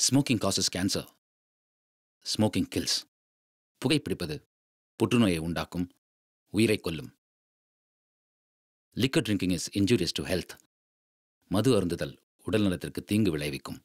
Smoking causes cancer. Smoking kills. புகைப்பிடிப்பது புற்றுநோயை உண்டாக்கும், உயிரை கொல்லும். Liquor drinking is injurious to health. மது அருந்துதல் உடல் நலத்திற்கு தீங்கு விளைவிக்கும்.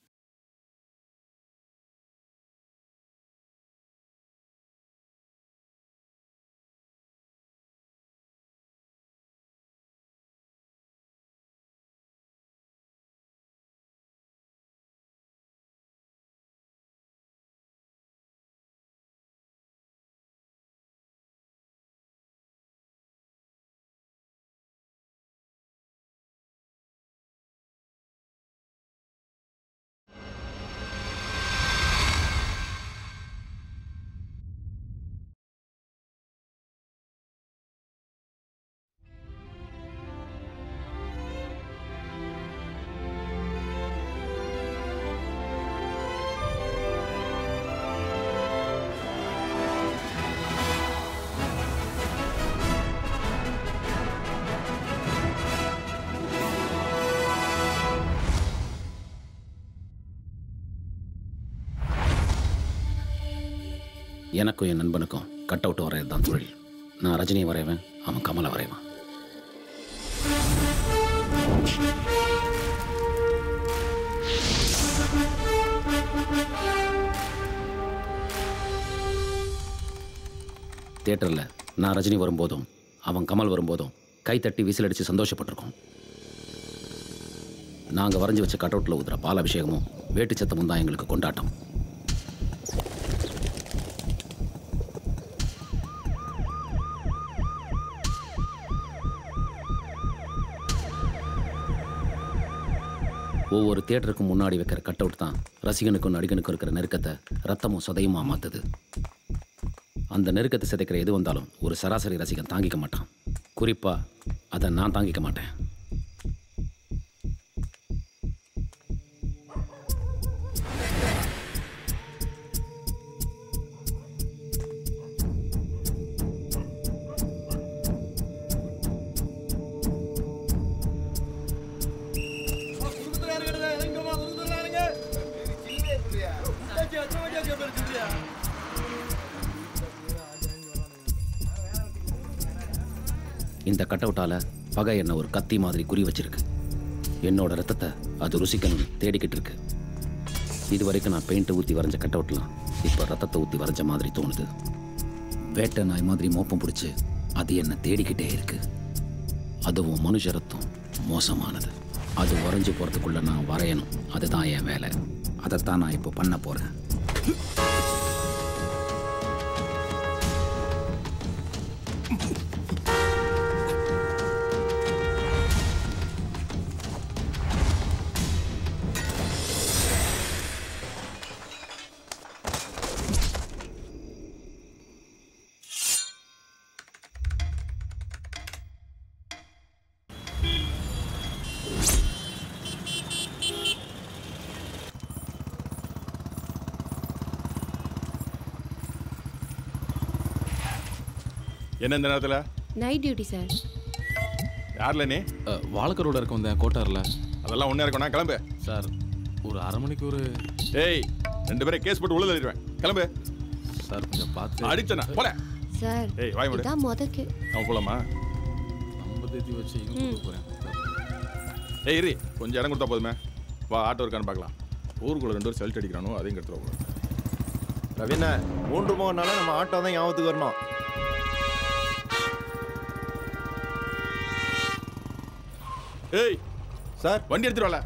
எனக்கும் என் நண்பனுக்கும் கட் அவுட் வரையது தான் தொழில். நான் ரஜினியை வரைவேன், அவன் கமலை வரைவான். தியேட்டரில் நான் ரஜினி வரும்போதும் அவன் கமல் வரும்போதும் கைத்தட்டி விசில் அடித்து சந்தோஷப்பட்டிருக்கோம். நாங்கள் வரைஞ்சி வச்ச கட் அவுட்டில் ஊதுற பால் அபிஷேகமும் வேட்டு சத்தமும் தான் எங்களுக்கு கொண்டாட்டம். ஒவ்வொரு தியேட்டருக்கும் முன்னாடி வைக்கிற கட் அவுட் தான் ரசிகனுக்கும் நடிகனுக்கும் இருக்கிற நெருக்கத்தை ரத்தமும் சதையுமா மாற்றுது. அந்த நெருக்கத்தை சிதைக்கிற எது வந்தாலும் ஒரு சராசரி ரசிகன் தாங்கிக்க மாட்டான். குறிப்பாக அதை நான் தாங்கிக்க மாட்டேன். இந்த கட் அவுட்டால் பகை என்ன ஒரு கத்தி மாதிரி குறி வச்சிருக்கு. என்னோட ரத்தத்தை அது ருசிக்கணும்னு தேடிக்கிட்டு இருக்கு. இது வரைக்கும் நான் பெயிண்ட்டை ஊற்றி வரைஞ்ச கட் அவுட்லாம் இப்போ ரத்தத்தை ஊற்றி வரைஞ்ச மாதிரி தோணுது. வேட்டை நாய் மாதிரி மோப்பம் பிடிச்சி அது என்ன தேடிக்கிட்டே இருக்கு. அதுவும் மனுஷ ரத்தம் மோசமானது. அது வரைஞ்சி போகிறதுக்குள்ளே நான் வரையணும். அதுதான் என் வேலை. அதைத்தான் நான் இப்போ பண்ண போகிறேன். என்ன இந்த நேரத்தில்? Night duty sir. யாரில் நீ? வாழக்கரோட இருக்க வந்தேன் கோட்டாரில். அதெல்லாம் ஒன்றே இருக்கணும். கிளம்பு சார். ஒரு அரை மணிக்கு ஒரு ஏய் 2 பேரை கேஸ் போட்டு உள்ள தள்ளிடுவேன். கிளம்பு சார். கொஞ்சம் பார்த்து அடிச்சனா போல சார். ஏய் வாய் மூடு. இதான் முதக்கு. நான் போலாமா? நம்ம தேதி வச்சு இங்க போறேன். ஏய் இரு, கொஞ்சம் இடம் கொடுத்தா போதுமே. வா ஆட்டோ இருக்கான்னு பார்க்கலாம். ஊருக்குள்ள 2 பேர் செல்ட் அடிக்கிறானோ அதையும் எடுத்துருவோம். ரவிண்ணா 3 மணினால நம்ம ஆட்டோ தான் ஞாபகத்துக்கு வரணும். ஏய் சார் வண்டி எடுத்துட்டு வரல.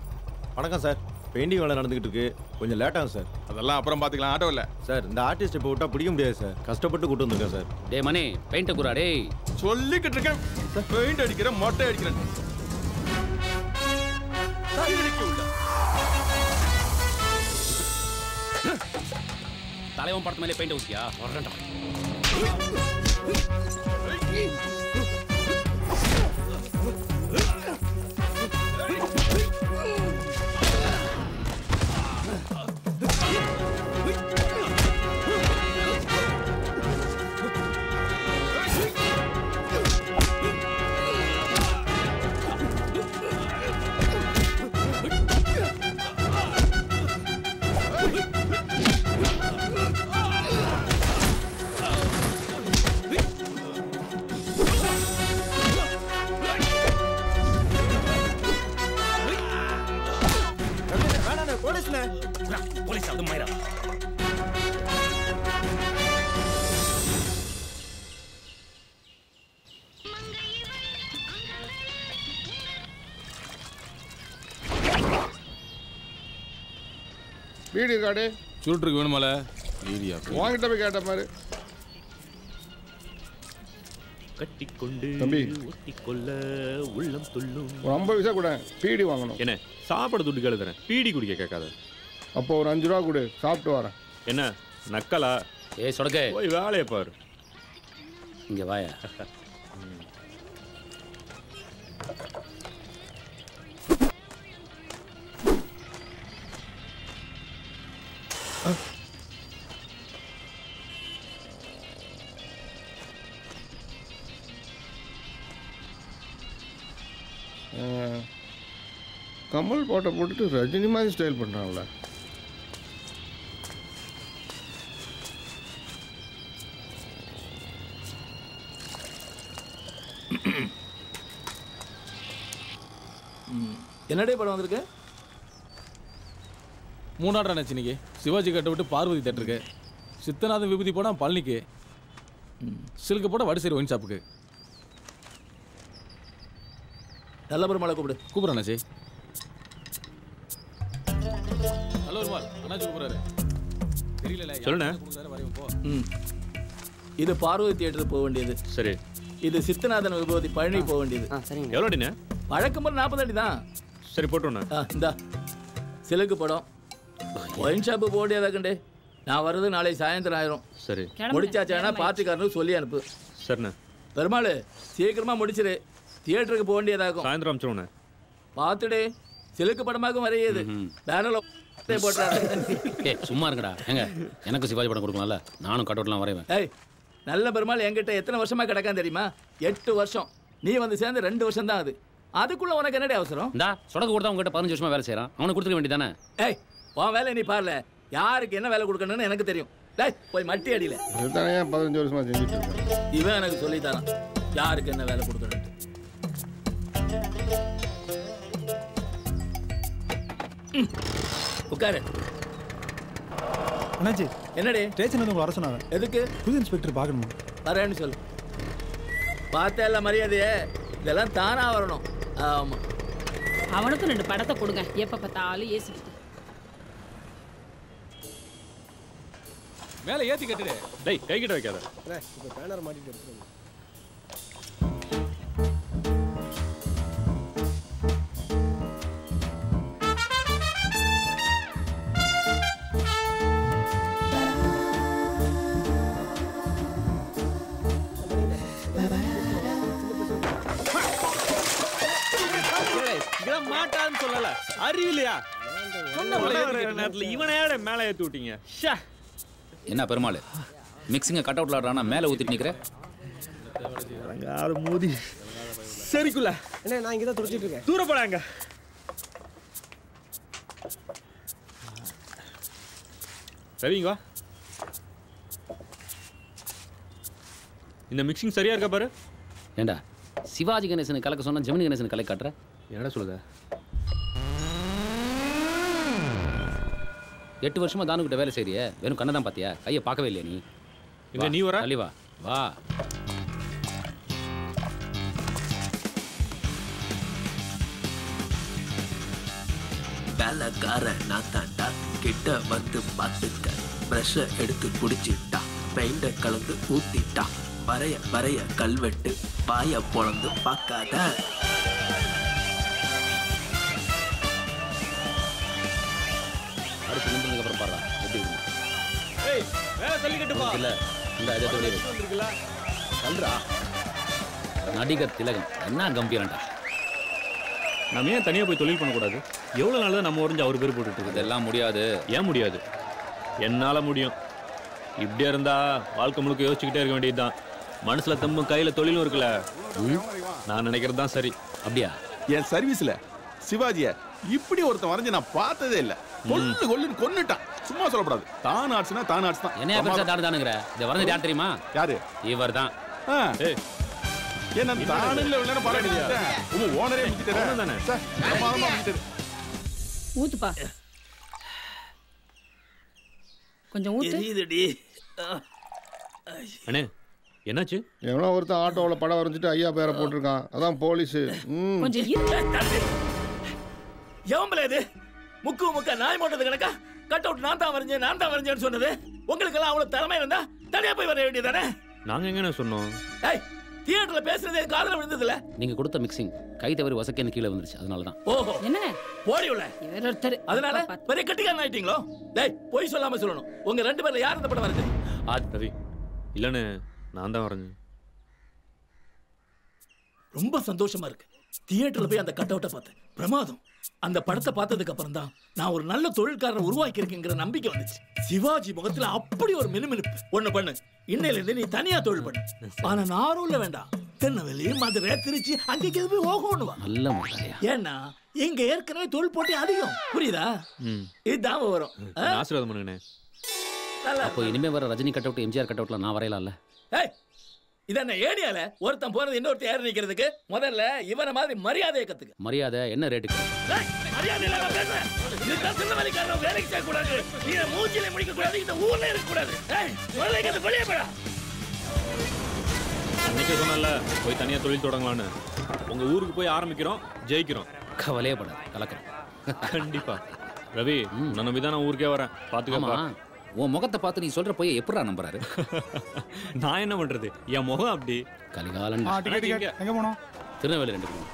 வணக்கம் சார். பெயிண்டிங் வேலை நடந்துகிட்டு இருக்கு, கொஞ்சம் லேட் ஆகும் சார். அதெல்லாம் அப்புறம் பார்த்துக்கலாம். ஆட்டோ இல்லை சார். இந்த ஆர்டிஸ்ட் இப்போ விட்டா பிடிக்க முடியாது சார். கஷ்டப்பட்டு கூட்டு வந்திருக்கேன் சார். டே மணி பெயிண்ட்டை கூறா. டே சொல்லிக்கிட்டு இருக்கேன். பெயிண்ட் அடிக்கிறேன், மொட்டை அடிக்கிறேன். தலைவன் படத்து மேலே பெயிண்ட் ஊத்தியா? வரேன்டா. போலீஸ் அது மாயிரா. வீடியோ கார்டு சுருட்டுருக்கு வேணுமால வீடியா வாங்கிட்ட போய் கேட்ட மாதிரி. கட்டிக்கொண்டு தம்பி ஒட்டிக்கொள்ள உள்ளம் துள்ளும். ஒரு 50 பைசா கூட பீடி வாங்கணும். என்ன சாப்பாடு துட்டு கேளுக்கிறேன், பீடி குடிக்க கேட்காத. அப்போ ஒரு 5 ரூபா கொடு, சாப்பிட்டு வரேன். என்ன நக்கலா? ஏய் சொடக்கே, போய் வேலையை பாரு. இங்க வாயா. கமல் போட்டோ போட்டுட்டு ரஜினி மாதிரி ஸ்டைல் பண்ணுறாங்களா? என்னடே படம் வந்திருக்கு? 3 நினைச்சு இன்னைக்கு சிவாஜி கட்ட விட்டு பார்வதி தேட்டருக்கு, சித்தநாதன் விபூதி போட பழனிக்கு, சில்க்கு போட வடசேரி ஒயின் ஷாப்புக்கு. நல்ல பெருமாளை கூப்பிடு. கூப்பிட்றேன் அண்ணாச்சி. நல்ல பெருமாள் அண்ணாச்சி கூப்பிட்றாரு. தெரியல சொல்லுண்ணே. போ. இது பார்வதி தியேட்டருக்கு போக வேண்டியது. சரி. இது சித்தநாதன் விபூதி பழனி போக வேண்டியது. எவ்வளோ அடிண்ணே? வழக்கம் போல 40 அடி தான். சரி போட்டோண்ணே. இந்தா சிலுக்கு படம் ஒயின் ஷாப்பு போடியாதாக்கண்டே. நான் வர்றது நாளை சாயந்தரம் ஆயிரும். சரி முடிச்சாச்சானா பார்ட்டிக்காரனுக்கு சொல்லி அனுப்பு. சரிண்ணே. பெருமாள் சீக்கிரமா முடிச்சிரு, தியேட்டருக்கு போக வேண்டியதாகும். சாயந்தரம் அமிச்சிருவோண்ணே. பார்த்துடே சிலுக்கு படமாக்கும் வரையுது. பேனர்ல போட்டுறாரு. ஏய் சும்மா இருங்கடா. ஏங்க எனக்கு சிவாஜி படம் கொடுக்கலாம்ல, நானும் கட் அவுட்லாம் வரைவேன். ஏய் நல்ல பெருமாள் என்கிட்ட எத்தனை வருஷமா கிடக்கான்னு தெரியுமா? 8 வருஷம். நீ வந்து சேர்ந்து 2 வருஷம் தான். அதுக்குள்ள உனக்கு என்னடி அவசரம்? இந்தா சொடக்கு கொடுத்தா உங்ககிட்ட 15 வருஷமா வேலை செய்யறான், அவனுக்கு கொடுத்துக்க வேண்டியதானே? ஏய் உன் வேலை நீ பாருல, யாருக்கு என்ன வேலை கொடுக்கணும்னு எனக்கு தெரியும். டேய் போய் மட்டி அடியில. இதுதானே 15 வருஷமா செஞ்சுட்டு இருக்கேன். இவன் எனக்கு சொல்லி தரான் யாருக்கு என்ன வேலை கொடுக்கணும். உட்காரு. அண்ணாச்சி என்னடி ஸ்டேஷன் வந்து உங்களை வர சொன்னாங்க. எதுக்கு? புது இன்ஸ்பெக்டர் பார்க்கணுமா? வரேன்னு சொல்லு. பார்த்தா எல்லாம் மரியாதையே, இதெல்லாம் தானா வரணும். ஆமா அவனுக்கு 2 படத்தை கொடுங்க, எப்ப பார்த்தாலும் ஏசி. மேலே ஏற்றி கட்டுடு. டேய் கை கிட்ட வைக்காத. இப்போ பேனர் மாட்டிட்டு எடுத்துருங்க. மாட்டான்னு சொல்லல, அறிவில்லையா? சொன்ன நேரத்துல இவனையோட மேலே ஏற்றி விட்டீங்க. என்ன பெருமாள் மிக்சிங்க கட் அவுட்ல ஆடுறானா மேலே ஊத்திட்டு நிக்கிற? அது மோதி சரிக்குள்ள என்ன நான் இங்கே தான் துடிச்சிட்டு இருக்கேன். தூர போடாங்க. சரிங்க வா. இந்த மிக்சிங் சரியா இருக்கா பாரு. ஏண்டா சிவாஜி கணேசன் கலக்க சொன்னா ஜெமினி கணேசன் கலக்க காட்டுற? என்னடா சொல்லுத? 8 வருஷமா தானுக்கிட்ட வேலை செய்றிய, வெறும் கண்ணை தான் பாத்தியா, கையை பார்க்கவே இல்லையா நீ? இங்க நீ வர வா வா. வேலைக்கார நான் தாண்டா, கிட்ட வந்து பார்த்துக்க. ப்ரஷ எடுத்து குடிச்சிட்டா, பெயிண்ட கலந்து ஊத்திட்டா, வரைய வரைய கல்வெட்டு, பாய பொழந்து பார்க்காத. அடுத்து நின்றதுக்கு அப்புறம் பாடுறா எப்படி இருக்கு. ஏய் வேலை சொல்லி கட்டுப்பா. இல்ல இந்த அஜத்தோட இருக்குல்ல சொல்றா. நடிகர் திலகம் என்ன கம்பீரன்டா. நம்ம ஏன் தனியா போய் தொழில் பண்ணக்கூடாது? எவ்வளவு நாள் தான் நம்ம உறைஞ்சு அவர் பேர் போட்டுட்டு இருக்குது? இதெல்லாம் முடியாது. ஏன் முடியாது? என்னால முடியும். இப்படியா இருந்தா வாழ்க்கை முழுக்க யோசிச்சுக்கிட்டே இருக்க வேண்டியதுதான். மனசுல தம்பும் கையில தொழிலும் இருக்குல்ல. நான் நினைக்கிறது தான் சரி. அப்படியா? என் சர்வீஸ்ல சிவாஜிய இப்படி ஒருத்தன் வரைஞ்சு நான் பார்த்ததே இல்ல. கொல்லுன்னு கொன்னுட்டான். சும்மா சொல்லக்கூடாது. தான் ஆட்சினா தான் ஆட்சி தான். என்ன பெருசா தானுங்கிற? இதை வரைஞ்சது யார் தெரியுமா? யாரு? இவர் தான். என்ன தானே இல்ல விளையாட பாராட்டியா? உங்க ஓனரே முடிச்சிட்டாரு தானே. பிரமாதமா முடிச்சிட்டாரு. ஊத்துப்பா. கொஞ்சம் ஊத்து. எரியுதுடி. அண்ணே என்னாச்சு? எவனோ ஒருத்தன் ஆட்டோவில் படம் வரைஞ்சிட்டு ஐயா பேரை போட்டிருக்கான். அதான் போலீஸு. கொஞ்சம் எவம்பல இது முக்கா நாய் போட்டது கணக்கா கட் அவுட் நான் தான் வரைஞ்சேன்னு சொன்னது. உங்களுக்கெல்லாம் அவ்வளவு திறமை இருந்தா தனியா போய் வர வேண்டியதானே? நாங்க எங்கண்ணே சொன்னோம்? ஏய், தியேட்டர்ல பேசுறதே காதுல விழுந்ததுல. நீங்க கொடுத்த மிக்சிங் கை தவறி வசக்கேன்னு கீழே வந்துருச்சு, அதனாலதான். ஓஹோ, என்னங்க போடி உள்ள. இவர் ஒருத்தர். அதனால பெரிய கட்டிக்காரன் ஆயிட்டீங்களோ? டேய், போய் சொல்லாம சொல்லணும். உங்க 2 பேர்ல யார் இந்த படம் வரைஞ்சது? ரவி இல்லண்ணே, நான் தான் வரைஞ்சேன். ரொம்ப சந்தோஷமா இருக்கு. தியேட்டர்ல போய் அந்த கட் அவுட்டை பார்த்தேன். பிரமாதம். அந்த படத்தை பார்த்ததுக்கு அப்புறம் தான் நான் ஒரு நல்ல தொழில்காரனை உருவாக்கி இருக்கேங்கிற நம்பிக்கை வந்துச்சு. சிவாஜி முகத்துல அப்படி ஒரு மினுமினுப்பு. ஒண்ணு பண்ணு, இன்னையில இருந்து நீ தனியா தொழில் பண்ணு. ஆனா நாரூர்ல வேண்டாம், திருநெல்வேலி, மதுரை, திருச்சி அங்கேக்கு போய் ஓகோன்னு வா. நல்ல மாட்டாயா. ஏன்னா இங்க ஏற்கனவே தொழில் போட்டி அதிகம். புரியுதா? இதுதான் வரும். ஆசீர்வாதம் பண்ணுங்கண்ணே. அப்போ இனிமே வர Rajini cut out, MGR cut அவுட்ல நான் வரையலாம்ல? ஏய், இதென்ன ஏடியால ஒருத்தன் போறது இன்னொருத்தன் ஏறி நிக்கிறதுக்கு முதல்ல இவன மாதிரி மரியாதையை கத்துக்க. மரியாதை என்ன ரேட்டுக்கு? மரியாதை இல்ல நான் பேசுறேன். இதுதான் திருநெல்வேலிக்காரன் வேலைக்கு சேர்க்க கூடாது. நீ மூஞ்சில முடிக்க கூடாது. இந்த ஊர்ல இருக்க கூடாது. ஏய், முதல்ல இங்க வெளியே போடா. அன்னைக்கே சொன்னல போய் தனியா தொழில் தொடங்கலான்னு. உங்க ஊருக்கு போய் ஆரம்பிக்கிறோம், ஜெயிக்கிறோம். கவலையே படாத, கலக்கிறோம். கண்டிப்பா. ரவி, நான் நம்பி தான் நான் ஊருக்கே வரேன். பாத்துக்கோமா. உன் முகத்தை பார்த்து நீ சொல்ற போய் எப்படா நம்புறாரு? நான் என்ன பண்றது, என் முகம் அப்படி. கலிகாலன். எங்க போனோம்? திருநெல்வேலி 2 போனோம்.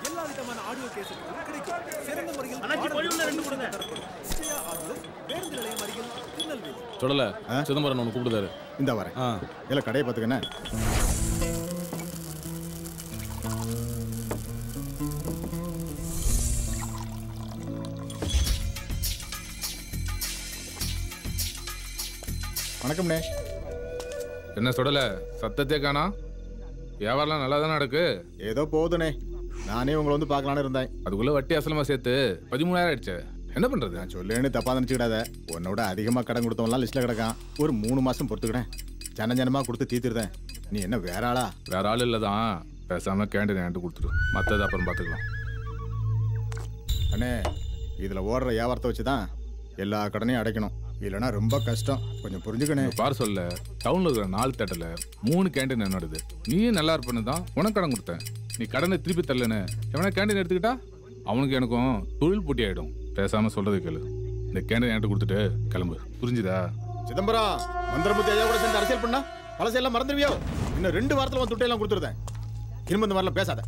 எல்லா விதமான ஆடியோ கேசட்டுகளும் கிடைக்கும். சிறந்த முறையில் பேருந்து நிலையம் அருகில் திருநெல்வேலி. சொல்லல சிதம்பரம் ஒன்று கூப்பிடுதாரு. இந்த வரேன். இல்லை கடையை பார்த்துக்கண்ணே. வணக்கம்ண்ணே. என்ன சொல்லல, சத்தத்தே காணா? வியாபாரம் நல்லா தானே நடக்கு? ஏதோ போகுதுண்ணே. நானே உங்களை வந்து பார்க்கலான்னு இருந்தேன். அதுக்குள்ள வட்டி அசலமா சேர்த்து 13,000 ஆயிடுச்சு. என்ன பண்றது? நான் சொல்லேன்னு தப்பா நினச்சிக்கிடாத. உன்னோட அதிகமாக கடன் கொடுத்தவங்களாம் லிஸ்ட்டில் கிடக்கான். ஒரு 3 மாதம் பொறுத்துக்கிட்டேன். ஜனமாக கொடுத்து தீர்த்துருதேன். நீ என்ன வேற ஆளா? வேற ஆள் இல்லை தான். பேசாம கேண்டீன் என்கிட்ட கொடுத்துரு, மற்றது அப்புறம் பார்த்துக்கலாம். அண்ணே, இதில் ஓடுற வியாபாரத்தை வச்சு தான் எல்லா கடனையும் அடைக்கணும். இல்லைன்னா ரொம்ப கஷ்டம். கொஞ்சம் புரிஞ்சுக்கணே. பார் சொல்ல, டவுன்ல இருக்கிற 4 தேட்டர்ல 3 கேண்டீன் என்னோடது. நீயும் நல்லா இருப்பேன்னு தான் உனக்கு கடன் கொடுத்தேன். நீ கடனை திருப்பி தரலன்னு எவனா கேண்டீன் எடுத்துக்கிட்டா அவனுக்கு எனக்கும் தொழில் போட்டி ஆயிடும். பேசாம சொல்றது கேளு. இந்த கேண்டீன் என்கிட்ட கொடுத்துட்டு கிளம்பு, புரிஞ்சுதா? சிதம்பரம், மந்திரமுத்தி ஐயா கூட சேர்ந்து அரசியல் பண்ணா பழசையெல்லாம் மறந்துடுவியோ? இன்னும் 2 வாரத்தில் வந்து துட்டையெல்லாம் கொடுத்துருந்தேன். திரும்ப இந்த மாதிரிலாம் பேசாத.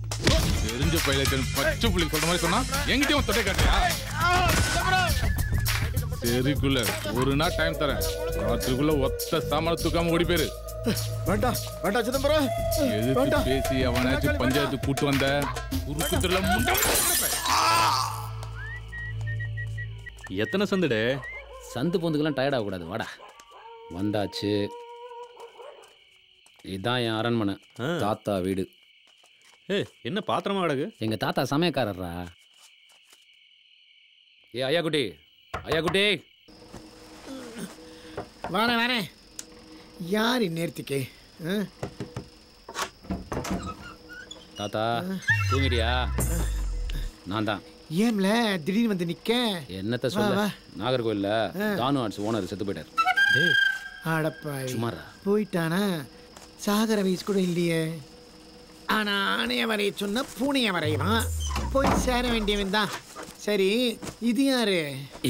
தெரிஞ்ச பையன் பச்சை புள்ளி சொல்ற மாதிரி சொன்னா எங்கிட்டயும் தொட்டை காட்டியா? சரிக்குள்ள ஒரு நாள் டைம் தரேன். ராத்திரிக்குள்ள ஒத்த சாமான தூக்காம ஓடி போயிரு. வேண்டாம் வேண்டாம் சிதம்பரம். எதுக்கு பேசி அவனாச்சும் பஞ்சாயத்து கூட்டு வந்த குறுக்குத்துல எத்தனை சந்துடே? சந்து பொந்துக்கெல்லாம் டயர்ட் ஆகக்கூடாது. வாடா, வந்தாச்சு. இதுதான் என் அரண்மனை, தாத்தா வீடு. என்ன பாத்திரமா கிடக்கு? எங்க தாத்தா சமயக்காரர்ரா. ஏ ஐயா குட்டி, ஐயா குட்டி. வரேன். யார் இந்நேரத்துக்கு? தாத்தா தூங்கிட்டியா? நான் தான். ஏம்ல திடீர்னு வந்து நிக்க? என்னத்த சொல்ல, நாகர்கோயில்ல தானு ஆர்ட்ஸ் ஓனர் செத்து போயிட்டார். அடப்பாய், சுமாரா போயிட்டானா? சாகர வயசு கூட இல்லையே. ஆனா ஆணைய வரைய சொன்ன பூனைய வரையலாம். போய் சேர வேண்டியவன் தான். சரி, இது யாரு?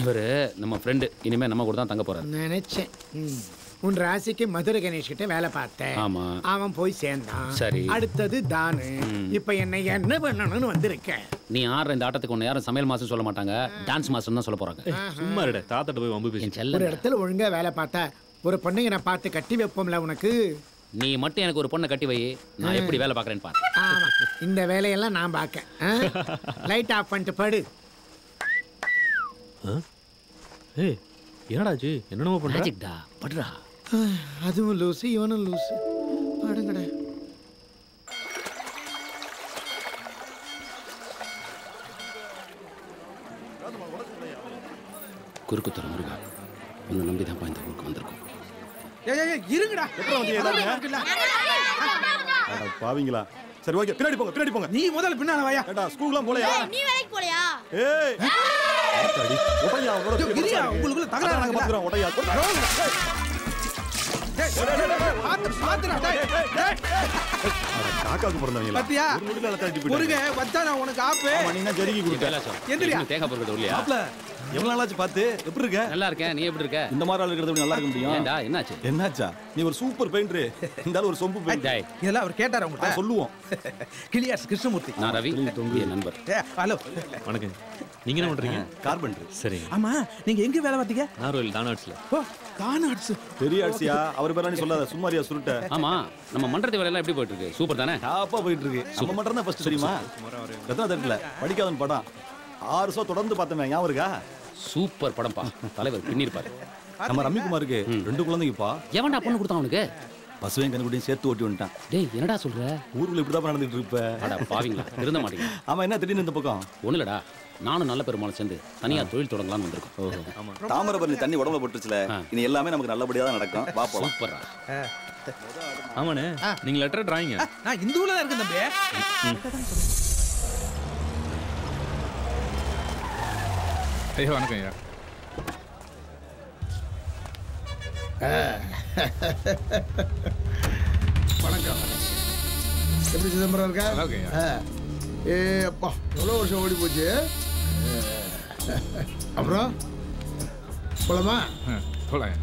இவரு நம்ம ஃப்ரெண்டு. இனிமே நம்ம கூட தான் தங்க போறாரு. நினைச்சேன். உன் ராசிக்கு மதுரை கணேஷ் கிட்ட வேலை பார்த்தேன். ஆமா, அவன் போய் சேர்ந்தான். சரி, அடுத்தது தானு. இப்ப என்ன பண்ணணும்னு வந்திருக்க? நீ ஆடுற இந்த ஆட்டத்துக்கு ஒன்னு யாரும் சமையல் மாஸ்டர் சொல்ல மாட்டாங்க, டான்ஸ் மாஸ்டர் தான் சொல்ல போறாங்க. சும்மா இருட, தாத்தாட்ட போய் வம்பு பேசி. ஒரு இடத்துல ஒழுங்கா வேலை பார்த்தா ஒரு பொண்ணுங்க நான் பார்த்து கட்டி வைப்போம்ல உனக்கு. நீ மட்டும் எனக்கு ஒரு பொண்ணை கட்டி வை, நான் எப்படி வேலை பார்க்கறேன்னு பாரு. ஆமா, இந்த வேலையெல்லாம் நான் பார்க்க. லைட் ஆஃப் பண்ணிட்டு படு. ஏய், என்னடாச்சு? என்னென்னமோ பண்ற? மேஜிக்டா, படுறா. அதுவும் லூசு, இவனும் லூசு. படுங்கடா. குறுக்குத்துறை முருகா, உன்னை நம்பி தான் இந்த ஊருக்கு வந்திருக்கோம். இருங்கடா. எப்பறம் வந்தீங்க எல்லாரும்? அட பாவிங்களா. சரி ஓகே பின்னாடி போங்க. நீ முதல்ல பின்னால வாயா. ஏடா ஸ்கூலுக்குலாம் போலையா? நீ வேலைக்கு போலையா? ஏய். அடி. ஒடையா கிரியா உங்களுக்குள்ள தகராறு நாங்க பாத்துறோம் ஒடையா. பாத்துடா டேய். காக்காக்கு பிறந்தவங்களா? பாத்தியா? ஒரு முடியல தட்டி போடு. முருங்க வச்சா நான் உனக்கு ஆப்பு. நீங்க ஜெரிகி குடுங்க. எந்திரியா. தேங்காய் பொறுக்குது இல்லையா? மாப்ள எவ்வளவு நாளாச்சு பார்த்து எப்படி இருக்க? நல்லா இருக்கேன். நீ எப்படி இருக்க? இந்த மாதிரி ஆள் இருக்கிறது எப்படி நல்லா இருக்க முடியும்? ஏண்டா என்னாச்சு? என்னாச்சா? நீ ஒரு சூப்பர் பெயிண்டர். இந்த ஆளு ஒரு சொம்பு பெயிண்டர். இதெல்லாம் அவர் கேட்டாரா உங்ககிட்ட? சொல்லுவோம். கிளியாஸ் கிருஷ்ணமூர்த்தி. நான் ரவி தொங்கிய நண்பர். ஹலோ. வணக்கம். நீங்க என்ன பண்றீங்க? கார்பெண்டர். சரி. ஆமா நீங்க எங்க வேலை பார்த்தீங்க? நார்வேல் தானாட்ஸ்ல. ஓ தானாட்ஸ். பெரிய ஆட்சியா? அவர் பேர நீ சொல்லாத. சும்மாரியா சுருட்ட. ஆமா நம்ம மன்றத்து வேலை எல்லாம் எப்படி போயிட்டு இருக்கு? சூப்பர் தானே? டாப்பா போயிட்டு இருக்கு. நம்ம மன்றம் தான் ஃபர்ஸ்ட் தெரியுமா? எத்தனை தடவை படிக்காதவன் படம் 6 வருஷம் தொடர்ந்து பார்த்தேன். ஞாபகம் இருக்கா? சூப்பர் படம்பா. தலைவர் பின்னிருப்பாரு. நம்ம ரம்மிக்குமாருக்கு 2 குழந்தைங்கப்பா. எவன்டா பொண்ணு கொடுத்தான் அவனுக்கு? பசுவையும் கண்ணுக்குட்டியும் சேர்த்து ஓட்டி வந்துட்டான். டேய் என்னடா சொல்ற? ஊருக்குள்ள இப்படிதான் நடந்துட்டு இருப்ப. அட பாவிங்களா திருந்த மாட்டீங்க. ஆமா என்ன திடீர்னு இந்த பக்கம்? ஒண்ணுலடா நானும் நல்ல பெருமாள் சேர்ந்து தனியா தொழில் தொடங்கலாம்னு வந்திருக்கோம். தாமிரபரணி தண்ணி உடம்புல போட்டுச்சுல, இனி எல்லாமே நமக்கு நல்லபடியா தான் நடக்கும். வா போலாம். சூப்பரா. ஆமாண்ணே நீங்க லெட்டர் டிராயிங்க. நான் இந்த ஊர்ல தான் இருக்கேன் தம்பி. ஐயா வணக்கம் ஐயா. வணக்கம். எப்படி சிதம்பரம் இருக்கா? நல்லா இருக்கேன். ஏ அப்பா எவ்வளோ வருஷம் ஓடி போச்சு. அப்புறம் போலாமா? போலாம்.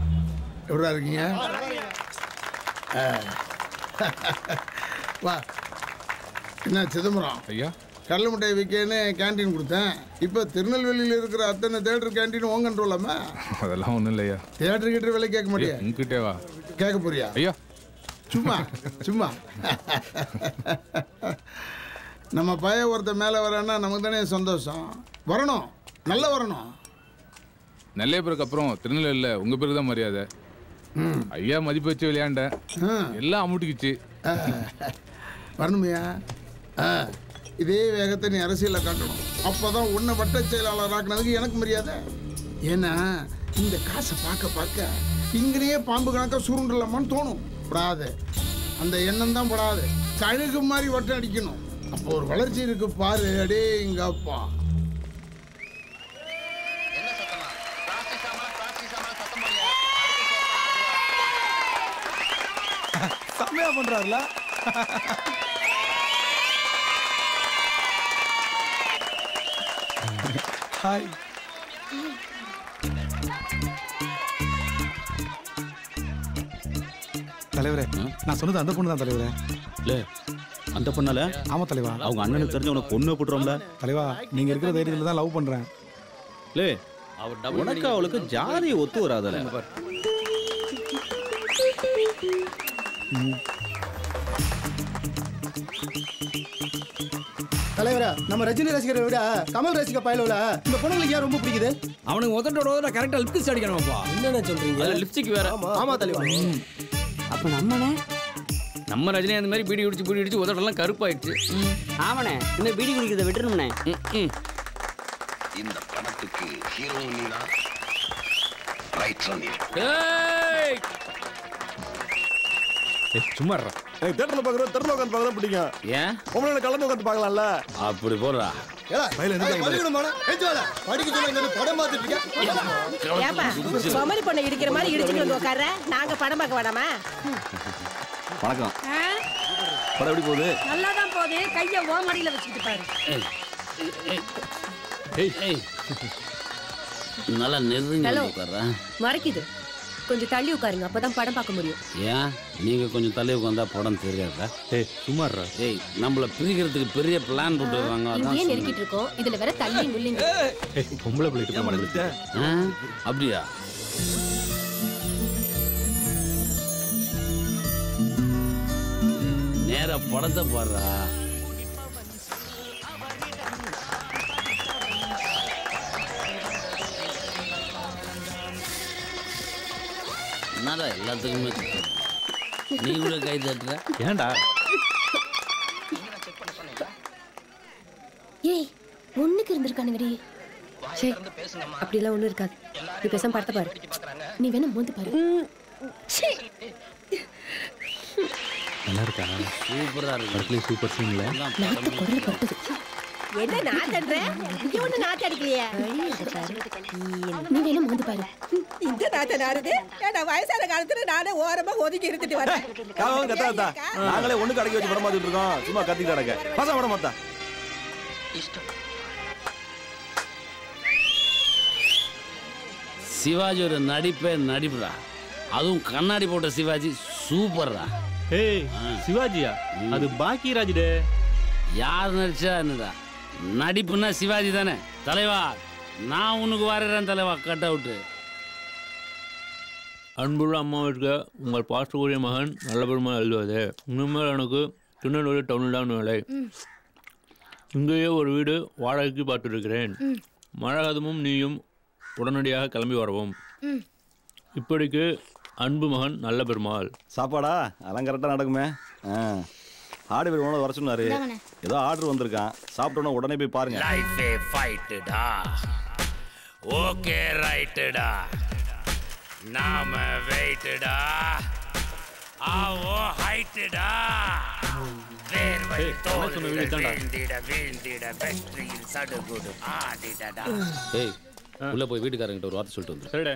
எப்படா இருக்கீங்க? வா. என்ன சிதம்பரம் ஐயா கடலை மிட்டாய் விற்கன்னு கேன்டீன் கொடுத்தேன். இப்போ திருநெல்வேலியில் இருக்கிற அத்தனை தேட்டர் கேன்டீன் உங்க கண்ட்ரோலாமா? அதெல்லாம் ஒன்றும் இல்லையா. தேட்டர் கிட்ட விலை கேட்க மாட்டியா? உங்ககிட்டே வா. கேட்க போறியா? ஐயா சும்மா சும்மா. நம்ம பையன் ஒருத்த மேலே வரேன்னா நமக்கு தானே சந்தோஷம். வரணும், நல்லா வரணும். நல்ல பேருக்கு அப்புறம் திருநெல்வேலியில் உங்கள் பேருக்கு தான் மரியாதை. ஐயா மதிப்பு வச்சு விளையாண்டேன், எல்லாம் அமுட்டிக்குச்சு. வரணுமையா? இதே வேகத்தை நீ அரசியலில் காட்டணும். அப்போதான் உன்னை வட்ட செயலாளர் ஆக்கினதுக்கு எனக்கு மரியாதை. ஏன்னா இந்த காசை பார்க்க பார்க்க இங்கேயே பாம்பு கணக்காக சுருண்டலாமான்னு தோணும். படாது, அந்த எண்ணம் தான் படாது. கழுகு மாதிரி வட்டம் அடிக்கணும். அப்போ ஒரு வளர்ச்சி இருக்கு பாரு. அடே எங்க அப்பா செம்மையா பண்றாருல. ஹாய். தலைவரே நான் சொன்னது அந்த பொண்ணு தான் தலைவரே. இல்ல அந்த பொண்ணால? ஆமா தலைவா. அவங்க அண்ணனுக்கு தெரிஞ்ச உனக்கு பொண்ணு போட்டுருவோம்ல தலைவா. நீங்க இருக்கிற தைரியத்துல தான் லவ் பண்றேன். லே உனக்கு அவளுக்கு ஜாதி ஒத்து வராதல. தலைவரா நம்ம ரஜினி ரசிகரை விட கமல் ரசிக பயலோல இந்த பொண்ணுங்களுக்கு ஏன் ரொம்ப பிடிக்குது? அவனுக்கு முதல்ல கரெக்டா லிப்ஸ்டிக் அடிக்கணும்ப்பா. என்னென்ன சொல்றீங்க? லிப்ஸ்டிக் வேற. ஆமா தலைவா. அப்ப நம்ம ரஜினி அந்த மாதிரி பீடி குடிச்சு உதடெல்லாம் கருப்பாயிடுச்சு. ஆமாண்ணே இந்த பீடி குடிக்கிறத விட்டுருணும்ண்ணே. இந்த படத்துக்கு ஹீரோயினா ரைட் ரன். சும்மா இருடா. ஏய் தியேட்டர்ல பாக்குற தெருல உட்கார்ந்து பார்க்கறத பிடிக்கும். ஏன்? உங்களோட கலந்து உட்கார்ந்து பார்க்கலாம்ல. அப்படி போறா. ஏடா பையில இருந்து பள்ளிக்கூடமான ஏஞ்சோல படிக்க சொன்னா இங்க படம் பார்த்துட்டு இருக்க. ஏப்பா சமரி பண்ண இடிக்கிற மாதிரி இடிச்சிட்டு வந்து உட்கார்ற. நாங்க படம் பார்க்க வேணாமா? வணக்கம். படம் எப்படி போகுது? நல்லா தான் போகுது. கையை ஓ மடியில வச்சுக்கிட்டு பாரு. நல்லா நெருங்கி உட்கார்றா. மறைக்குது. கொஞ்சம் தள்ளி உட்காருங்க, அப்பதான் படம் பார்க்க முடியும். ஏன் நீங்க கொஞ்சம் தள்ளி உட்காந்தா படம் தெரியாதா? ஏய் சும்மா இருடா. ஏய் நம்மள பிரிக்கிறதுக்கு பெரிய பிளான் போட்டுறாங்க. இங்கேயே நெருக்கிட்டு இருக்கோம். இதுல வேற தள்ளி நில்லுங்க. ஏய் பொம்பளை பிள்ளைகிட்ட தான் மாட்டேங்குது. அப்படியா? நேரா படத்தை பாடுறா. என்னடா எல்லாத்துக்குமே நீ கூட கை தட்டுற? ஏன்டா? ஏய் ஒண்ணுக்கு இருந்திருக்கானுங்கடி. சரி அப்படிலாம் ஒண்ணும் இருக்காது. நீ பேசாம படத்தை பாரு. நீ வேணா மோந்து பாரு. நல்லா இருக்கா? சூப்பரா இருக்கு. படத்துல சூப்பர் சீன்ல என்ன நாத்தன்ற? இங்க ஒண்ணு நாத்த அடிக்கலையே. நீ வேணும் வந்து பாரு. இந்த நாத்த நாருது. நான் வயசான காலத்துல நானே ஓரமா ஒதுக்கி இருந்துட்டு வரேன். காவம் கத்தாதா. நாங்களே ஒண்ணுக்கு அடக்கி வச்சு படம் பார்த்துட்டு இருக்கோம். சும்மா கத்திட்டு அடக்க. பாசா படம் பார்த்தா. சிவாஜி ஒரு நடிப்புடா. அதுவும் கண்ணாடி போட்ட சிவாஜி சூப்பர்ரா. ஏய் சிவாஜியா? அது பாக்கியராஜ் டே. யார் நடிச்சா என்னடா? நடிப்புன்னா சிவாஜி தானே தலைவா. நான் உனக்கு வரைறேன் தலைவா. Cut out. அன்புள்ள அம்மாவிற்கு உங்கள் பாசக்கூடிய மகன் நல்ல பெருமாள் எழுதுவது. இனிமேல் எனக்கு திருநெல்வேலி டவுனில் தான் வேலை. இங்கேயே ஒரு வீடு வாடகைக்கு பார்த்துருக்கிறேன். மழகதமும் நீயும் உடனடியாக கிளம்பி வரவும். இப்படிக்கு அன்பு மகன் நல்ல பெருமாள். சாப்பாடா அதெல்லாம் கரெக்டாக நடக்குமே. ஆடு பெருமாள் வர சொன்னாரு. ஏதோ ஆர்டர் வந்திருக்கான். சாப்பிட்டோன்னா உடனே போய் பாருங்க. லைஃபே ஃபைட்டுடா. ஓகே ரைட்டுடா. நாம வெயிட்டுடா. ஆவோ ஹைட்டுடா. வேர்வை தோல்விட வீழ்ந்திட வெற்றியில் சடுகுடு ஆடிடடா. ஏய் உள்ள போய் வீட்டுக்காரங்கிட்ட ஒரு வார்த்தை சொல்லிட்டு வந்து. சரிடா.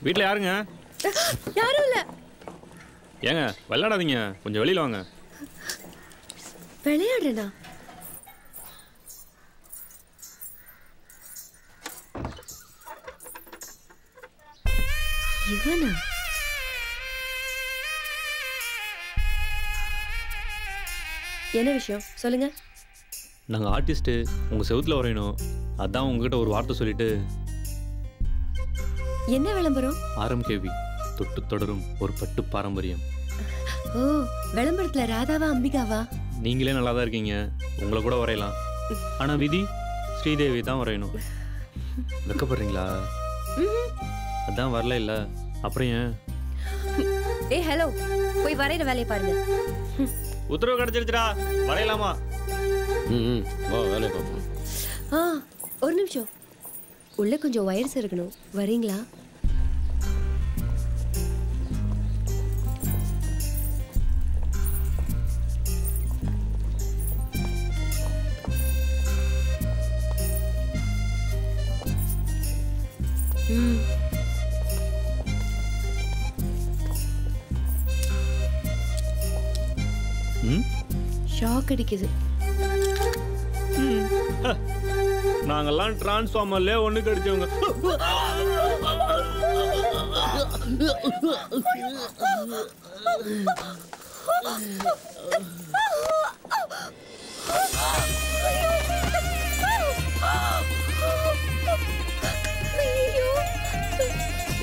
வீட்டில் யாருங்க? யாரும் இல்ல. ஏங்க விளையாடாதீங்க, கொஞ்சம் வெளியில வாங்க. விளையாடுறா? இவனா? என்ன விஷயம் சொல்லுங்க. நாங்கள் ஆர்டிஸ்ட்டு, உங்கள் செவுத்தில் வரையணும். அதான் உங்ககிட்ட ஒரு வார்த்தை சொல்லிட்டு. என்ன விளம்பரம்? RMKV தொட்டு தொடரும் ஒரு பட்டு பாரம்பரியம். ஓ, விளம்பரத்துல ராதாவா அம்பிகாவா? நீங்களே நல்லா தான் இருக்கீங்க, உங்களை கூட வரையலாம். ஆனால் விதி ஸ்ரீதேவி தான் வரையணும். வெக்கப்படுறீங்களா? அதான் வரல இல்லை, அப்புறம் ஏன்? ஏய் ஹலோ, போய் வரைகிற வேலையை பாருங்க. உத்தரவு கிடைச்சிருச்சுடா, வரையலாமா? வா வேலையை பார்ப்போம். ஒரு நிமிஷம், உள்ள கொஞ்சம் வயர்ஸ் இருக்கணும், வரீங்களா? ஷாக் அடிக்குது. நாங்கெல்லாம் டிரான்ஸ்ஃபார்மர்ல ஒண்ணு கடிச்சவங்க.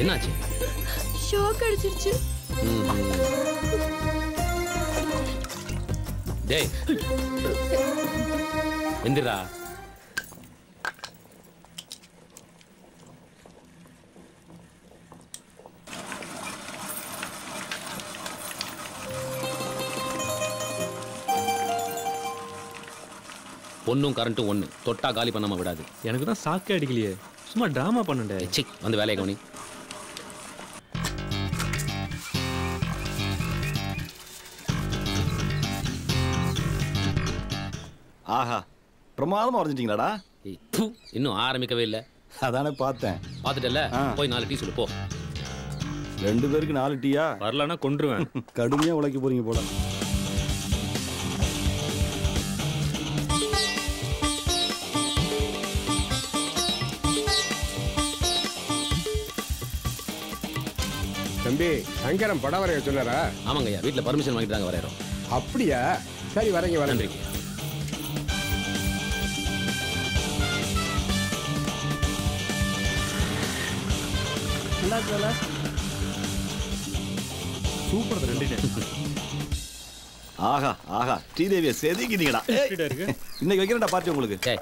என்னாச்சு? ஷாக் அடிச்சிருச்சு. டேய் எந்திரா. பொண்ணும் கரண்ட்டும் ஒன்று, தொட்டா காலி பண்ணாம விடாது. எனக்கு தான் சாக்கே அடிக்கலையே, சும்மா டிராமா பண்ணண்டே. சி, வந்து வேலையை கவனி. ஆஹா, பிரமாதமா வரைஞ்சிட்டீங்களாடா. இன்னும் ஆரம்பிக்கவே இல்லை. அதானே பார்த்தேன். பார்த்துட்டல, போய் 4 டீ சொல்லு போ. 2 பேருக்கு 4 டீயா? வரலன்னா கொன்றுவேன். கடுமையா உழைக்க போறீங்க போல. தம்பி, சங்கரம் படம் வரைய சொன்னாரா? ஆமாங்க ஐயா, வீட்டில் பர்மிஷன் வாங்கிட்டு தாங்க வரையறோம். அப்படியா? சரி, வரேங்க வரேன். நன்றி. சூப்பர் 2. ஆஹா ஆஹா, ஸ்ரீதேவியை செதுக்கிட்டீங்கடா. இன்னைக்கு வைக்கிறேன்டா பார்ட்டி உங்களுக்கு.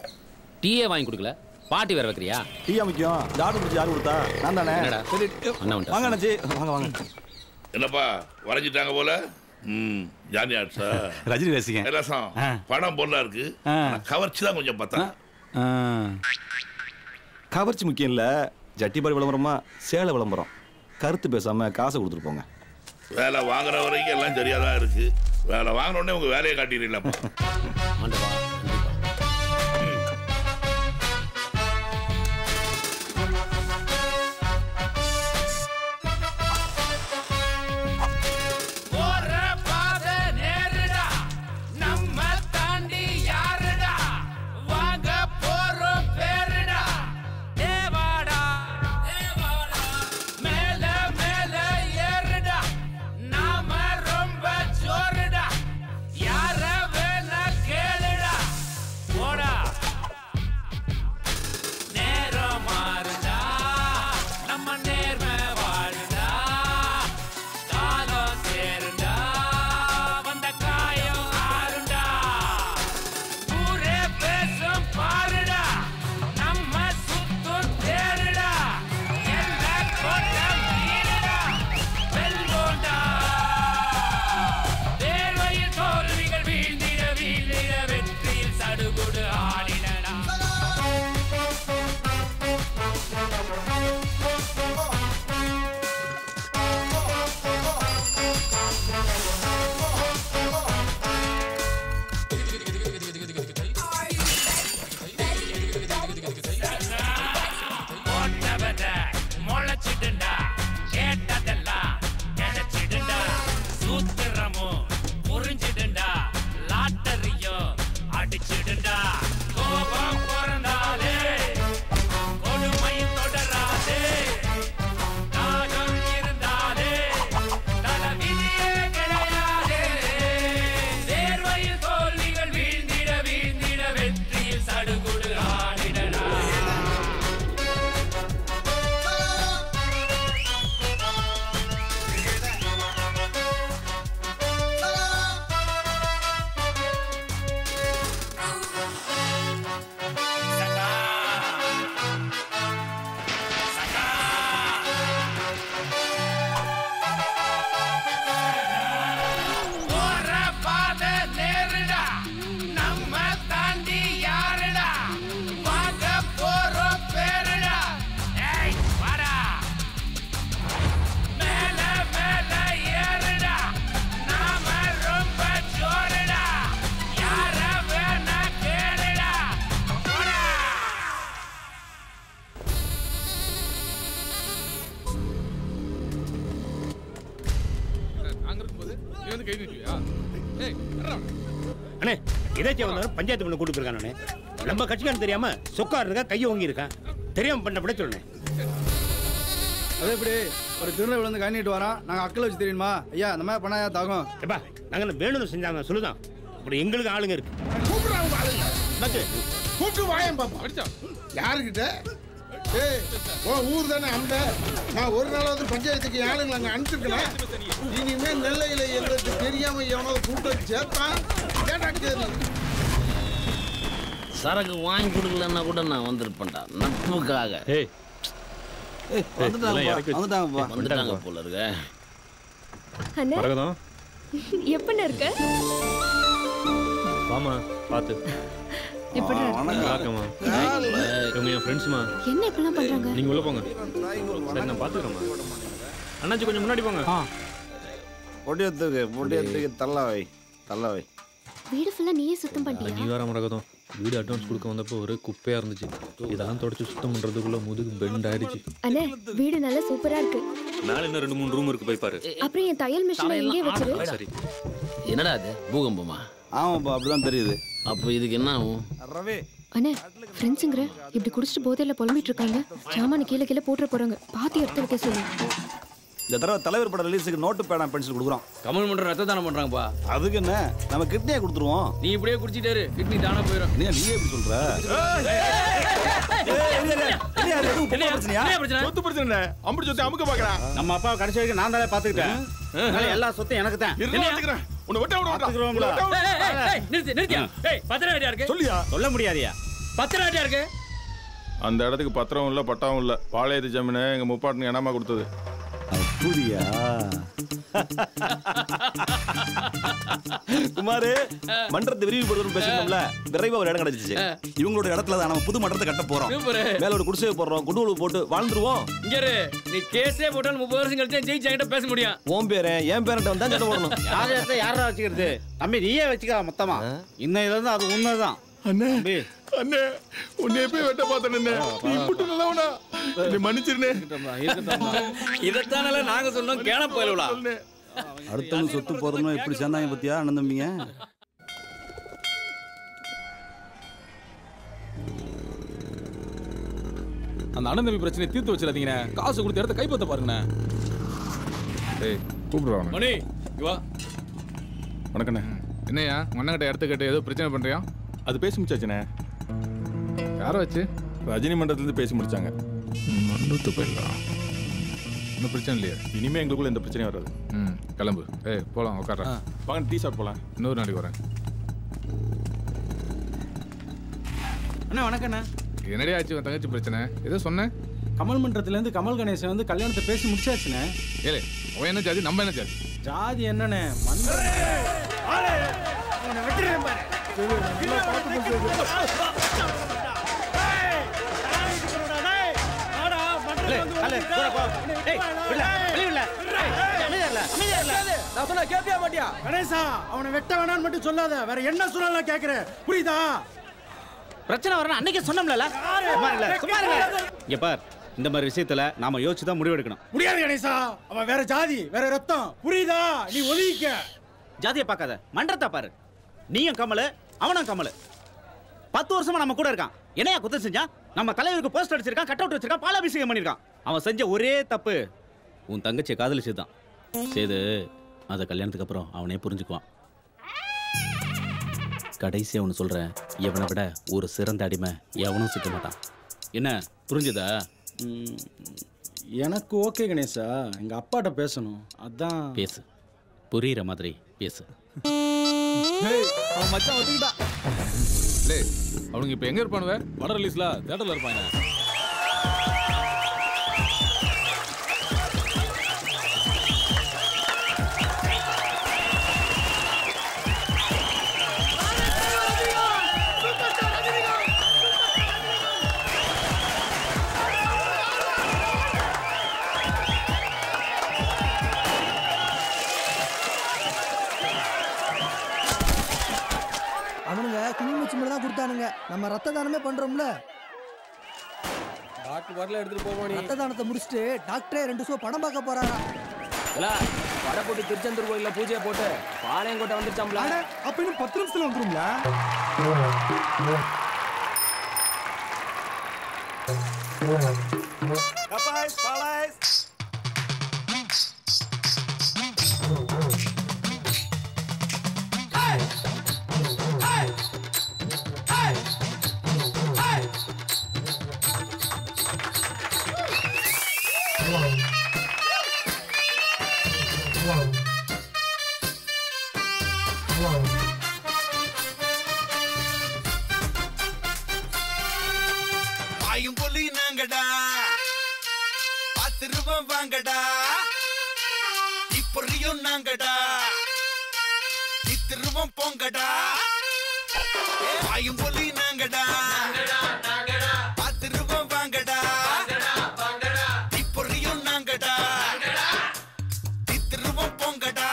டீயே வாங்கி கொடுக்கல, பாட்டி வேற வைக்கிறியா? டீயா முக்கியம். ஆர்டர் பிடிச்சி யார் கொடுத்தா? நான் தானே. சரி வாங்க அண்ணாச்சி, வாங்க வாங்க. என்னப்பா வரைஞ்சிட்டாங்க போல? ஜானி ஆட்ஸா ரஜினி ரசிகன். ரசம் படம் பொருளா இருக்கு. கவர்ச்சி தான் கொஞ்சம் பார்த்தா. கவர்ச்சி முக்கியம் இல்லை. ஜட்டிபாரி விளம்பரமா சேலை விளம்பரம். கருத்து பேசாம காசை கொடுத்துட்டு போங்க. வேலை வாங்குற வரைக்கும் எல்லாம் சரியா தான் இருக்கு. வேலை வாங்கின உடனே உங்க வேலையை காட்டிடலாமா? அண்ணே இதாச்சும் வந்தாலும் பஞ்சாயத்து பண்ண கூட்டு போயிருக்கானே. நம்ம கட்சிக்காரன் தெரியாம சொக்கார் இருக்கா கையை வாங்கி இருக்கான். தெரியாம பண்ண பட சொல்லுனே. அதே இப்படி ஒரு திருநை விழுந்து கண்ணிட்டு வரான். நாங்கள் அக்களை வச்சு தெரியுமா ஐயா இந்த மாதிரி பண்ணாயா தாகும். எப்பா நாங்கள் வேணும்னு செஞ்சாங்க சொல்லுதான். இப்படி எங்களுக்கு ஆளுங்க இருக்கு. கூப்பிட்டு வாயம் பாப்பா. யாருக்கிட்ட? ஏய் ஊர் தானே அந்த நான் ஒரு நாளாவது பஞ்சாயத்துக்கு ஆளுங்களை அங்கே அனுப்பிச்சிருக்கேன். இனிமேல் நெல்லையில் எங்களுக்கு தெரியாம எவனாவது கூப்பிட்டு சேர்த்தான் கேட்டாக்கு சரக்கு வாங்கி கொடுக்கலன்னா கூட நான் வந்திருப்பேன்டா நட்புக்காக. வந்துட்டாங்க போல இருக்க. எப்ப இருக்க? வாமா பாத்து. எப்படி இருக்கமா? இவங்க என் ஃப்ரெண்ட்ஸ்மா. என்ன இப்பெல்லாம் பண்றாங்க? நீங்க உள்ள போங்க. சரி நான் பாத்துக்கறேன்மா. அண்ணாச்சி கொஞ்சம் முன்னாடி போங்க. பொடியத்துக்கு தள்ளவை. வீடு ஃபுல்லா நீயே சுத்தம் பண்ணிட்டியா? நீ வர மரகதம். வீடு அட்வான்ஸ் கொடுக்க வந்தப்போ ஒரே குப்பையா இருந்துச்சு. இதெல்லாம் தொடச்சு சுத்தம் பண்றதுக்குள்ள முதுகு பெண்ட் ஆயிடுச்சு. அண்ணே வீடு நல்லா சூப்பரா இருக்கு. மேல இன்னும் 2-3 ரூம் இருக்கு போய் பாரு. அப்புறம் என் தையல் மிஷினை இங்கே வச்சிரு. சரி. என்னடா அது பூகம்பமா? ஆமாப்பா அப்படிதான் தெரியுது. அப்போ இதுக்கு என்ன ஆகும்? அண்ணே ஃப்ரெண்ட்ஸுங்கிற இப்படி குடிச்சிட்டு போதையில புலம்பிட்டு இருக்காங்க. சாமான கீழே போட்டுற போறாங்க. பாத்தி எடுத்து வைக்க சொல்லு. இந்த தடவை தலைவர் படம் ரிலீஸுக்கு நோட்டு பேனா பென்சில் கொடுக்குறோம். கமல் மன்ற ரத்த தானம் பண்றாங்கப்பா. அதுக்கு என்ன நம்ம கிட்னியை கொடுத்துருவோம். நீ இப்படியே குடிச்சிட்டாரு கிட்னி தானா போயிடும். நீ எப்படி சொல்ற? சொத்து பிரச்சனை அம்படி சொத்து அமுக்க பாக்குறான். நம்ம அப்பா கடைசி வரைக்கும் நான் தானே பாத்துக்கிட்டேன். எல்லா சொத்தும் எனக்கு தான். சொல்ல முடியாதியா? பத்திரம் ஐடியா இருக்கு. அந்த இடத்துக்கு பத்திரம் இல்ல பட்டாவும் இல்ல. பாளையத்து ஜமீனை எங்க முப்பாட்டுக்கு என்னமா கொடுத்தது. அப்படியா? குமாரு மன்றத்தை விரிவுபடுத்தணும் பேசணும்ல விரைவா ஒரு இடம் கிடைச்சிச்சு. இவங்களோட இடத்துல தான் நம்ம புது மன்றத்தை கட்ட போறோம். மேல ஒரு குடிசையை போடுறோம், குண்டுல போட்டு வாழ்ந்துருவோம். இங்க நீ கேஸே போட்டாலும் 30 வருஷம் கழிச்சு ஜெயிச்சு என்கிட்ட பேச முடியும். உன் பேரு என் பேரண்ட வந்தா சண்டை போடணும். யாரா வச்சுக்கிறது? தம்பி நீயே வச்சுக்க மொத்தமா. இன்னையில இருந்து அது உண்மைதான். அண்ணே அண்ணே உன்னை போய் வெட்ட பார்த்தேன். இப்படி நல்லவனா நீ மன்னிச்சிருனே. இதத்தானல நாங்க சொன்னோம் கேன போயிலா. அடுத்தவங்க சொத்து போறதுனா எப்படி சேர்ந்தாங்க பத்தியா அண்ணன் தம்பிங்க. அந்த அண்ணன் தம்பி பிரச்சனையை தீர்த்து வச்சிடாதீங்கண்ணே. காசு கொடுத்த இடத்த கைப்பற்ற பாருங்கண்ணே. ஏய் கூப்பிடுவாங்க மணி வா. வணக்கண்ணே. என்னையா மண்ணங்கிட்ட இடத்த கேட்டு ஏதோ பிரச்சனை பண்றியா? அது பேசி முடிச்சாச்சுண்ணே. யாரை வச்சு? ரஜினி மன்றத்துலேருந்து பேசி முடிச்சாங்க. மண்டபத்து போயிடலாம். ஒன்றும் பிரச்சனை இல்லையா? இனிமே எங்களுக்குள்ள எந்த பிரச்சனையும் வராது. கிளம்பு. ஏய் போகலாம் உட்கார. வாங்க டீ சாப்பிட்டு போகலாம். இன்னொரு நாளைக்கு வரேன். அண்ணா வணக்கண்ணா. என்னடி ஆச்சு உன் தங்கச்சி பிரச்சனை? ஏதோ சொன்னேன். கமல் மன்றத்துலேருந்து கமல் கணேசன் வந்து கல்யாணத்தை பேசி முடிச்சாச்சுண்ணே. ஏலே அவன் என்ன ஜாதி நம்ம என்ன ஜாதி? ஜாதி என்னண்ணே? அவனை வெட்ட வேணான்னு மட்டும் சொல்லாத. வேற என்ன சொன்னாலும் கேக்குறேன், புரியுதா? பிரச்சனை வரணும் அன்னைக்கு சொன்னோம்ல. இங்க பார், இந்த மாதிரி விஷயத்துல நாம யோசிச்சு தான் முடிவெடுக்கணும். முடியாது கணேசா. அவன் வேற ஜாதி வேற ரத்தம், புரியுதா? நீ ஒதுங்கிக்க. ஜாதியை பார்க்காத, மன்றத்தை பாரு. நீயும் கமலு, அவனும் கமலு. 10 வருஷமா நம்ம கூட இருக்கான். என்னையா குத்தம் செஞ்சான்? நம்ம தலைவருக்கு போஸ்ட் அடிச்சிருக்கான், கட் அவுட் வச்சிருக்கான், பாலாபிஷேகம் பண்ணிருக்கான். அவன் செஞ்ச ஒரே தப்பு உன் தங்கச்சியை காதலிச்சுதான். சேது அதை கல்யாணத்துக்கு அப்புறம் அவனே புரிஞ்சுக்குவான். கடைசியா ஒன்று சொல்றேன், எவனை விட ஒரு சிறந்த அடிமை எவனும் சிக்க மாட்டான். என்ன புரிஞ்சுதா? எனக்கு ஓகே கணேசா. எங்க அப்பாட்ட பேசணும், அதான். பேசு, புரியுற மாதிரி பேசு. அவன் மச்சான் ஒத்துக்கிட்டா. அவனுங்க இப்ப எங்க இருப்பானுவ? படம் ரிலீஸ்ல தியேட்டர்ல இருப்பாங்க. அவனுங்க குங்குமச்சி மட்டும் தான் கொடுத்தானுங்க. நம்ம ரத்த தானமே பண்றோம்ல. டாக்டர் வரல எடுத்துட்டு போவோம். ரத்த தானத்தை முடிச்சுட்டு டாக்டரே 2 ஷோ படம் பார்க்க போறாரா. படம் போட்டு திருச்செந்தூர் கோயில்ல பூஜையை போட்டு பாளையங்கோட்டை வந்துருச்சாம்ல. அப்ப இன்னும் 10 நிமிஷத்துல வந்துரும்ல. கபாய்ஸ் பாலாய்ஸ். ஆயும் புலி நாங்கடா, 10 ரூபாய் வாங்கடா, இப்பொறியும் நாங்கடா, 10 ரூபாய் போங்கடா. ஆயும் புலி நாங்கடா, 10 ரூபாய் வாங்கடா, இப்பொறியும் நாங்கடா, 10 ரூபாய் போங்கடா.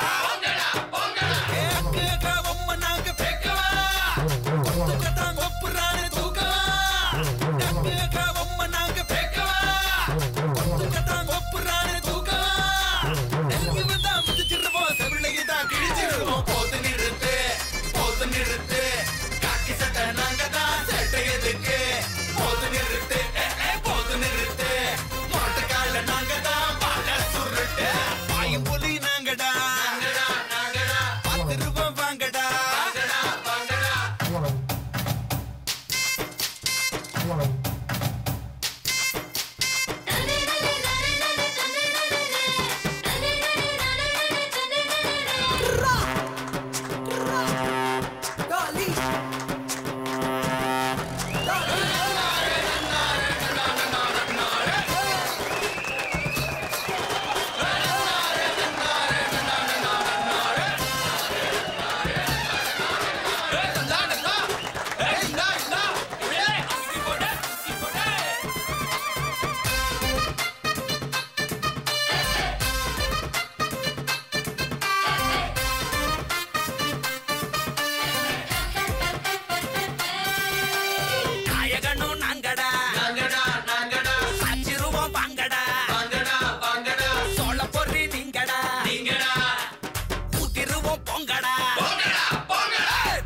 போங்கடா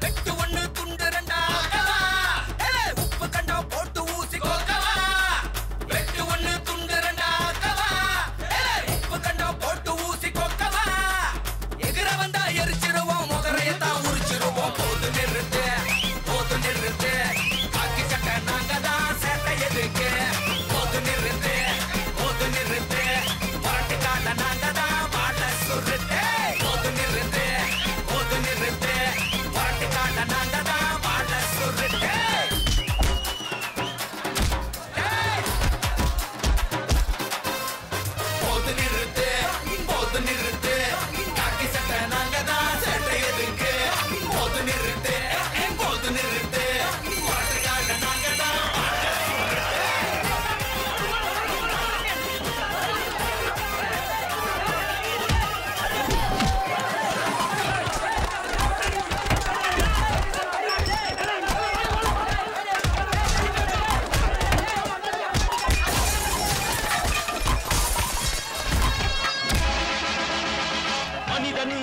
வெட்டு ஒண்ணு துண்டு ரெண்டா உப்பு கண்டா போட்டு ஊசி கோக்கவா வெட்டு ஒண்ணு துண்டு ரெண்டா உப்பு கண்டா போட்டு ஊசி கோக்கவா எகிர வந்தா எரிச்சிருவோம் முகரையத்தான் உரிச்சிருவோம் போது நிறுத்து காக்கி சட்டை நாங்க தான் சேட்டை எதுக்கு போது நிறுத்து வரட்டு கால நாங்க தான் வாழ சுருட்டு போது நிறுத்து வரட்டு கால நாங்க தான் வாழ சுருட்டு போது நிறுத்து காக்கி சட்டை நாங்க தான் சேட்டை எதுக்கு போது நிறுத்து வரட்டு கால நாங்க தான் வாழ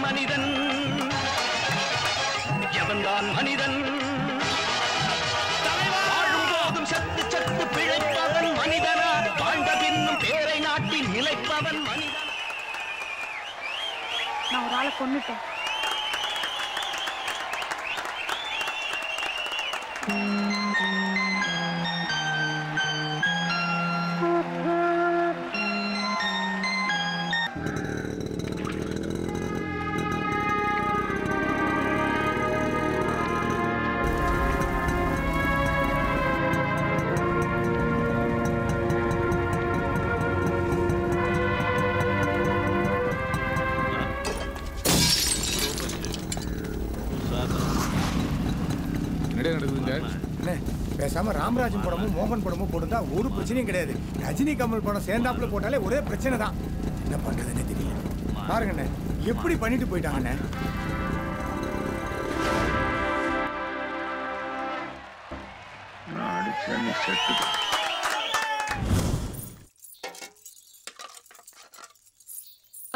மனிதன் எவன்தான் மனிதன் வாழும் போதும் சத்து பிழைப்பவன் மனிதனா வாழ்ந்த பின்னும் பேரை நாட்டி நிலைப்பவன் மனிதன். நான் ஒரு ஆளை கொன்னுட்டேன். பேசாம ராமராஜன் படமும் மோகன் படமும் போட்டுட்டா ஒரு பிரச்சனையும் கிடையாது. ரஜினி கமல் படம் சேர்ந்தாப்புல போட்டாலே ஒரே பிரச்சனை தான். என்ன பண்றதுன்னு தெரியல. பாருங்கண்ணே எப்படி பண்ணிட்டு போயிட்டாங்கண்ணே.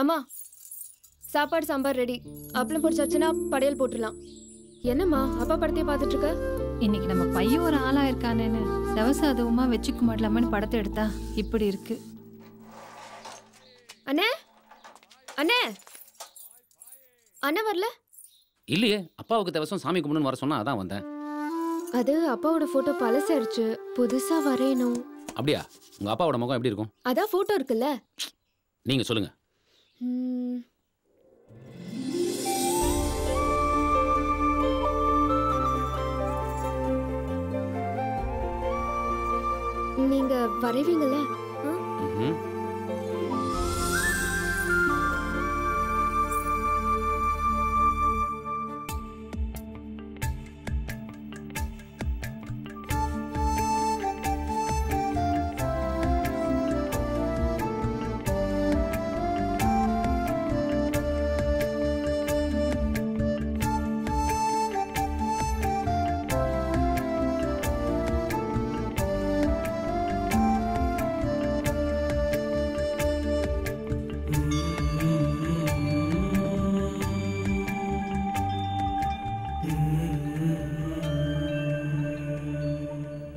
அம்மா சாப்பாடு சாம்பார் ரெடி. அப்பளம் பொரிச்சாச்சுன்னா படையல் போட்டுடலாம். என்னம்மா அப்பா படத்தையே பார்த்துட்டு இருக்க? இன்னைக்கு நம்ம பையன் ஒரு ஆளா இருக்கானேன்னு தவசாதவமா வச்சுக்க மாட்டலாமான்னு படத்தை எடுத்தா இப்படி இருக்கு. அண்ணே அண்ணே அண்ணா வரல? இல்லையே, அப்பாவுக்கு தவசம் சாமி கும்பிடுன்னு வர சொன்னா அதான் வந்தேன். அது அப்பாவோட போட்டோ பழசாயிருச்சு, புதுசா வரையணும். அப்படியா? உங்க அப்பாவோட முகம் எப்படி இருக்கும்? அதான் போட்டோ இருக்குல்ல. நீங்க சொல்லுங்க. நீங்க வரைவீங்கல்ல?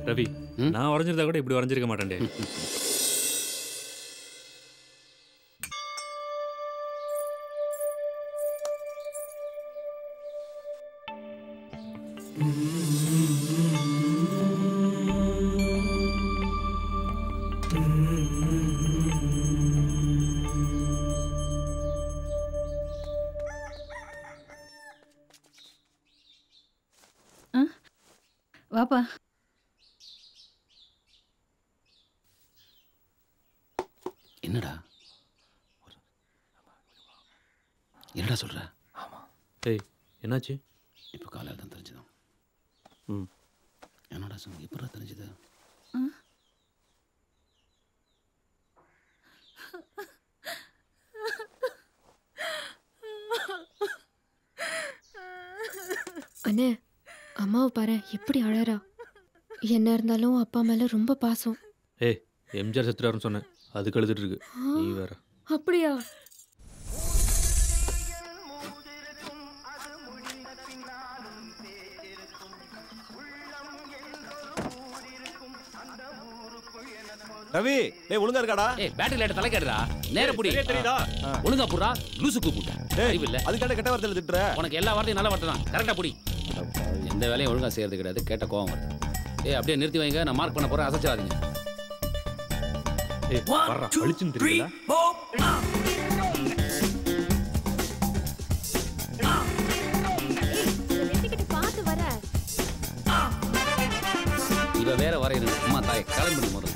ரவி, நான் வரைஞ்சிருந்தா கூட இப்படி வரைஞ்சிருக்க மாட்டேன்டே. வாப்பா. என்னடா என்னடா சொல்ற? டேய் என்னாச்சு? இப்போ காலையில் தான் தெரிஞ்சுதான். என்னடா சொன்ன? எப்படா தெரிஞ்சுது? அண்ணே அம்மாவை பாரு எப்படி அழறா. என்ன இருந்தாலும் அப்பா மேல ரொம்ப பாசம். ஏய், எம்ஜிஆர் செத்துறாருன்னு சொன்னேன், அதுக்கு எழுதிட்டு இருக்கு. நீ வேற. அப்படியா? ரவி டேய் ஒழுங்கா இருக்காடா ஏய் பேட்டரி லைட் தலைக்கடா நேரா புடி தெரியுதா ஒழுங்கா புறா லூசு கூப்பிட்ட டேய் இல்ல அதுக்காக கெட்ட வார்த்தையில திட்டுற உனக்கு எல்லா வார்த்தையும் நல்ல வார்த்தை தான் கரெக்டா புடி எந்த வேலையும் ஒழுங்கா செய்யறது கிடையாது கேட்ட கோவம் வருது ஏய் அப்படியே நிறுத்தி வைங்க நான் மார்க் பண்ண போறேன் அசைச்சிடாதீங்க ஏய் வர்றா அழிச்சுன்னு தெரியல இவ வேற வரையணும் அம்மா தாய் கிளம்பி முதல்ல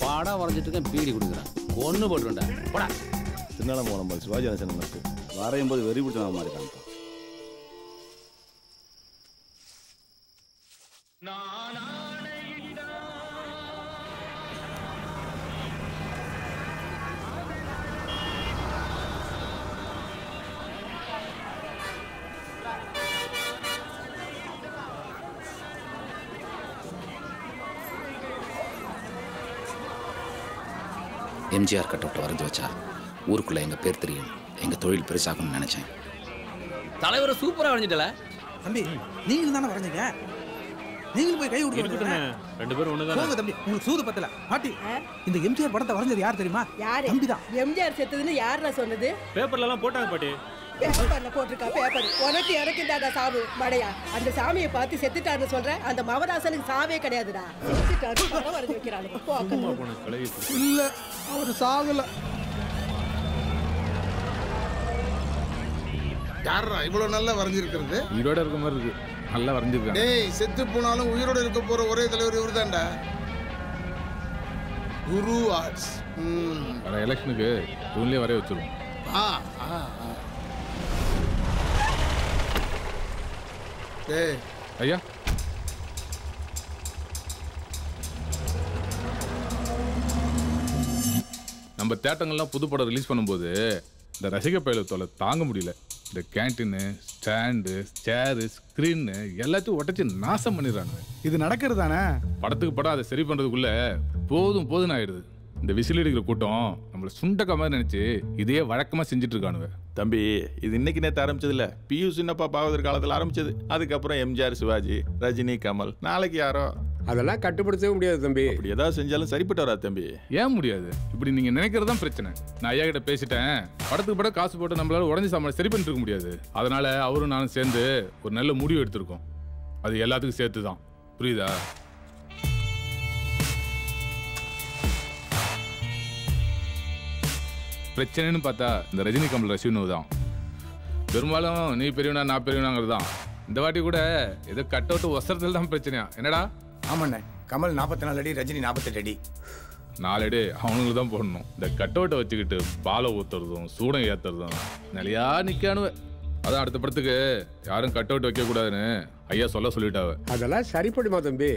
பாடா வரைஞ்சிட்டு இருக்கேன் பீடி கொடுக்குறேன் ஒண்ணு போட்டுருண்டா போடா திருநாளம் போன சிவாஜி கணேசன் வரையும் போது வெறி பிடிச்ச மாதிரி காமிப்போம் எம்ஜிஆர் கட் அவுட்டை வரைஞ்சி வச்சா ஊருக்குள்ள எங்க பேர் தெரியும் எங்க தொழில் பெருசாகும்னு நினைச்சேன் தலைவரை சூப்பரா வரைஞ்சிட்டல தம்பி நீங்களும் தானே வரைஞ்சீங்க நீங்களும் போய் கை விட்டு ரெண்டு பேரும் ஒண்ணுதான் போங்க தம்பி உங்களுக்கு சூது பத்தல பாட்டி இந்த எம்ஜிஆர் படத்தை வரைஞ்சது யார் தெரியுமா யாரு தம்பி தான் எம்ஜிஆர் செத்ததுன்னு யாரா சொன்னது பேப்பர்ல எல்லாம் போட்டாங்க பாட்டி பேப்பர்ல போட்டிருக்கா பேப்பர் உனக்கு எனக்கு தாடா சாவு மடையா அந்த சாமியை பார்த்து செத்துட்டாருன்னு சொல்றேன் அந்த மவராசனுக்கு சாவே கிடையாதுடா செத்துட்டாரு படம் வரைஞ்சு வைக்கிறாங்க போ அக்கா. இல்ல அவர் சாகல யாரா இவ்வளவு நல்லா வரைஞ்சிருக்கிறது உயிரோட இருக்க மாதிரி இருக்கு நல்லா வரைஞ்சிருக்காங்க டேய் செத்து போனாலும் உயிரோட இருக்க போற ஒரே தலைவர் இவர்தான்டா குரு ஆர்ட்ஸ் வர எலெக்ஷனுக்கு இவங்களே வரைய வச்சிருவோம் டேய் ஐயா நம்ம தேட்டங்கள்லாம் புது படம் ரிலீஸ் பண்ணும்போது இந்த ரசிக பயலத்தோட தாங்க முடியல இந்த கேன்டீனு ஸ்டாண்டு சேரு ஸ்க்ரீனு எல்லாத்தையும் உடச்சி நாசம் பண்ணிடுறாங்க இது நடக்கிறது தானே படத்துக்கு படம் அதை சரி பண்ணுறதுக்குள்ள போதும் போதுன்னு ஆயிடுது இந்த விசில் அடிக்கிற கூட்டம் நம்மளை சுண்டக்க மாதிரி நினைச்சு இதையே வழக்கமா செஞ்சுட்டு இருக்கானுங்க தம்பி இது இன்னைக்கு நேற்று ஆரம்பிச்சது இல்ல பியூ சின்னப்பா பாவதர் காலத்தில் ஆரம்பிச்சது அதுக்கப்புறம் எம்ஜிஆர் சிவாஜி ரஜினி கமல் நாளைக்கு யாரோ அதெல்லாம் கட்டுப்படுத்தவே முடியாது தம்பி அப்படி ஏதாவது செஞ்சாலும் சரிப்பட்டு வராது தம்பி ஏன் முடியாது இப்படி நீங்க நினைக்கிறது தான் பிரச்சனை நான் ஐயா கிட்ட பேசிட்டேன் படத்துக்கு படம் காசு போட்டு நம்மளால உடஞ்சி சாமான் சரி பண்ணிட்டு இருக்க முடியாது அதனால அவரும் நானும் சேர்ந்து ஒரு நல்ல முடிவு எடுத்திருக்கோம் அது எல்லாத்துக்கும் சேர்த்து தான் புரியுதா பிரச்சனைன்னு பார்த்தா இந்த ரஜினி கமல் ரசிகனு தான் பெரும்பாலும் நீ பெரியவனா நான் பெரியவனாங்கிறது தான் இந்த வாட்டி கூட ஏதோ கட் அவுட் ஒசரத்தில் தான் பிரச்சனையா என்னடா ஆமாண்ணே கமல் 44 அடி ரஜினி 48 அடி 4 அடி அவங்களுக்கு தான் போடணும் இந்த கட் அவுட்டை வச்சுக்கிட்டு பாலை ஊத்துறதும் சூடம் ஏத்துறதும் நிலையா நிக்கானுவ அதான் அடுத்த படத்துக்கு யாரும் கட் அவுட் வைக்க கூடாதுன்னு ஐயா சொல்லிட்டாவ அதெல்லாம் சரிப்படுமா தம்பி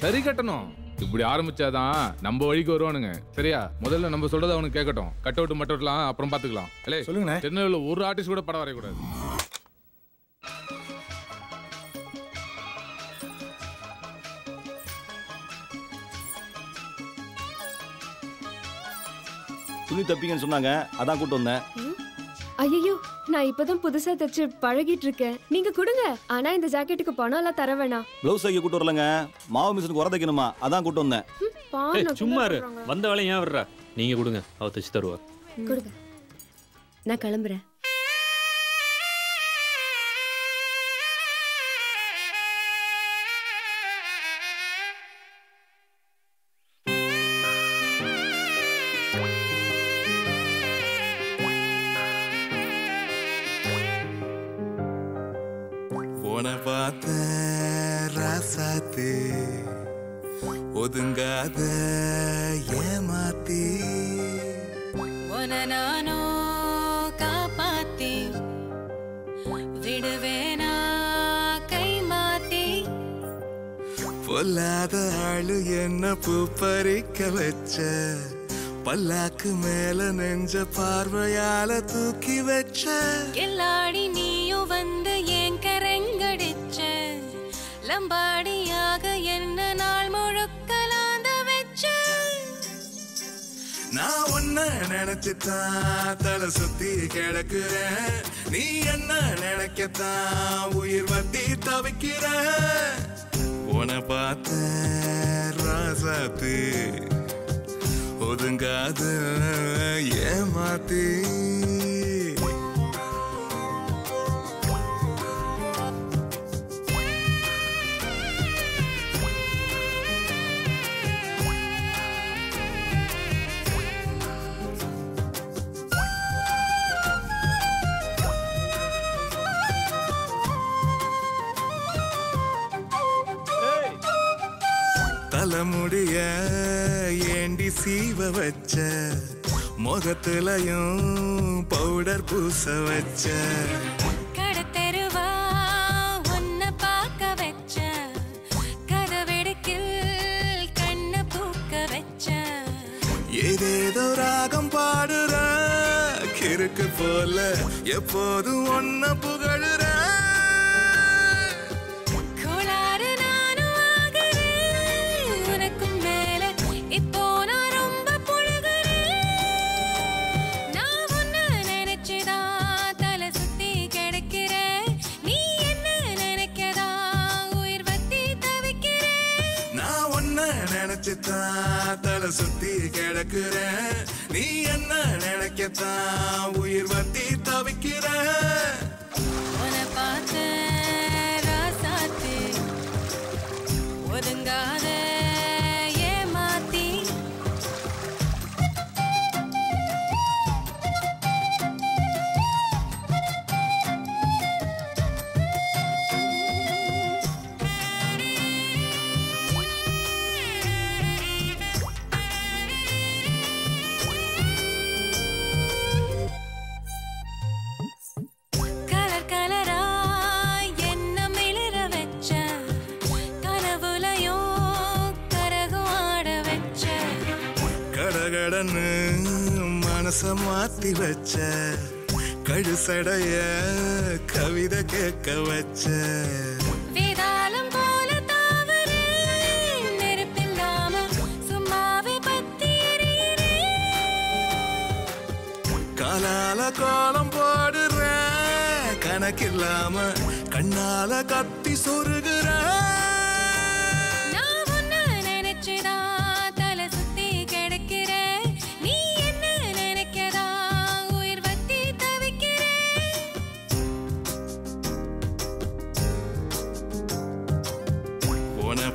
சரி கட்டணும் இப்படி ஆரம்பிச்சாதான் நம்ம வழிக்கு வருவானுங்க சரியா முதல்ல நம்ம சொல்றதை அவனுக்கு கேட்கட்டும் கட் அவுட் மட்டும் அப்புறம் பாத்துக்கலாம் இல்ல சொல்லுங்க சென்னையில் ஒரு ஆர்டிஸ்ட் கூட படம் வரையக்கூடாது துணி தப்பிங்கன்னு சொன்னாங்க அதான் கூட்டு வந்தேன் ஐயோ நான் இப்பதான் புதுசா தச்சு பழகிட்டு இருக்கேன் நீங்க கொடுங்க ஆனா இந்த ஜாக்கெட்டுக்கு பணம் எல்லாம் தர வேணாம் ப்ளவுஸ் தைக்க கூட்டு வரலங்க மாவு மிஷினுக்கு உர தைக்கணுமா அதான் கூட்டு வந்தேன் சும்மா இரு வந்த வேலையை ஏன் வர்ற நீங்க கொடுங்க அவ தச்சு தருவா கொடுங்க நான் கிளம்புறேன் பார்த்த ராசாத்து ஒதுங்காத ஏமாத்தி உன நானோ காப்பாத்தி விடுவேனா கை மாத்தி பொல்லாத ஆளு என்ன பூ பறிக்க வச்ச பல்லாக்கு மேல நெஞ்ச பார்வையால தூக்கி வச்ச எல்லாடி நீயும் வந்து ஏன் கரங்கடிச்ச லம்பாடியாக என்ன நாள் முழுக்கலாந்த வச்ச உன்ன நினைச்சுதான் தலை சுத்தி கிடக்குறேன் நீ என்ன நினைக்கத்தான் உயிர் வத்தி தவிக்கிற உன பார்த்த ராசாத்து ஒதுங்காத ஏமாத்தி தலைமுடிய ஏண்டி சீவ வச்ச முகத்துலயும் பவுடர் பூச வச்ச கடத்தெருவா உன்னை பார்க்க வச்ச கதவெடுக்கில் கண்ணை பூக்க வச்ச ஏதேதோ ராகம் பாடுற கிறுக்கு போல எப்போதும் ஒன்ன புகழுற தலை சுத்தி கிடக்குறேன் நீ என்ன நினைக்கத்தான் உயிர் வத்தி தவிக்கிற உன்னை பார்த்த ராசாத்து ஒதுங்காத ஏமாத்தி மனச மாத்தி வச்ச கழுசடைய கவிதை கேட்க வச்ச வேதாளம் போல தாவரே நெருப்பில்லாம சும்மாவே பத்தி காலால கோலம் போடுற கணக்கில்லாம கண்ணால கத்தி சொருகிற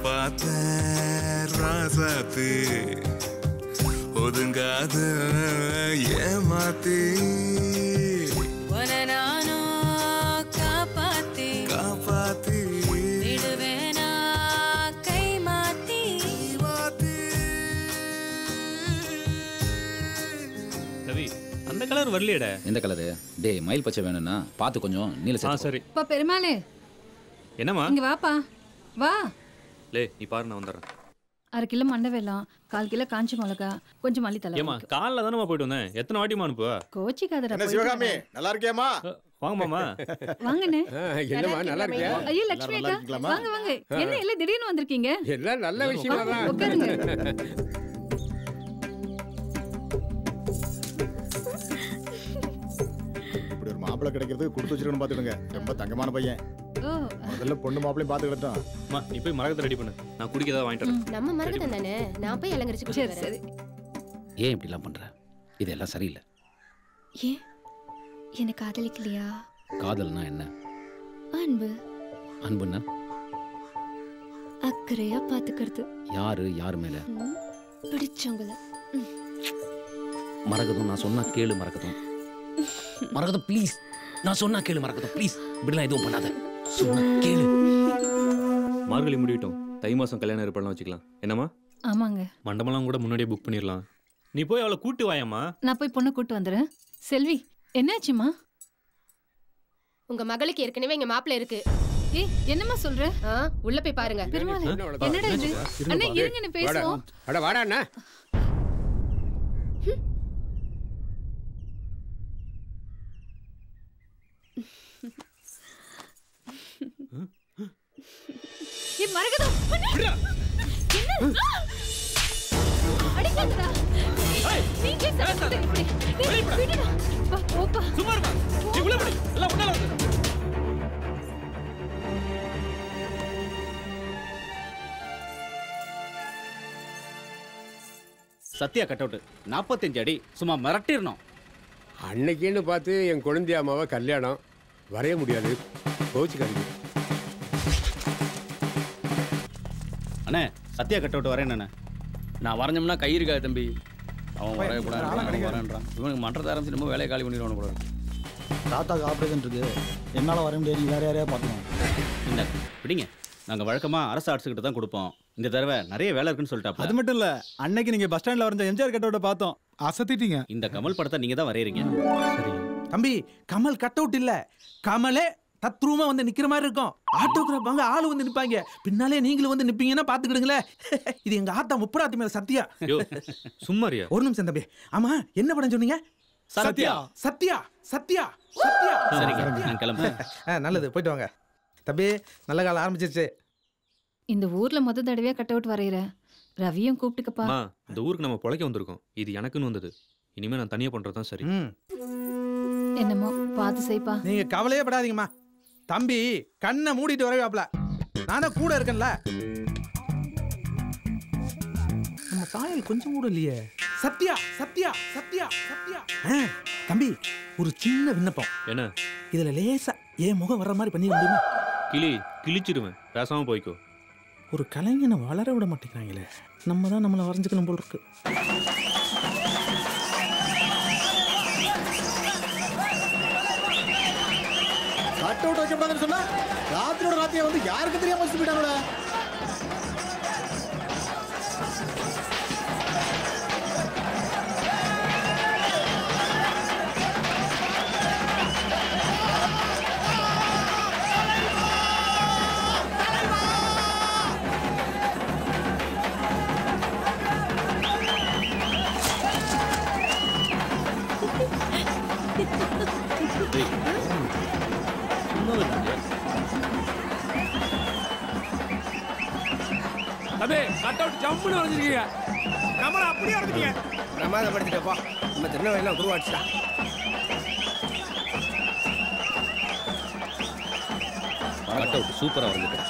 பார்த்த ராசாத்து ஒதுங்காத ஏமாத்தி உன்னை நானும் காப்பாத்தி காப்பாத்தி விடுவேனா கை மாத்தி ரவி அந்த கலர் வரலையடா எந்த கலரு டேய் மயில் பச்சை வேணும்னா பார்த்து கொஞ்சம் நீல சரி அப்பா பெருமாளே என்னம்மா இங்க வாப்பா வா லே நீ பாரு நான் வந்துடுறேன் 1/2 கிலோ மண்டை வெல்லம் 1/4 கிலோ காஞ்சி மிளகா கொஞ்சம் மல்லித்தலை ஏமா காலைல தானே போயிட்டு வந்தேன் எத்தனை வாட்டிமா அனுப்புவ கோச்சிக்காதடா என்ன சிவகாமி நல்லா இருக்கியாமா வாங்க மாமா வாங்கண்ணே என்னம்மா நல்லா இருக்கியா ஐயோ லட்சுமி அக்கா வாங்க வாங்க என்ன எல்லாம் திடீர்னு வந்திருக்கீங்க எல்லாம் நல்ல விஷயமா தான் உட்காருங்க இப்படி ஒரு மாப்பிள்ளை கிடைக்கிறது கொடுத்து வச்சிருக்கணும் பாத்துடுங்க ரொம்ப தங்கமான பையன் முதல்ல பொண்ணு மாப்பிளையும் பாத்துக்கிட்டோம் அம்மா நீ போய் மரகத்தை ரெடி பண்ணு நான் குடிக்க ஏதாவது வாங்கிட்டு வரேன் நம்ம மரகதம் தானே நான் போய் அலங்கரிச்சு குடிச்சு சரி ஏன் இப்படிலாம் பண்ற இதெல்லாம் சரியில்லை ஏன் என்ன காதலிக்கலையா காதல்னா என்ன அன்பு அன்புன்னா அக்கறையா பாத்துக்கிறது யாரு மேல பிடிச்சவங்கள மரகதம் நான் சொன்னா கேளு மரகதம் மரகதம் ப்ளீஸ் நான் சொன்னா கேளு மரகதம் ப்ளீஸ் இப்படிலாம் எதுவும் பண்ணாத சொன்னா கேளு மார்கழி முடியட்டும் தை மாசம் கல்யாணம் ஏற்பாடுலாம் வச்சுக்கலாம் என்னம்மா ஆமாங்க மண்டபம்லாம் கூட முன்னாடியே புக் பண்ணிடலாம் நீ போய் அவளை கூட்டு வாயம்மா நான் போய் பொண்ணு கூட்டு வந்துடுறேன் செல்வி என்னாச்சுமா உங்க மகளுக்கு ஏற்கனவே இங்க மாப்பிள்ளை இருக்கு ஏய் என்னம்மா சொல்ற உள்ள போய் பாருங்க பெருமாளே என்னடா இது அண்ணா இருங்க பேசுவோம் அட வாடா அண்ணா ஏய் மரகதம் என்ன அடிக்காதடா நீங்க சும்மா இருப்பா நீ உள்ள போடி எல்லாம் உன்னால வந்து சத்யா கட் அவுட் 45 அடி சும்மா மிரட்டிடணும். அன்னைக்குன்னு பார்த்து என் குழந்தை அம்மாவை கல்யாணம் வரைய முடியாது கோச்சுக்காதீங்க. அண்ணே சத்யா கட் அவுட் வரேன் அண்ணே. நான் வரைஞ்சோம்னா கை இருக்காது தம்பி. அவன் வரையக்கூடாது வரேன்றான். இவனுக்கு மன்றத்தை ஆரம்பிச்சு நம்ம வேலையை காலி பண்ணிடுவானு கூட. தாத்தாக்கு ஆப்ரேஷன் இருக்கு, என்னால் வர முடியாது, நீ வேற யாரையா பார்க்கணும். இந்த பிடிங்க, நாங்கள் வழக்கமாக அரசு ஆர்ட்ஸுக்கிட்ட தான் கொடுப்போம். இந்த தடவை நிறைய வேலை இருக்குன்னு சொல்லிட்டாப்ல. அது மட்டும் இல்ல, அன்னைக்கு நீங்க பஸ் ஸ்டாண்ட்ல வரைஞ்ச எம்ஜிஆர் கட் அவுட்டை பார்த்தோம், அசத்திட்டீங்க. இந்த கமல் படத்தை நீங்க தான் வரையறீங்க. தம்பி கமல் கட் அவுட் இல்ல, கமலே தத்ரூமா வந்து நிக்கிற மாதிரி இருக்கும். ஆட்டோகிராஃப் வாங்க ஆளு வந்து நிப்பாங்க, பின்னாலே நீங்களும் வந்து நிப்பீங்கன்னா பாத்துக்கிடுங்களே. இது எங்க ஆத்தா முப்பராத்தி மேல சத்யா. சும்மாரியா ஒரு நிமிஷம் தம்பி. ஆமா என்ன படம் சொன்னீங்க? சத்யா. சத்யா சத்யா சத்யா. சரிங்க நான் கிளம்புறேன். நல்லது, போயிட்டு வாங்க தம்பி. நல்ல காலம் ஆரம்பிச்சிருச்சு. இந்த ஊர்ல முத தடவையா கட் அவுட் வரையற. ரவியும் கூப்பிட்டுக்கப்பா. இந்த ஊருக்கு நம்ம பொழைக்க வந்திருக்கோம். இது எனக்குன்னு வந்தது. இனிமே நான் தனியா பண்றதுதான் சரி. என்னமோ பார்த்து செய்ப்பா. நீங்க கவலையே படாதீங்கம்மா. தம்பி கண்ணை மூடிட்டு வரவேப்ல, நானே கூட இருக்கேன்ல. நம்ம தாயில் கொஞ்சம் கூட இல்லையே. சத்யா சத்யா சத்யா சத்யா. தம்பி ஒரு சின்ன விண்ணப்பம். என்ன? இதுல லேசா என் முகம் வர்ற மாதிரி பண்ணி முடியுமா? கிழிச்சிடுவேன், பேசாம போய்க்கோ. ஒரு கலைஞனை வளர விட மாட்டேங்கிறாங்களே. நம்ம தான் நம்மளை வரைஞ்சுக்கணும் போல இருக்கு. கட் அவுட் வைக்கப்படாதுன்னு சொன்னா ராத்திரியோட ராத்திரியா வந்து யாருக்கு தெரியாம வச்சு போயிட்டாங்களா? அதே கட் அவுட் ஜம்முன்னு வரைஞ்சிருக்கீங்க. கமல அப்படியே வரைஞ்சிட்டீங்க. பிரமாதப்படுத்திட்டப்பா. நம்ம திருநெல்வேலியில் உருவாச்சுடா. கட் அவுட் சூப்பரா வரைஞ்சிட்டேன்.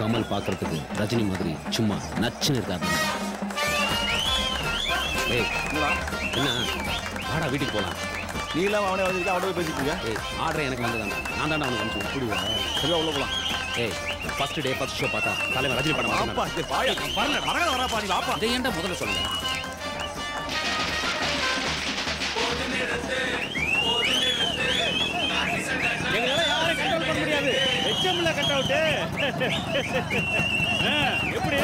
கமல் பார்க்கறதுக்கு ரஜினி மாதிரி சும்மா நச்சுன்னு இருக்காது. ஏய் என்ன வாடா வீட்டுக்கு போலாம். நீ இல்லாம அவனே வந்து அவனோட பேசிக்கீங்க. ஏய் ஆர்டர் எனக்கு வந்ததான், நான் தாண்டா அவனுக்கு அனுப்பிச்சு புரியுதா? சரியா உள்ள போலாம். ஏய் ஃபர்ஸ்ட் டே ஃபர்ஸ்ட் ஷோ பார்த்தா தலைவர் ரஜினி படம் வாப்பா இது பாயா வரல வரல வரப்பா நீ வாப்பா. இதை ஏன்டா முதல்ல சொல்லுங்க. எங்களால யாரும் கட் அவுட் பண்ண முடியாது. வெச்சம்ல கட் அவுட். எப்படி?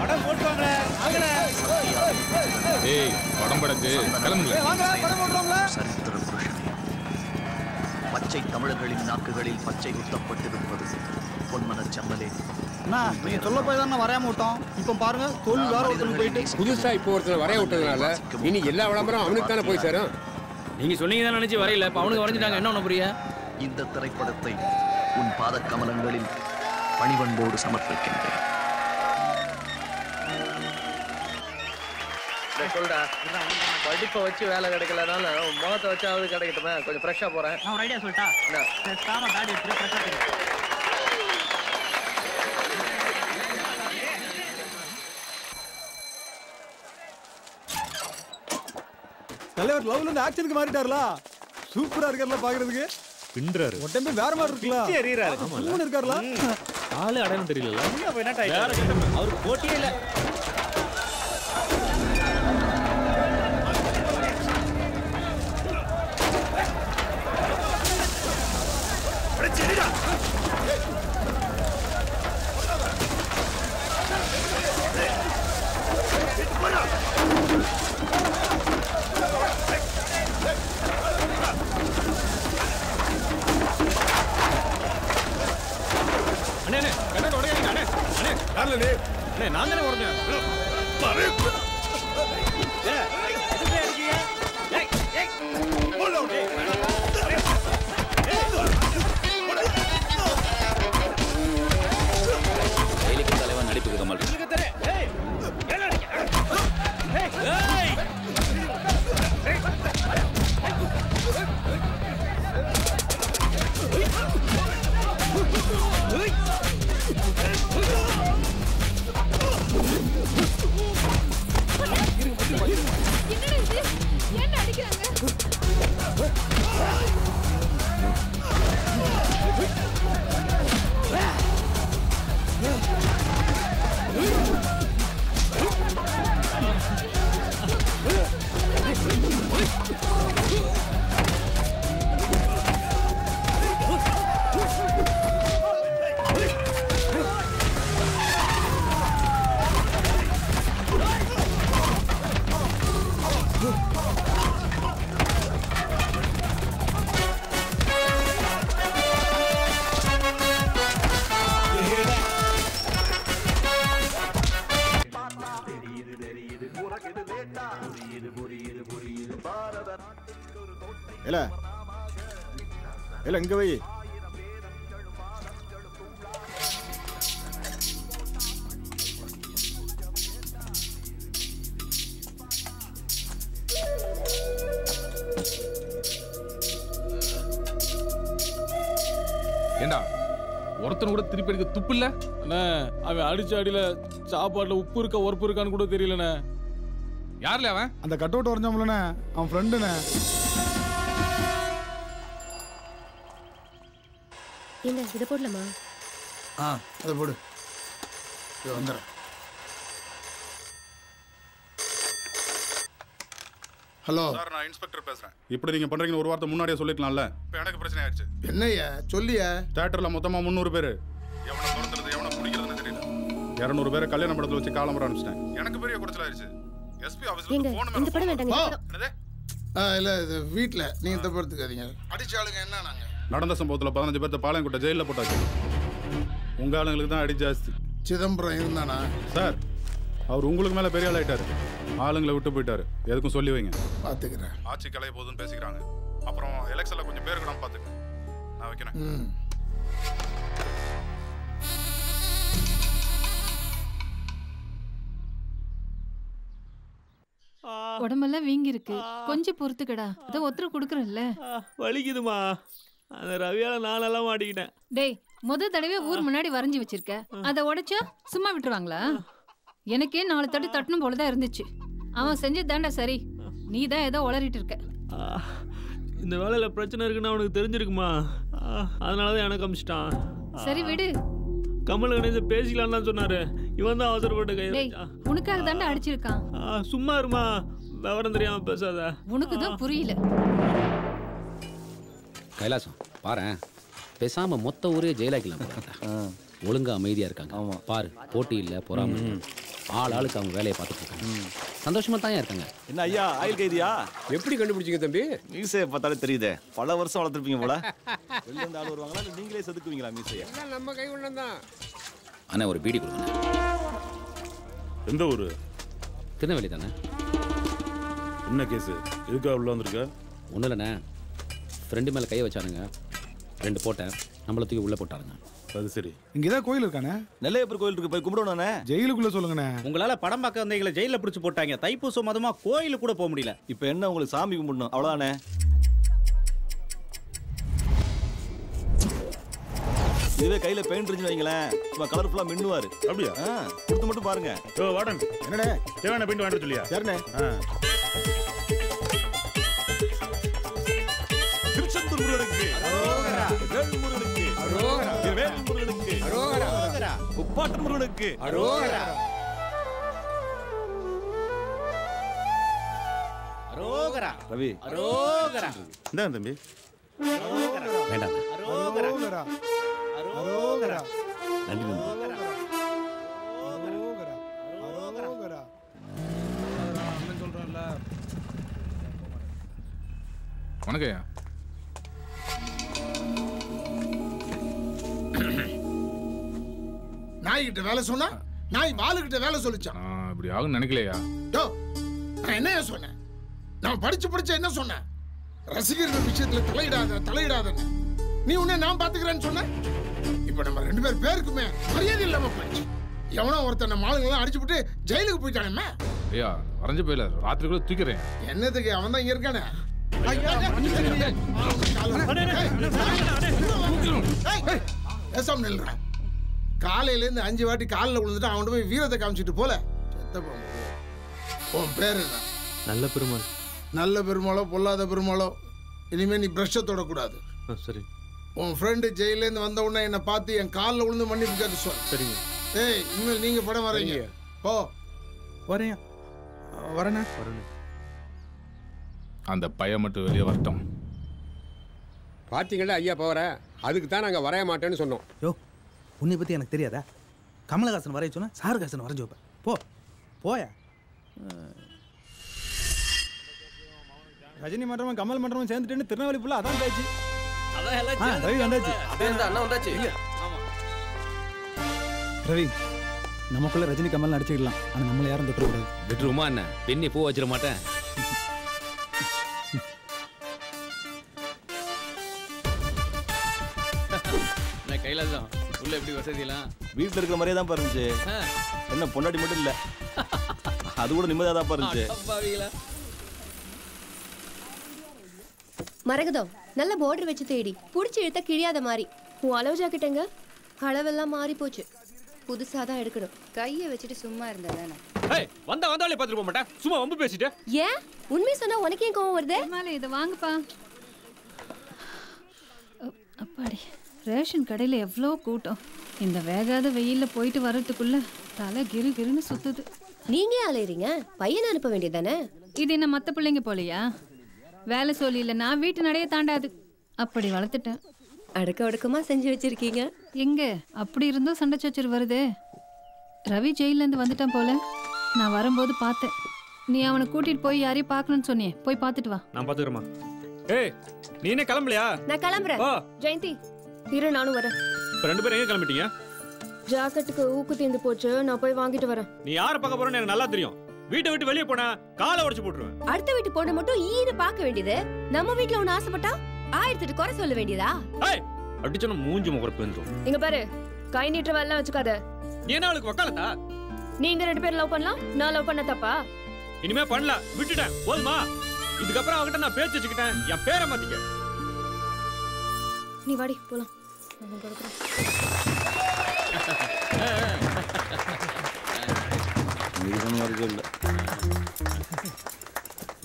படம் போட்டுவாங்க. ஏய் படம் படக்கு கிளம்புங்க. சரித்திர புருஷனே, பச்சை தமிழர்களின் நாக்குகளில் பச்சை குத்தப்பட்டிருப்பது பொன்மனச் செம்மலே. சொல்ல போய் தான் வரையாம விட்டோம். இப்ப பாருங்க தோல்வி வேற ஒருத்தருக்கு போயிட்டு புதுசா இப்போ ஒருத்தர் வரைய விட்டதுனால இனி எல்லா விளம்பரம் அவனுக்கு தானே போய் சேரும். நீங்க சொன்னீங்க தான் நினைச்சு வரையில, இப்ப அவனுக்கு வரைஞ்சிட்டாங்க. என்ன ஒண்ணு புரிய? இந்த திரைப்படத்தை உன் பாத கமலங்களில் பணிவன்போடு சமர்ப்பிக்கின்றேன். சொல்டா, படிப்பை வச்சு வேலை கிடைக்கலனாலும் முகத்தை வச்சாவது கிடைக்கட்டுமே. கொஞ்சம் ஃப்ரெஷ்ஷா போறேன். நான் ஒரு ஐடியா சொல்லிட்டா? பேசாம தாடி எடுத்து ஃப்ரெஷ்ஷா தெரியும். தலைவர் லவ்ல இருந்து ஆக்ஷனுக்கு மாறிட்டாருல. சூப்பரா இருக்காருல பாக்குறதுக்கு. பின்றாரு. உடம்பே வேற மாதிரி இருக்குல. பிச்சை எறியறாரு. சூப்பரா இருக்காருல. ஆளு அடையாளம் தெரியல. அப்ப என்ன டைம்? அவருக்கு போட்டியே இல்ல. அண்ணே அண்ணே கண்ணை உடையாதீங்க அண்ணே. அண்ணே கார்ல நான் தானே உடனே தலைவன் நடிப்புக்கு கமல் என்ன அடிக்கிறாங்க? இல்ல இங்க வை. ஏண்டா ஒருத்தன் கூட திருப்பி எடுக்க துப்பு இல்ல? அண்ணா அவன் அடிச்ச அடியில சாப்பாட்டுல உப்பு இருக்கா உரப்பு இருக்கான்னு கூட தெரியலண்ணே. யாருல அவன்? அந்த கட் அவுட் வரைஞ்சாமலண்ணே, அவன் ஃப்ரெண்டுண்ணே. என்ன இதை போடலாமா? அதை போடு. வந்துடுறேன். ஹலோ சார், நான் இன்ஸ்பெக்டர் பேசுறேன். இப்படி நீங்க பண்றீங்கன்னு ஒரு வார்த்தை முன்னாடியே சொல்லிக்கலாம்ல. இப்போ எனக்கு பிரச்சனை ஆயிடுச்சு. என்னய்யா சொல்லியா? தியேட்டர்ல மொத்தமா 300 பேர். எவனை துரத்துறது எவனை பிடிக்கிறதுன்னு தெரியல. 200 பேரை கல்யாண படத்துல வச்சு காலம்பர அனுப்பிச்சிட்டேன். எனக்கு பெரிய குறைச்சல் ஆயிடுச்சு. எஸ்பி ஆபீஸ்ல போன் இந்த படம் வேண்டாங்க. என்னது? இல்ல இது வீட்ல நீங்க தப்படுத்துக்காதீங்க. அடிச்ச ஆளுங்க என்ன நாங்க? நடந்த சம்பவத்துல 15 பேர்த்த பாளையங்கோட்டை ஜெயில போட்டாச்சு. உங்க ஆளுங்களுக்கு தான் அடி ஜாஸ்தி. சிதம்பரம் இருந்தானா? சார், அவர் உங்களுக்கு மேல பெரிய ஆள் ஆயிட்டாரு. ஆளுங்களை விட்டு போயிட்டாரு. எதுக்கும் சொல்லி வைங்க. பாத்துக்கிறேன். ஆட்சி கலைய போதுன்னு பேசிக்கிறாங்க. அப்புறம் எலெக்ஷன்ல கொஞ்சம் பேருக்கு நான் பாத்துக்கிறேன். நான் வைக்கிறேன். உடம்பெல்லாம் வீங்கி இருக்கு. கொஞ்சம் பொறுத்துக்கடா. அத ஒத்தர குடுக்குறேன்ல. வலிக்குதுமா. அந்த ரவியால நானெல்லாம் மாட்டிக்கிட்டேன். டேய், தடவை ஊர் முன்னாடி வரைஞ்சி வச்சிருக்க. அதை உடைச்சா சும்மா விட்டுருவாங்களா? எனக்கே 4 தட்டு தட்டணும் போலதான் இருந்துச்சு. அவன் செஞ்சு தாண்டா சரி. நீ தான் ஏதோ உளறிட்டு இருக்க. இந்த வேலையில பிரச்சனை இருக்குன்னு அவனுக்கு தெரிஞ்சிருக்குமா? அதனாலதான் எனக்கு அமிச்சிட்டான். சரி விடு. கமல் கணேச பேசிக்கலாம்னு தான் சொன்னாரு. இவன் தான் அவசரப்பட்டு கை வச்சான். உனக்காக தாண்டா அடிச்சிருக்கான். சும்மா இருமா, விவரம் தெரியாம பேசாத. உனக்கு தான் புரியல. கைலாசம் பாரேன், பேசாம மொத்த ஊரே ஜெயிலாக்கலாம். ஒழுங்கா அமைதியா இருக்காங்க. ஆமா பாரு, போட்டி இல்ல, பொறாம இல்ல. ஆளுக்கு அவங்க வேலையை பார்த்துட்டு இருக்காங்க. சந்தோஷமா தான் இருக்காங்க. என்ன ஐயா, ஆயில் கைதியா? எப்படி கண்டுபிடிச்சீங்க தம்பி? மீசையை பார்த்தாலே தெரியுதே, பல வருஷம் வளர்த்துருப்பீங்க போல. வெளில இருந்து ஆள் வருவாங்களா, இல்லை நீங்களே செதுக்குவீங்களா மீசையை? நம்ம கை தான். அண்ணா ஒரு பீடி கொடுங்க. எந்த ஊரு? திருநெல்வேலி தானே. என்ன கேஸ்? எதுக்காக உள்ள வந்திருக்க? ஒன்றும் இல்லைண்ணே, ஃப்ரெண்டு மேலே கையை வச்சானுங்க. 2 போட்டேன், நம்மள தூக்கி உள்ளே போட்டாருங்க. அது சரி. இங்கதான் கோயில் இருக்கானே? நெல்லையப்பர் கோயில் இருக்கு, போய் கும்பிடணும்ண்ணே. ஜெயிலுக்குள்ள சொல்லுங்கண்ணே. உங்களால படம் பார்க்க வந்தீங்களா ஜெயில பிடிச்சு போட்டாங்க. தைப்பூசம் மதமா கோயிலுக்கு கூட போக முடியல. இப்போ என்ன உங்களுக்கு சாமி கும்பிடணும் அவ்வளோதானே? இதுவே கையில பெயிண்ட் இருந்து வைங்களேன், சும்மா கலர்ஃபுல்லா மின்னுவாரு. அப்படியா? கொடுத்து மட்டும் பாருங்க. வாடன் என்னடே தேவையான பெயிண்ட் வாங்கிட்டு சொல்லியா? சரிண்ணே. திருச்செந்தூர் முருகனுக்கு அரோகரா, வேல் முருகனுக்கு அரோகரா, வேல் முருகனுக்கு அரோகரா, உப்பாட்டன் முருகனுக்கு அரோகரா, அரோகரா. ரவி அரோகரா. இந்தாங்க தம்பி. வேண்டாம். அரோகரா. அரோகரா. நன்றி நன்றி. வணக்கம்யா. நாய்கிட்ட வேலை சொன்னா நாய் வாளுகிட்ட வேலை சொல்லிச்சான். இப்படி ஆகும் நினைக்கலையா? யோ, நான் என்ன சொன்னேன்? நான் படிச்சு என்ன சொன்னேன்? ரசிகர்கள் விஷயத்துல தலையிடாத. நீ உன்னை நான் பாத்துக்கிறேன்னு சொன்ன. இப்ப நம்ம 2 பேருக்குமே மரியாதை இல்லாம போயிடுச்சு. எவனோ ஒருத்தன் நம்ம ஆளுங்கெல்லாம் அடிச்சு விட்டு ஜெயிலுக்கு போயிட்டானே. ஐயா வரைஞ்சு போயில ராத்திரிக்குள்ள தூக்கிறேன். என்னதுக்கு? அவன் தான் இங்க இருக்கானே. காலையில இருந்து 5 வாட்டி காலில் விழுந்துட்டு அவன் போய் வீரத்தை காமிச்சிட்டு போல. உன் பேர் என்ன? நல்ல பெருமாள். நல்ல பெருமாளோ பொல்லாத பெருமாளோ இனிமே நீ பிரஷை தொடக்கூடாது. சரி. உன் ஃப்ரெண்டு ஜெயிலேருந்து வந்த உடனே என்னை பார்த்து என் காலில் விழுந்து மன்னிப்பு கேட்க சொல். சரிங்க. ஏய், இனிமேல் நீங்க படம் வரீங்க. போ. வரேன். அந்த பையன் மட்டும் வெளியே வரட்டும். பார்த்தீங்களா ஐயா போகிற, அதுக்கு தான் நாங்கள் வரைய மாட்டேன்னு சொன்னோம். யோ, உன்னை பற்றி எனக்கு தெரியாதா? கமலஹாசன் வரைய சொன்னா சாருஹாசன் வரைஞ்சு வைப்பேன். போயா. ரஜினி மன்றமும் கமல் மன்றமும் சேர்ந்துட்டு திருநெல்வேலி ஃபுல்லா அதான் பேச்சு. ரவி வந்தாச்சு. அண்ணா வந்தாச்சு. ரவி, நமக்குள்ள ரஜினி கமல் அடிச்சுக்கலாம். ஆனா நம்மள யாரும் தொட்டுக்கூடாது. விட்டுருமா என்ன? பெண்ணி பூ வச்சிட மாட்டேன். கைலாசம் உள்ள எப்படி வசதியெல்லாம் வீட்டில் இருக்கிற மாதிரியே தான் இருந்துச்சு. என்ன பொண்டாட்டி மட்டும் இல்லை, அது கூட நிம்மதியாக தான் இருந்துச்சு. மரகதம் நல்ல பார்டர் வச்சு தேடி புடிச்சு இழுத்த கிழியாத மாதிரி. உன் அளவு ஜாக்கெட்டுங்க அளவெல்லாம் மாறி போச்சு. புதுசா தான் எடுக்கணும். கையை வச்சுட்டு சும்மா இருந்ததானே. வந்தாலே பார்த்துட்டு போக மாட்டேன். சும்மா வம்பு பேசிட்டு. ஏன் உண்மை சொன்னா உனக்கு ஏன் கோவம் வருது? மேலே இதை வாங்குப்பா. அப்பாடி, ரேஷன் கடையில் எவ்வளோ கூட்டம். இந்த வேகாத வெயிலில் போயிட்டு வர்றதுக்குள்ள தலை கிருன்னு சுத்துது. நீங்க அலையறீங்க, பையனை அனுப்ப வேண்டியதானே. இது என்ன மற்ற பிள்ளைங்க போலையா? வேலை சொல்லி இல்லை, நான் வீட்டு நடைய தாண்டாது. அப்படி வளர்த்துட்டேன். அடக்க ஒடுக்கமா செஞ்சு வச்சிருக்கீங்க. எங்க அப்படி இருந்தும் சண்டை சச்சர் வருது. ரவி ஜெயிலேருந்து வந்துட்டான் போல. நான் வரும்போது பார்த்தேன். நீ அவனை கூட்டிட்டு போய் யாரையும் பார்க்கணும்னு சொன்னியே, போய் பார்த்துட்டு வா. நான் பார்த்துக்கிறேம்மா. ஏய், நீ என்ன கிளம்பலையா? நான் கிளம்புறேன். ஜெயந்தி இரு, நானும் வரேன். இப்போ 2 பேரும் எங்க கிளம்பிட்டீங்க? ஜாக்கெட்டுக்கு ஊக்கு தீர்ந்து போச்சு, நான் போய் வாங்கிட்டு வரேன். நீ யாரை பார்க்க போறேன்னு எனக்கு நல்லா தெரியும். வீட்டை விட்டு வெளியே போனா காலை உடைச்சு போட்டுருவேன். அடுத்த வீட்டு பொண்ணு மட்டும் ஈடு பார்க்க வேண்டியது. நம்ம வீட்டுல ஒண்ணு ஆசைப்பட்டா 1008 குறை சொல்ல வேண்டியதா? அடிச்சோன்னு மூஞ்சி முகரப்பு வந்துரும். இங்க பாரு, கை நீட்டுற வேலை வச்சுக்காத. நீ என்ன அவளுக்கு வக்காலத்தா? நீங்க 2 பேரும் லவ் பண்ணலாம், நான் லவ் பண்ண தப்பா? இனிமே பண்ணல, விட்டுட்டேன். போதுமா? இதுக்கப்புறம் அவகிட்ட நான் பேச்சு வச்சுக்கிட்டேன். என் பேரை மாத்திக்க. நீ வாடி போலாம்.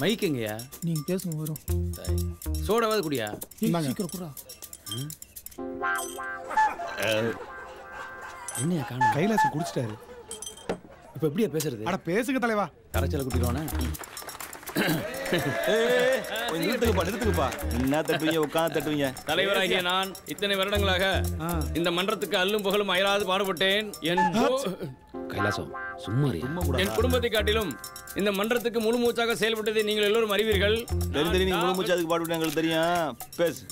மைக்குங்கய்யா, நீங்க பேசுங்க வரும். சோடாவது குடியா? சீக்கிரம் குறா. என்ன காணும்? கைலாசம் குடிச்சிட்டாரு. இப்ப எப்படியா பேசுறது? அட பேசுங்க தலைவா. கரைச்சல குடிடுவானே. நிறுத்துக்குப்பா. என்ன தட்டுவீங்க, உட்காந்து தட்டுவீங்க. தலைவராகிய நான் இத்தனை வருடங்களாக இந்த மன்றத்துக்கு அல்லும் புகழும் அயராது பாடுபட்டேன். கைலாசம் சும்மா என் குடும்பத்தை காட்டிலும் இந்த மன்றத்துக்கு முழு மூச்சாக செயல்பட்டதை நீங்கள் எல்லோரும் அறிவீர்கள். தெரியும், நீங்க முழு மூச்சு அதுக்கு பாடுபட்டு எங்களுக்கு தெரியும். பேசு.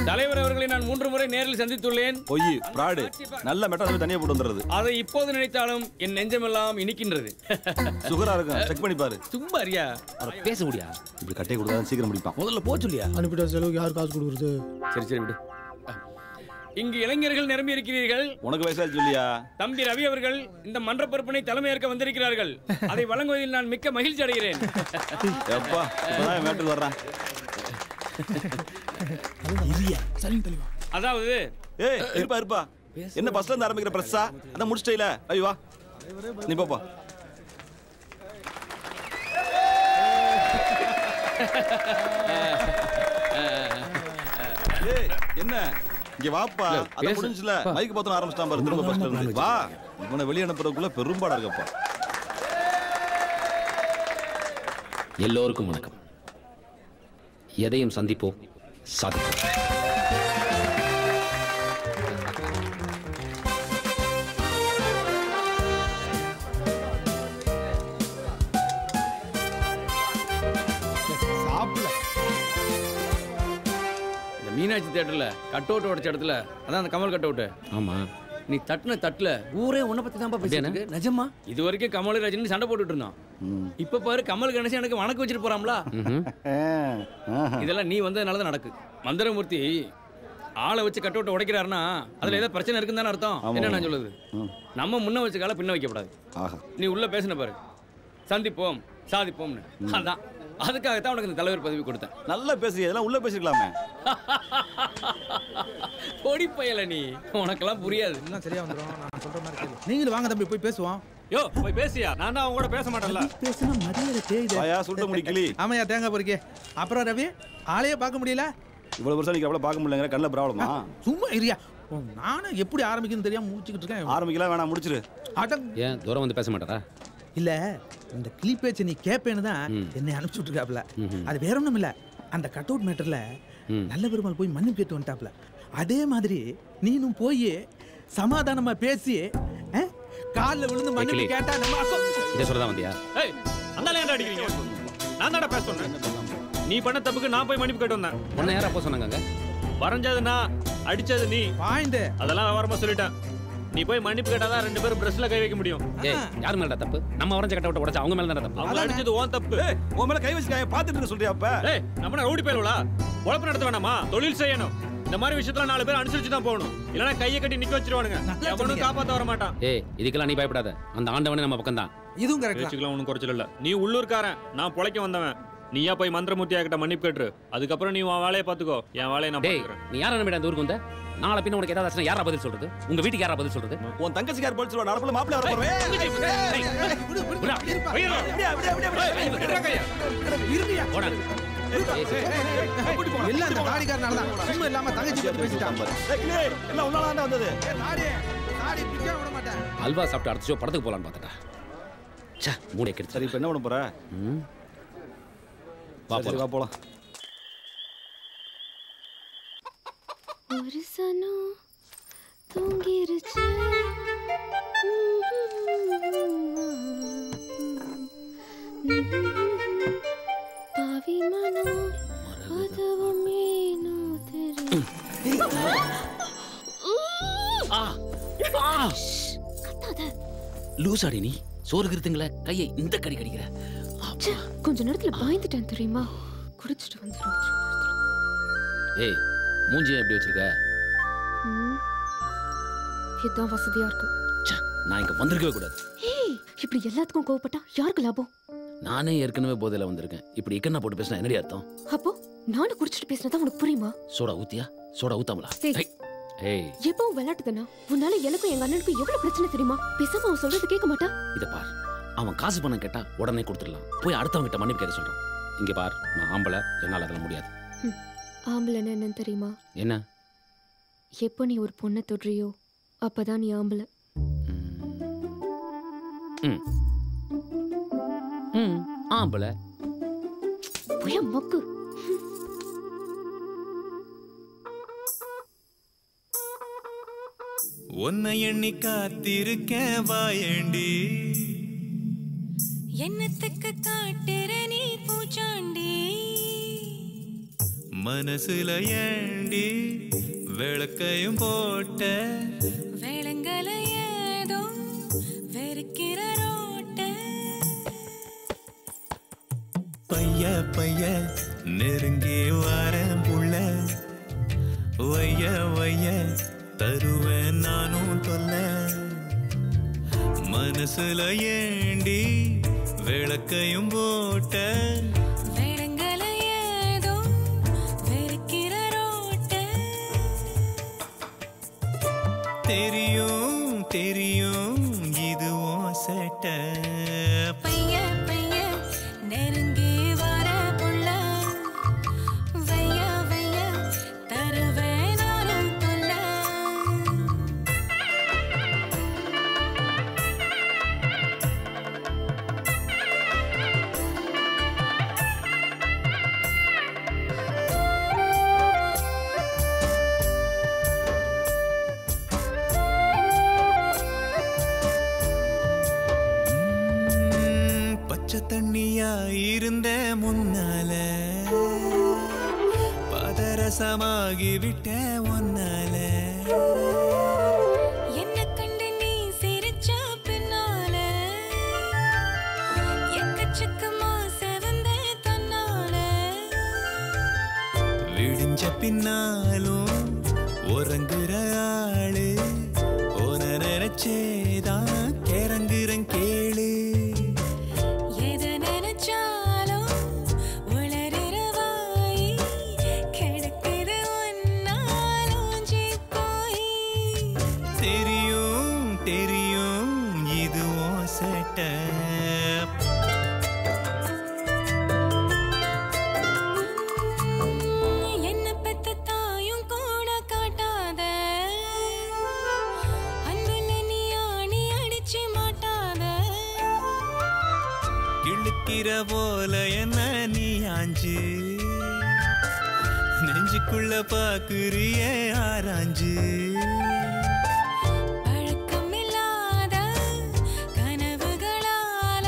தலைவர் அவர்களை நான் 3 முறை நேரில் சந்தித்துள்ளேன். பொய், பிராடு. நல்ல மெட்ராஸ் தனியா போட்டு வந்துடுறது. அதை இப்போது நினைத்தாலும் என் நெஞ்சமெல்லாம் இனிக்கின்றது. சுகரா இருக்கும், செக் பண்ணி பாரு. சும்மா அறியா பேச முடியா? இப்படி கட்டை கொடுத்தா சீக்கிரம் முடிப்பான். முதல்ல போ சொல்லியா? அனுப்பிட்ட செலவுக்கு யார் காசு கொடுக்குறது? சரி விடு. இங்கு இளைஞர்கள் நிரம்பி இருக்கிறீர்கள். உனக்கு வயசாச்சு சொல்லியா? தம்பி ரவி அவர்கள் இந்த மன்ற பொறுப்பினை தலைமையேற்க வந்திருக்கிறார்கள். அதை வழங்குவதில் நான் மிக்க மகிழ்ச்சி அடைகிறேன். எப்பா இப்பதான் மேட்டுக்கு வர்றேன். அதாவது இருப்பா என்ன பஸ்ல இருந்து ஆரம்பிக்கிற பிரஸ்ஸா? அதான் முடிச்சிட்டீல. ஐயோ வா, நீ போப்பா. என்ன இங்க வாப்பா, அத முடிஞ்சுல. மைக் பத்தன ஆரம்பிச்சிட்டான் பாரு. திரும்ப பஸ்ல இருந்து வா. இவனை வெளிய அனுப்புறதுக்குள்ள பெரும்பாடா இருக்கப்பா. எல்லோருக்கும் வணக்கம். எதையும் சந்திப்போம், சாதிப்போம். இந்த மீனாட்சி தியேட்டர்ல கட் அவுட் உடைச்ச இடத்துல அதான் அந்த கமல் கட் அவுட். ஆமா, நீ தட்டுன தட்டுல ஊரே உன்னை பத்தி தான் பேசிட்டு இருக்கு. நிஜமா இது வரைக்கும் கமல் ரஜினி சண்டை போட்டுட்டு இருந்தான். இப்ப பாரு கமல் கணேசன் எனக்கு வணக்கம் வச்சிட்டு போறாம்ல. இதெல்லாம் நீ வந்ததுனால தான் நடக்கு. மந்திரமூர்த்தி ஆளை வச்சு கட் அவுட் உடைக்கிறாருன்னா அதுல ஏதாவது பிரச்சனை இருக்குன்னு தானே அர்த்தம். என்ன நான் சொல்லுது, நம்ம முன்ன வச்ச கால பின்ன வைக்கப்படாது. நீ உள்ள பேசின பாரு, சந்திப்போம் சாதிப்போம்னு. அதான் அதுக்காகத்தான் உனக்கு இந்த தலைவர் பதவி கொடுத்தேன். நல்லா பேசுறீங்க, இதெல்லாம் உள்ள பேசிருக்கலாமே. பொடி பயல நீ, உனக்கெல்லாம் புரியாது. எல்லாம் சரியா வந்துரும். நான் சொல்ற மாதிரி கேளு. நீங்களும் வாங்க தம்பி போய் பேசுவோம். யோ போய் பேசியா, நான் தான் அவங்க கூட பேச மாட்டேன்ல. பேசினா மரியாதை தேய்து. ஆயா சுட்ட முடி கிளி. ஆமாயா தேங்காய் பொறுக்கே. அப்புறம் ரவி ஆளையே பார்க்க முடியல. இவ்வளவு வருஷம் நீங்க அவ்வளவு பார்க்க முடியலங்கிற கண்ணில் ப்ராப்ளமா? சும்மா இரியா, நானும் எப்படி ஆரம்பிக்கணும்னு தெரியாம முடிச்சுக்கிட்டு இருக்கேன். ஆரம்பிக்கலாம் வேணாம், முடிச்சிரு. ஏன் தூரம் வந்து பேச மாட்டாரா? இல்ல இந்த கிளி பேச்சை நீ கேப்பேன்னு தான் என்னை அனுப்பிச்சு விட்டுருக்காப்ல. அது வேற ஒண்ணும் இல்ல, அந்த கட் அவுட் மேட்டர்ல நல்ல பெருமாள் போய் மன்னிப்பு கேட்டு வந்துட்டாப்ல. அதே மாதிரி நீனும் போய் சமாதானமா பேசி காலில் விழுந்து மன்னிப்பு கேட்டா நம்ம இதை சொல்லதான் வந்தியா? ஏய் அந்தால ஏன்டா அடிக்கிறீங்க? நான் தான்டா பேச சொன்னேன். நீ பண்ண தப்புக்கு நான் போய் மன்னிப்பு கேட்டு வந்தேன். உன்னை யாரா போக சொன்னாங்க? வரைஞ்சது நான், அடிச்சது நீ. பாயிண்ட் அதெல்லாம் விவரமா சொல்லிட்டேன். நீ போய் மன்னிப்பு கேட்டாதான் 2 பேரும் பிரஸ்ல கை வைக்க முடியும். ஏய் யார் மேலடா தப்பு? நம்ம வரைஞ்ச கட்ட விட்டு உடைச்சா அவங்க மேல தான தப்பு. அவங்க அடிச்சது உன் தப்பு. உன் மேல கை வச்சு பாத்துட்டு இருக்க சொல்றியா? அப்ப ஏய் நம்ம ஓடி போயிடுவா? உழைப்பு நடத்த வேணாமா? தொழில் செய்யணும். இந்த மாதிரி விஷயத்துல 4 பேர் அனுசரிச்சு தான் போகணும். இல்லனா கையை கட்டி நிக்க வச்சிருவானுங்க. எவனும் காப்பாத்த வர மாட்டான். ஏய் இதுக்கெல்லாம் நீ பயப்படாத, அந்த ஆண்டவனே நம்ம பக்கம் தான். இதுவும் கரெக்ட். பேச்சுக்கலாம் ஒன்றும் குறைச்சல இல்ல. நீ உள்ளூர்காரன், நான் பொழைக்க வந்தவன். நீயா போய் மந்திரமூர்த்தியா கிட்ட மன்னிப்பு கேட்டு அதுக்கப்புறம் நீ உன் வேலையை பாத்துக்கோ, என் வேலையை நான் பாத்துக்கிறேன். நீ யாரை நம்பிட அந்த ஊருக்கு வந்த? நாளை பின்ன உனக்கு ஏதாவது யாரா பதில் சொல்றது? உங்க வீட்டுக்கு யாரா பதில் சொல்றது? உன் தங்கச்சிக்கார பதில் சொல்லுவா. நடப்புல மாப்பிள்ளை வர போறேன். எல்லாம் அந்த தாடிக்காரனால தான். சும்மா இல்லாம தங்கச்சி பத்தி பேசிட்டான். எல்லாம் உன்னால தான் வந்தது. தாடி பிக்க விட மாட்டேன். அல்வா சாப்பிட்டு அடுத்த ஷோ படத்துக்கு போலான்னு பார்த்தடா. ச்சே மூளை கெடுத்து. சரி இப்போ என்ன பண்ண போற? வா போலாம். ஒரு சனம் தூங்கிருச்சு. பாவி மனம் அதுவும் மீனோ தெரியும். லூசாடி நீ, சோறு கிருத்துங்கள கையை இந்த கடி கடிக்கிற. கொஞ்ச நேரத்துல பயந்துட்டேன் தெரியுமா? குடிச்சிட்டு வந்துடும். ஏய் மூஞ்சியை எப்படி வச்சிருக்க? இதுதான் வசதியா இருக்கு. நான் இங்க வந்திருக்கவே கூடாது. ஏய் இப்படி எல்லாத்துக்கும் கோவப்பட்டா யாருக்கு லாபம்? நானே ஏற்கனவே போதையில வந்திருக்கேன். இப்படி இக்கண்ணா போட்டு பேசினா என்னடி அர்த்தம்? அப்போ நானும் குடிச்சிட்டு பேசினதா உனக்கு புரியுமா? சோடா ஊத்தியா? சோடா ஊத்தாமலா? ஏய் எப்பவும் விளையாட்டு தானா? உன்னால எனக்கும் எங்க அண்ணனுக்கும் எவ்வளவு பிரச்சனை தெரியுமா? பேசாம அவன் சொல்றது கேட்க மாட்டா? இத பார், அவன் காசு பணம் கேட்டா உடனே கொடுத்துடலாம். போய் அடுத்தவங்க கிட்ட மன்னிப்பு கேட்க சொல்றான். இங்க பார், நான் ஆம்பளை, என்னால அதெல்லாம் முடியாது. ஆம்பளைன்னா என்னன்னு தெரியுமா? என்ன? எப்போ நீ ஒரு பொண்ணை தொடுறியோ அப்பதான் நீ ஆம்பளை. ஆம்பளை புய மொக்கு. உன்னை எண்ணி காத்திருக்கேன் வாயண்டி. என்னத்துக்கு காட்டுற நீ பூச்சாண்டி? மனசுல ஏண்டி விளக்கையும் போட்ட? வேளங்களை ஏதோ வெறுக்கிற ரோட்ட. பைய பைய நெருங்கி வாரேன் புள்ள. வைய வைய தருவேன் நானும் தொல்ல. மனசுல ஏண்டி விளக்கையும் போட்ட? வேளங்களை ஏதோ வெறுக்கிற ரோட்ட. தெரியும் தெரியும் இதுவும் சேட்ட. பைய பைய நெருங்கி வர புள்ள. வைய வைய தருவேன் நானும் தொல்ல. பச்சை தண்ணியா இருந்த முன்னால பதரசமாகி விட்ட ஒன்னால. என்ன செஞ்ச பின்னாலும் உறங்குற ஆளு ஓன நினைச்சேதான் கிறங்குறன் கேளு எதை நினைச்சாலும் உளறுற வாய் கிடக்குது ஒன்னாலும் போய் தெரியும் தெரியும் இது உன் சட்டை என்ன பெத்த தாயும் கூட காட்டாத அன்புல நீ ஆணி அடிச்சு மாட்டாத கிழக்கிற போல என்ன நீ ஆஞ்சு நெஞ்சுக்குள்ள பாக்குறிய ஆராஞ்சு பழக்கமில்லாத கனவுகளால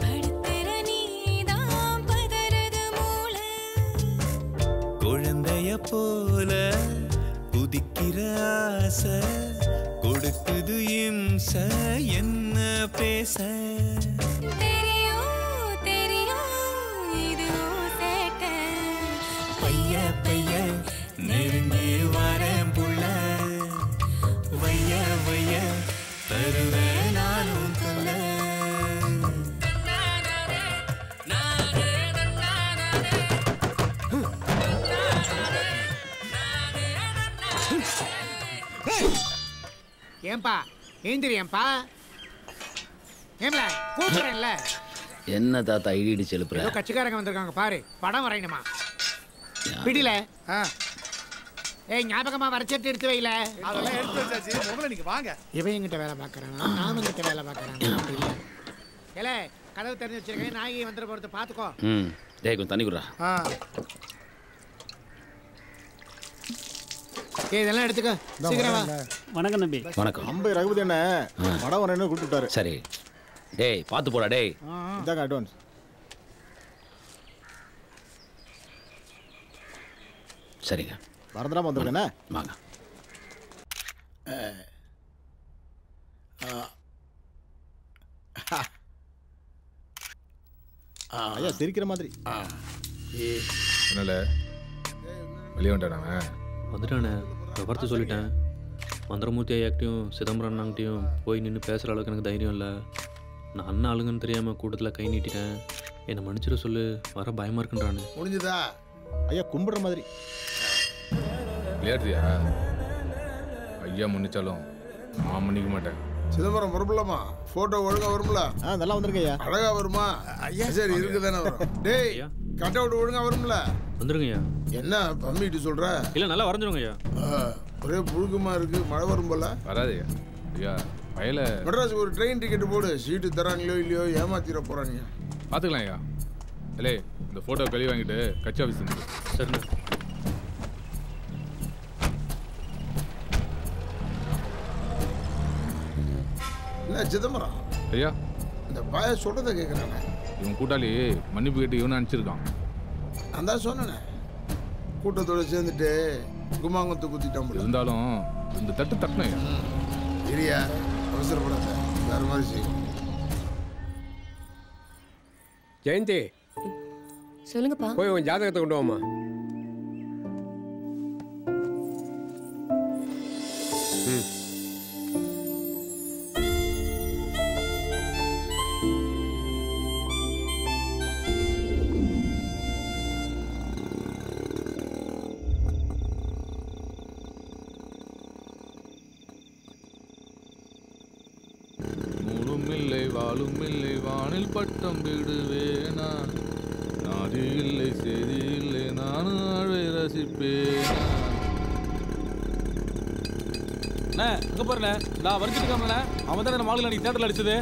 படுத்துற நீதான் பதறது மூளை குழந்தைய போல குதிக்கிற ஆசை கொடுக்குது இம்ச என்ன பேச தெரியும் தெரியும் இது உன் சேட்டை பைய பைய நெருங்கி வரேன் புள்ள வைய வைய தருவேன் நானும் தொல்ல ஏன்பா ஏந்திரியம்பா ஏம்ல கூப்பிடுறேன்ல என்ன தாத்தா இடி செலுப்புற ஏதோ கட்சிக்காரங்க வந்திருக்காங்க பாரு படம் வரையணுமா பிடில ஏய் ஞாபகமா வரைச்சிட்டு எடுத்து வைல அதெல்லாம் எடுத்து வச்சாச்சு முதல்ல நீங்க வாங்க இவன் எங்கிட்ட வேலை பார்க்கறான் நானும் கிட்ட வேலை பார்க்கறேன் ஏல கதவு திறந்து வச்சிருக்கேன் நாயகி வந்துற போறது பாத்துக்கோ ம் டேய் கொஞ்சம் தண்ணி குடுறா ஏய் இதெல்லாம் எடுத்துக்க சீக்கிரம் வா வணக்கம் தம்பி வணக்கம் அம்பை ரகுபதி என்ன படம் வரேன்னு கூப்பிட்டுட்டாரு சரி டேய் பார்த்து போடா டேய் இதாங்க அட்வான்ஸ் சரிங்க மறந்துடாம வந்துருக்கேண்ணே வாங்க ஐயா சிரிக்கிற மாதிரி என்னல வெளியே வந்துட்டானே வந்துட்டானே விவரத்தை சொல்லிட்டேன் மந்திரமூர்த்தி ஐயாக்கிட்டையும் சிதம்பரம் அண்ணாங்கிட்டையும் போய் நின்று பேசுகிற அளவுக்கு எனக்கு தைரியம் இல்லை நான் அண்ணன் ஆளுங்கன்னு தெரியாமல் கூட்டத்தில் கை நீட்டிட்டேன் என்னை மன்னிச்சிட சொல்லு வர பயமாக இருக்குன்றானு முடிஞ்சுதா ஐயா கும்பிடுற மாதிரி விளையாடுறியா ஐயா மன்னிச்சாலும் நான் மன்னிக்க மாட்டேன் சிதம்பரம் வரப்படலாமா போட்டோ ஒழுங்கா வரும்ல நல்லா வந்திருக்க ஐயா அழகா வருமா ஐயா சரி இருக்குதானே வரும் டேய் கட் அவுட் ஒழுங்கா வரும்ல வந்துருங்க ஐயா என்ன பம்மிட்டு சொல்ற இல்லை நல்லா வரைஞ்சிருங்க ஐயா ஒரே புழுக்கமா இருக்கு மழை வரும் போல வராது ஐயா வயல மெட்ராஸுக்கு ஒரு ட்ரெயின் டிக்கெட் போடு சீட்டு தராங்களோ இல்லையோ ஏமாத்திர போறாங்க பார்த்துக்கலாம் ஐயா இல்லை இந்த ஃபோட்டோ கழுவி வாங்கிட்டு கட்சி ஆஃபீஸ் வந்து சரிண்ணா என்ன சிதம்பரம் ஐயா இந்த பாய சொல்றதை கேட்குறானே இவன் கூட்டாளி மன்னிப்பு கேட்டு இவனை அனுப்பிச்சிருக்கான் நான் தான் சொன்னேனே கூட்டத்தோட சேர்ந்துட்டு குமாங்கத்தை குத்திட்டான் போல. இருந்தாலும் இந்த தட்டு தட்டணும் ஐயா இரியா அவசரப்படாத வேற மாதிரி செய்யும் ஜெயந்தி சொல்லுங்கப்பா போய் உன் ஜாதகத்தை கொண்டு வாமா மூடும் இல்லை வாழும் இல்லை வானில் பட்டம் விடுவேனா நாதி இல்லை செய்தி இல்லை நானும் ஆழ்வை ரசிப்பேனா அண்ணே இங்க பாருண்ணே நான் வரைஞ்சிட்டு இருக்காமண்ணே அவன் தானே மாடல அன்னைக்கு தேட்டரில் அடிச்சது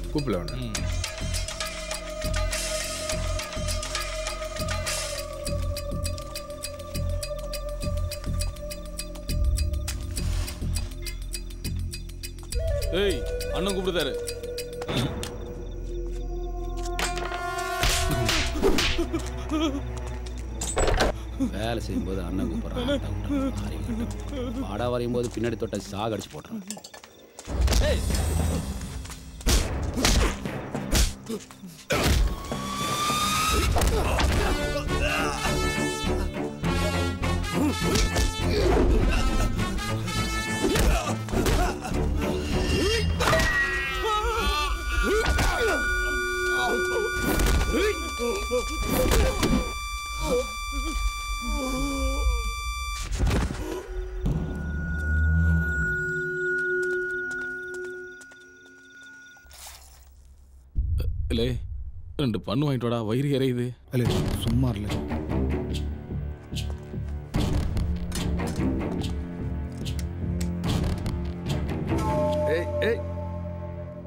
கூப்பிடல ஏய் அண்ணன் கூப்பிடுதாரு வேலை செய்யும்போது அண்ணன் கூப்பிட்றான் பாடா வரையும் போது பின்னாடி தொட்ட சாக அடிச்சு போட்டுறான் இல்லை 2 பண்ணு வாங்கிட்டு வாடா, வயிறு எறையுது. இல்லை சும்மா இல்லை.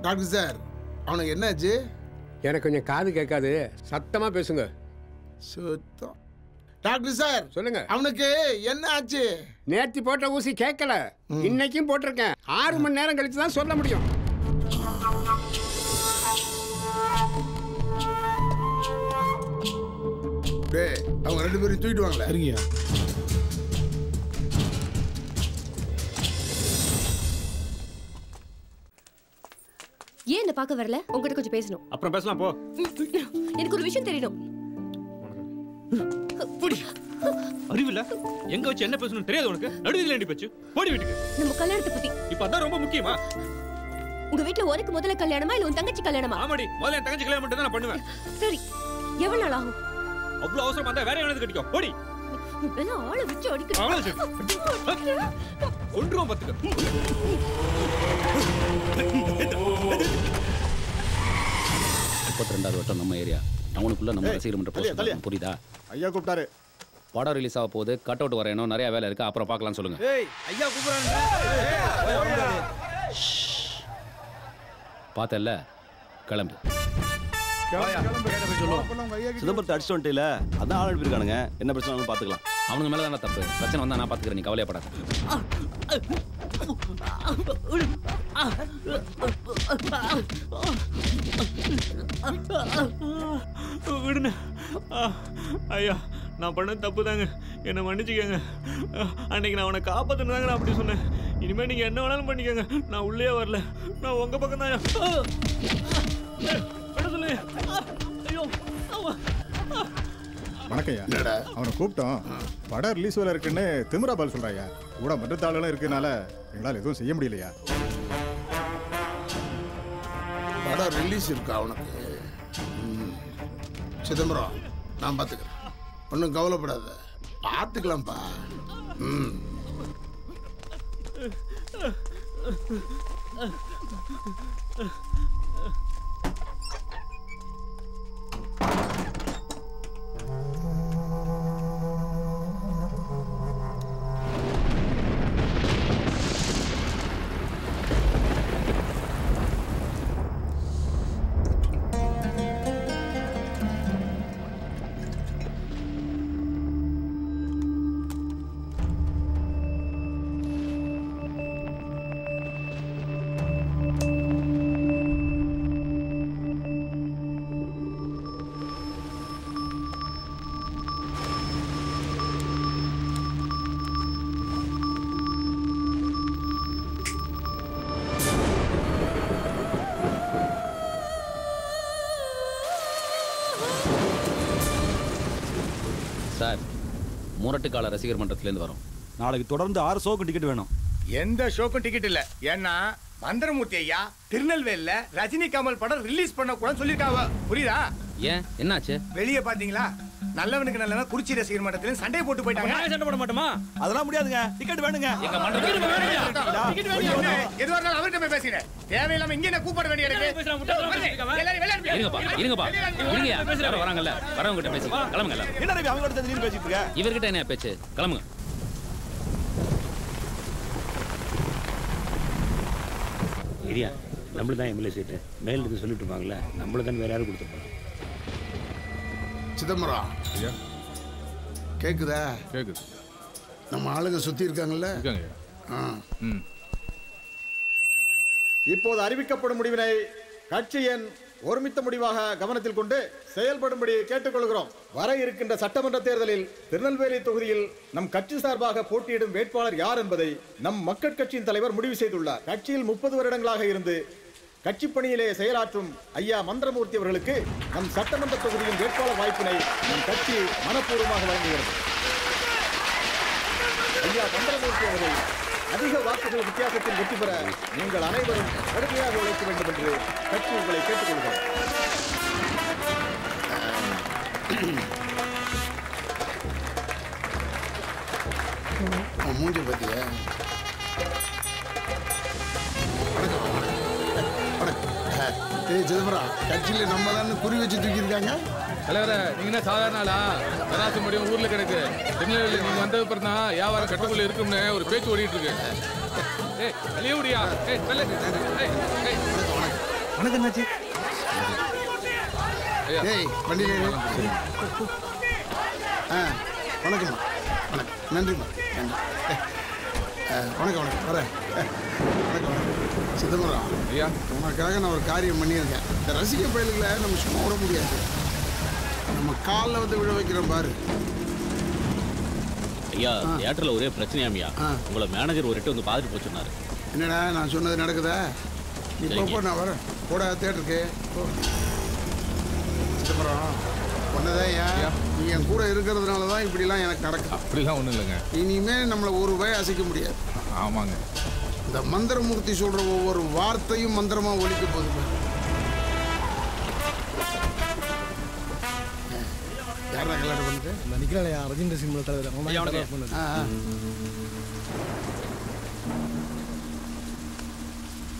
டாக்டர் சார், அவனுக்கு என்னாச்சு? எனக்கு கொஞ்சம் காது கேட்காது, சத்தமா பேசுங்க. சுத்தம். டாக்டர் சார் சொல்லுங்க. அவனுக்கு என்ன ஆச்சு? நேத்தி போட்ட ஊசி கேட்கல, இன்னைக்கும் போட்டிருக்கேன். 6 மணி நேரம் கழிச்சு தான் சொல்ல முடியும். அவங்க 2 பேரும் தூக்கிட்டு வாங்களே. சரிங்கய்யா. ஏன் என்ன பார்க்க வரல? உங்ககிட்ட கொஞ்சம் பேசணும். அப்புறம் பேசலாம் போ. எனக்கு ஒரு விஷயம் தெரியணும். அறிவில்ல, எங்க வச்சு என்ன பேசணும் தெரியாது உனக்கு? நடுவில் ஏண்டி பேச்சு? போடி வீட்டுக்கு. நம்ம கல்யாணத்தை பத்தி. இப்ப அதான் ரொம்ப முக்கியமா? உங்க வீட்ல உனக்கு முதல்ல கல்யாணமா இல்ல உன் தங்கச்சி கல்யாணமா? ஆமாடி, முதல்ல என் தங்கச்சி கல்யாணம் மட்டும் தான் நான் பண்ணுவேன். சரி, எவ்வளவு நாள் ஆகும்? அவ்வளவு அவசரமா இருந்தா வேற எவனாவது கட்டிக்கோ. போடி. இதெல்லாம் ஆளை வச்சு அடிக்கணும். ஆளை வச்சு ஒன்றும் பத்துக்க. 32வது வட்டம் நம்ம ஏரியா. டவுனுக்குள்ள நம்ம ரசிகர் மன்ற போஸ்டர், புரியுதா? ஐயா கூப்பிட்டாரு. படம் ரிலீஸ் ஆக போகுது, கட் அவுட் வரையணும், நிறைய வேலை இருக்கு, அப்புறம் பார்க்கலாம் சொல்லுங்க. ஐயா கூப்பிடுறாங்க. பார்த்தல்ல, கிளம்பு. சிதம்பரத்தை அடிச்சு வந்துட்டே, அதான் ஆள் அனுப்பியிருக்கானுங்க. என்ன பிரச்சனை பார்த்துக்கலாம். அவனுங்க மேல தானே தப்பு. பிரச்சனை வந்தா நான் பார்த்துக்கிறேன், நீ கவலையப்படாத. விடுங்க ஐயா, நான் பண்ண தப்பு தாங்க, என்னை மன்னிச்சுக்கங்க. அன்னைக்கு நான் அவனை காப்பாத்துன்னு தாங்க நான் அப்படி சொன்னேன். இனிமே நீங்க என்ன வேணாலும் பண்ணிக்கங்க, நான் உள்ளே வரல. நான் உங்க பக்கம் தான். சொல்லு. ஐயோ வணக்கம்யா. அவனை கூப்பிட்டோம், படம் ரிலீஸ் வேலை இருக்குன்னு திமிரா பால் சொல்றாயா. கூட மற்றத்தாளும் இருக்கனால எங்களால் எதுவும் செய்ய முடியலையா. படம் ரிலீஸ் இருக்கா அவனுக்கு? சிதம்பரம், நான் பார்த்துக்கிறேன், ஒன்றும் கவலைப்படாத, பார்த்துக்கலாம்ப்பா. சார், முரட்டுக்கால ரசிகர் மன்றத்திலேருந்து வரோம். நாளைக்கு தொடர்ந்து 6 ஷோக்கு டிக்கெட் வேணும். எந்த ஷோக்கும் டிக்கெட் இல்ல. ஏன்னா மந்திரமூர்த்தி ஐயா திருநெல்வேலியில ரஜினி கமல் படம் ரிலீஸ் பண்ண கூட சொல்லிருக்காங்க. புரியுதா? ஏன், என்னாச்சு? வெளியே பாத்தீங்களா, நல்லவனுக்கு நல்லவன் குறிச்சி ரசிகர் மன்றத்தில சண்டை போட்டு போயிட்டாங்க. சண்டை போட மாட்டோமா? அதெல்லாம் முடியாதுங்க, டிக்கெட் வேணுங்க. எங்க மன்றத்துக்கு எதுவா இருந்தாலும் அவர்கிட்ட போய் பேசுறேன். தேவையில்லாம இங்க என்ன கூப்பிட வேண்டிய இருக்கு. இருங்கப்பா, இருங்கயா, வராங்கல்ல, வரவங்கிட்ட பேசி கிளம்புங்க. என்ன ரவி அவங்களோட தெரிஞ்சு பேசிட்டு இருக்க? இவர்கிட்ட என்ன பேச்சு? கிளம்புங்க. ஏரியா நம்மள தான் எம்எல்ஏ சீட்டு மேல இருந்து சொல்லிட்டு இருப்பாங்கல்ல, நம்மள தான் வேற யாரும் கொடுத்துருப்பாங்க. சிதம்பரம், கேக்குதா? கேக்குது. நம்ம ஆளுங்க சுத்தி இருக்காங்கல்ல. இப்போது அறிவிக்கப்படும் முடிவினை கட்சியின் ஒருமித்த முடிவாக கவனத்தில் கொண்டு செயல்படும்படி கேட்டுக்கொள்கிறோம். வர இருக்கின்ற சட்டமன்ற தேர்தலில் திருநெல்வேலி தொகுதியில் நம் கட்சி சார்பாக போட்டியிடும் வேட்பாளர் யார் என்பதை நம் மக்கள் கட்சியின் தலைவர் முடிவு செய்துள்ளார். கட்சியில் 30 வருடங்களாக இருந்து கட்சி பணியிலே செயலாற்றும் ஐயா மந்திரமூர்த்தி அவர்களுக்கு நம் சட்டமன்ற தொகுதியின் வேட்பாளர் வாய்ப்பினை நம் கட்சி மனப்பூர்வமாக வழங்குகிறது. ஐயா மந்திரமூர்த்தி அவர்கள் அதிக வாக்குகள் வித்தியாசத்தில் வெற்றி பெற நீங்கள் அனைவரும் கடுமையாக உழைக்க வேண்டும் என்று கட்சி உங்களை கேட்டுக்கொள்கிறோம். மூஞ்சி பத்தியா சிதம்பரம் கட்சியில நம்ம தான் குறி வச்சு தூக்கியிருக்காங்க. தலைவர நீங்க என்ன சாதாரண ஆளா? தராசு முடியும் ஊர்ல கிடக்கு. திருநெல்வேலி நீங்க வந்த அப்புறம் தான் வியாபாரம் கட்டுக்குள்ள இருக்கும்னு ஒரு பேச்சு ஓடிட்டு இருக்கு. ஏய் வெளியே முடியா? ஏய் வெல்ல. ஏய் ஏய் வணக்கம் அண்ணாச்சி. ஏய் வண்டியில வணக்கம் வணக்கம் நன்றிம்மா நன்றி. வணக்கம் வணக்கம் வரேன். வணக்கம் வணக்கம் சிதம்பரம் ஐயா உனக்காக நான் ஒரு காரியம் பண்ணியிருக்கேன். இந்த ரசிக பயல்களை நம்ம சும்மா விட முடியாது. நம்ம காலில் வந்து விழ வைக்கிறோம் பாரு. ஐயா தியேட்டர்ல ஒரே பிரச்சனையாமியா. உங்களை மேனேஜர் ஒரு வந்து பார்த்துட்டு போய் சொன்னாரு. என்னடா நான் சொன்னது நடக்குதா? இப்போ நான் வரேன் கூட தியேட்டருக்கு. சிதம்பரம் ஒன்னதான் ஏன் நீ என் கூட இருக்கிறதுனால தான் இப்படிலாம் எனக்கு நடக்கும். அப்படிலாம் ஒன்றும் இல்லைங்க. இனிமேல் நம்மளை ஒரு வய அசைக்க முடியாது. ஆமாங்க. இந்த மந்திரமூர்த்தி சொல்ற ஒவ்வொரு வார்த்தையும் மந்திரமா ஒலிக்க போகுது. யாரா கல்யாணம் பண்ணுது? நிக்கலையா ரஜினி சினிமா தலைவர்.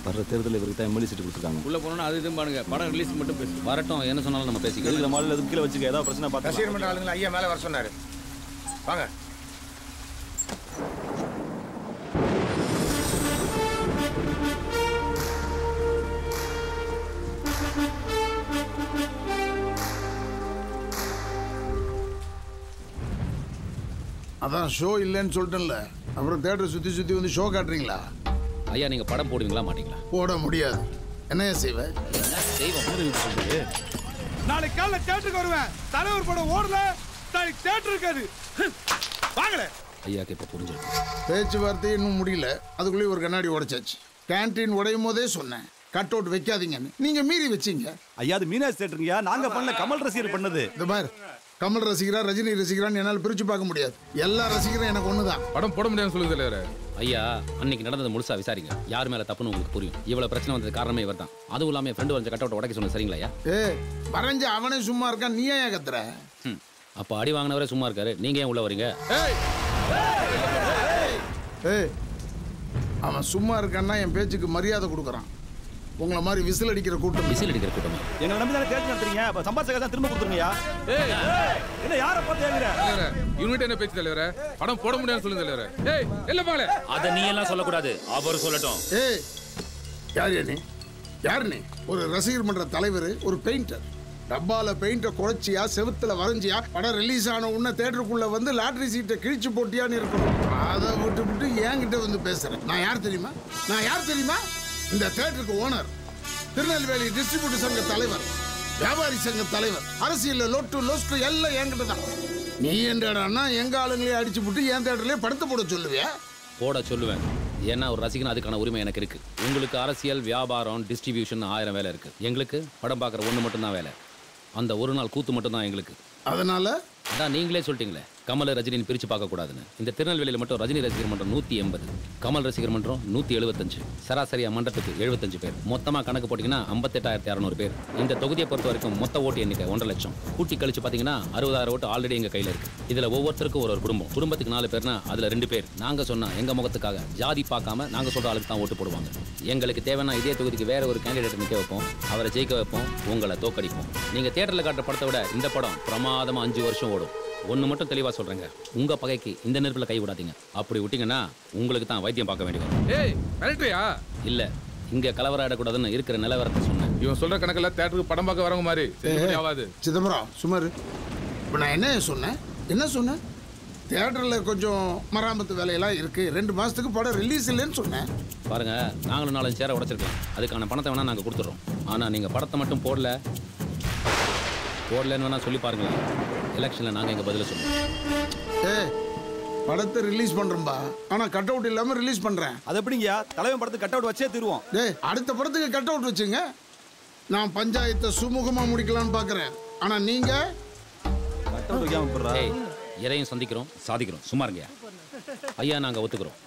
வர்ற தேர்தலில் இவருக்கு தான் எம்எல்ஏ சீட்டு கொடுத்துருக்காங்க. உள்ள போனோம்னா அது இதுவும் பாருங்க. படம் ரிலீஸ் மட்டும் பேசு. வரட்டும் என்ன சொன்னாலும் நம்ம பேசிக்கலாம். இருக்கிற மாடல் எதுவும் கீழே வச்சுக்க. ஏதாவது பிரச்சனை பார்த்து ரசிகர் மன்ற ஆளுங்களை ஐயா மேலே வர சொன்னாரு. வாங்க. அதான் ஷோ இல்லைன்னு சொல்லிட்டேன்ல. அப்புறம் தேட்டரை சுற்றி சுற்றி வந்து ஷோ காட்டுறீங்களா? ஐயா நீங்க படம் போடுவீங்களா மாட்டீங்களா? போட முடியாது. என்னையா செய்வேன்? நாளைக்கு காலைல தேட்டருக்கு வருவேன். தலைவர் படம் ஓடல நாளைக்கு தேட்டர் இருக்காது. வாங்கல ஐயாக்கு இப்போ புரிஞ்சிருக்கு. பேச்சுவார்த்தை இன்னும் முடியல. அதுக்குள்ளேயே ஒரு கண்ணாடி உடைச்சாச்சு. கேன்டீன் உடையும் போதே சொன்னேன் கட் அவுட் வைக்காதீங்கன்னு. நீங்க மீறி வச்சீங்க. ஐயா அது மீனாட்சி தேட்டருங்கய்யா. நாங்க பண்ணல, கமல் ரசிகர் பண்ணது. இந்த பாரு கமல் ரசிகரா ரஜினி ரசிகரான்னு என்னால் பிரிச்சு பார்க்க முடியாது. எல்லா ரசிகரும் எனக்கு ஒண்ணுதான். படம் போட முடியாதுன்னு சொல்லுங்க தலைவரே. ஐயா அன்னைக்கு நடந்தது முழுசா விசாரிங்க. யார் மேல தப்புன்னு உங்களுக்கு புரியும். இவ்வளவு பிரச்சனை வந்தது காரணமே இவர் தான். அதுவும் இல்லாம ஃப்ரெண்டு வரைஞ்ச கட் அவுட் உடைக்க சொன்னது சரிங்களா ஐயா? வரைஞ்ச அவனே சும்மா இருக்கான், நீ ஏன் கத்துற? அப்ப அடி வாங்கினவரே சும்மா இருக்காரு, நீங்க ஏன் உள்ள வரீங்க? அவன் சும்மா இருக்கான்னா என் பேச்சுக்கு மரியாதை கொடுக்குறான். உங்களை மாதிரி விசில் அடிக்கிற கூட்டம். விசில் அடிக்கிற கூட்டம் எங்களை நம்பி தானே தேர்தல் நடத்துறீங்க. அப்ப சம்பாதிச்சா தான் திரும்ப கொடுத்துருங்கய்யா. என்ன யாரை பார்த்து ஏங்குற? யூனிட் என்ன பேச்சு தலைவரே? படம் போட முடியாதுன்னு சொல்லுங்க தலைவரே. ஏய் இல்ல பாங்களே. அத நீ எல்லாம் சொல்லக்கூடாது, அவர் சொல்லட்டும். ஏய் யார் நீ? யார் நீ? ஒரு ரசிகர் மன்ற தலைவர், ஒரு பெயிண்டர். டப்பால பெயிண்ட குறைச்சியா, செவுத்துல வரைஞ்சியா, படம் ரிலீஸ் ஆன உடனே தேட்டருக்குள்ள வந்து லாட்டரி சீட்டை கிழிச்சு போட்டியான்னு இருக்கணும். அதை விட்டு என்கிட்ட வந்து பேசுறேன். நான் யார் தெரியுமா? நான் யார் தெரியுமா? இந்த தேட்டருக்கு ஓனர், திருநெல்வேலி டிஸ்ட்ரிபியூட்டர் சங்க தலைவர், வியாபாரி சங்க தலைவர், அரசியல் லொட்டு லொஸ்ட் எல்லாம் என்கிட்ட தான். நீ என்னடா எங்க ஆளுங்களே அடிச்சு போட்டு என் தேட்டர்லயே படத்தை போட சொல்லுவியா? போட சொல்லுவேன். ஏன்னா ஒரு ரசிகன் அதுக்கான உரிமை எனக்கு இருக்கு. உங்களுக்கு அரசியல், வியாபாரம், டிஸ்ட்ரிபியூஷன் 1000 வேலை இருக்கு. எங்களுக்கு படம் பார்க்குற ஒன்று மட்டும்தான் வேலை. அந்த ஒரு நாள் கூத்து மட்டும்தான் எங்களுக்கு. அதனால அதான் நீங்களே சொல்லிட்டீங்களே கமல் ரஜினின்னு பிரிச்சு பார்க்க கூடாதுன்னு. இந்த திருநெல்வேலியில் மட்டும் ரஜினி ரசிகர் மன்றம் 180, கமல் ரசிகர் மன்றம் 175. சராசரியா மன்றத்துக்கு 75 பேர். மொத்தமா கணக்கு போட்டீங்கன்னா 58,600 பேர். இந்த தொகுதியை பொறுத்த வரைக்கும் மொத்த ஓட்டு எண்ணிக்கை 1.5 லட்சம். கூட்டி கழிச்சு பாத்தீங்கன்னா 60,000 ஓட்டு ஆல்ரெடி எங்க கையில இருக்கு. இதுல ஒவ்வொருத்தருக்கும் ஒரு குடும்பம். குடும்பத்துக்கு 4 பேர்னா அதுல 2 பேர் நாங்க சொன்னா எங்க முகத்துக்காக ஜாதி பார்க்காம நாங்க சொல்ற ஆளுக்கு தான் ஓட்டு போடுவாங்க. எங்களுக்கு தேவைன்னா இதே தொகுதிக்கு வேற ஒரு கேண்டிடேட் நிக்க வைப்போம், அவரை ஜெயிக்க வைப்போம், உங்களை தோக்கடிப்போம். நீங்க தியேட்டர்ல காட்டுற படத்தை விட இந்த படம் பிரமாதமா 5 வருஷம் ஓடும். ஒன்று மட்டும் தெளிவாக சொல்கிறேங்க, உங்கள் பகைக்கு இந்த நெருப்பில் கை விடாதீங்க. அப்படி விட்டீங்கன்னா உங்களுக்கு தான் வைத்தியம் பார்க்க வேண்டி வரும். ஏய் மிரட்டுறியா? இல்லை, இங்கே கலவரம் ஆடக்கூடாதுன்னு இருக்கிற நிலவரத்தை சொன்னேன். இவன் சொல்கிற கணக்கில் தேட்டருக்கு படம் பார்க்க வரவங்க மாதிரி ஆகாது. சிதம்பரம் சுமார். இப்போ நான் என்ன சொன்னேன்? என்ன சொன்னேன்? தியேட்டரில் கொஞ்சம் மராமத்து வேலையெல்லாம் இருக்குது, 2 மாதத்துக்கு படம் ரிலீஸ் இல்லைன்னு சொன்னேன். பாருங்க, நாங்களும் 4 சேரை உடைச்சிருக்கலாம். அதுக்கான பணத்தை வேணால் நாங்கள் கொடுத்துட்றோம். ஆனால் நீங்கள் படத்தை மட்டும் போடலன்னு வேணால் சொல்லி பாருங்களேன். எலெக்ஷனில் நாங்கள் எங்கள் பதிலை சொல்லுவோம். படத்தை ரிலீஸ் பண்றேன்பா. ஆனா கட் அவுட் இல்லாம ரிலீஸ் பண்றேன். அது எப்படிங்கயா? தலைவன் படத்துக்கு கட் அவுட் வச்சே தருவோம். டேய், அடுத்த படத்துக்கு கட் அவுட் வச்சுங்க. நான் பஞ்சாயத்தை சுமூகமா முடிக்கலாம்னு பாக்குறேன். ஆனா நீங்க கட் அவுட் வைக்காம போறா. எதையும் சந்திக்கிறோம், சாதிக்கிறோம். சும்மா இருங்கயா. ஐயா, நாங்க ஒத்துக்கிறோம்.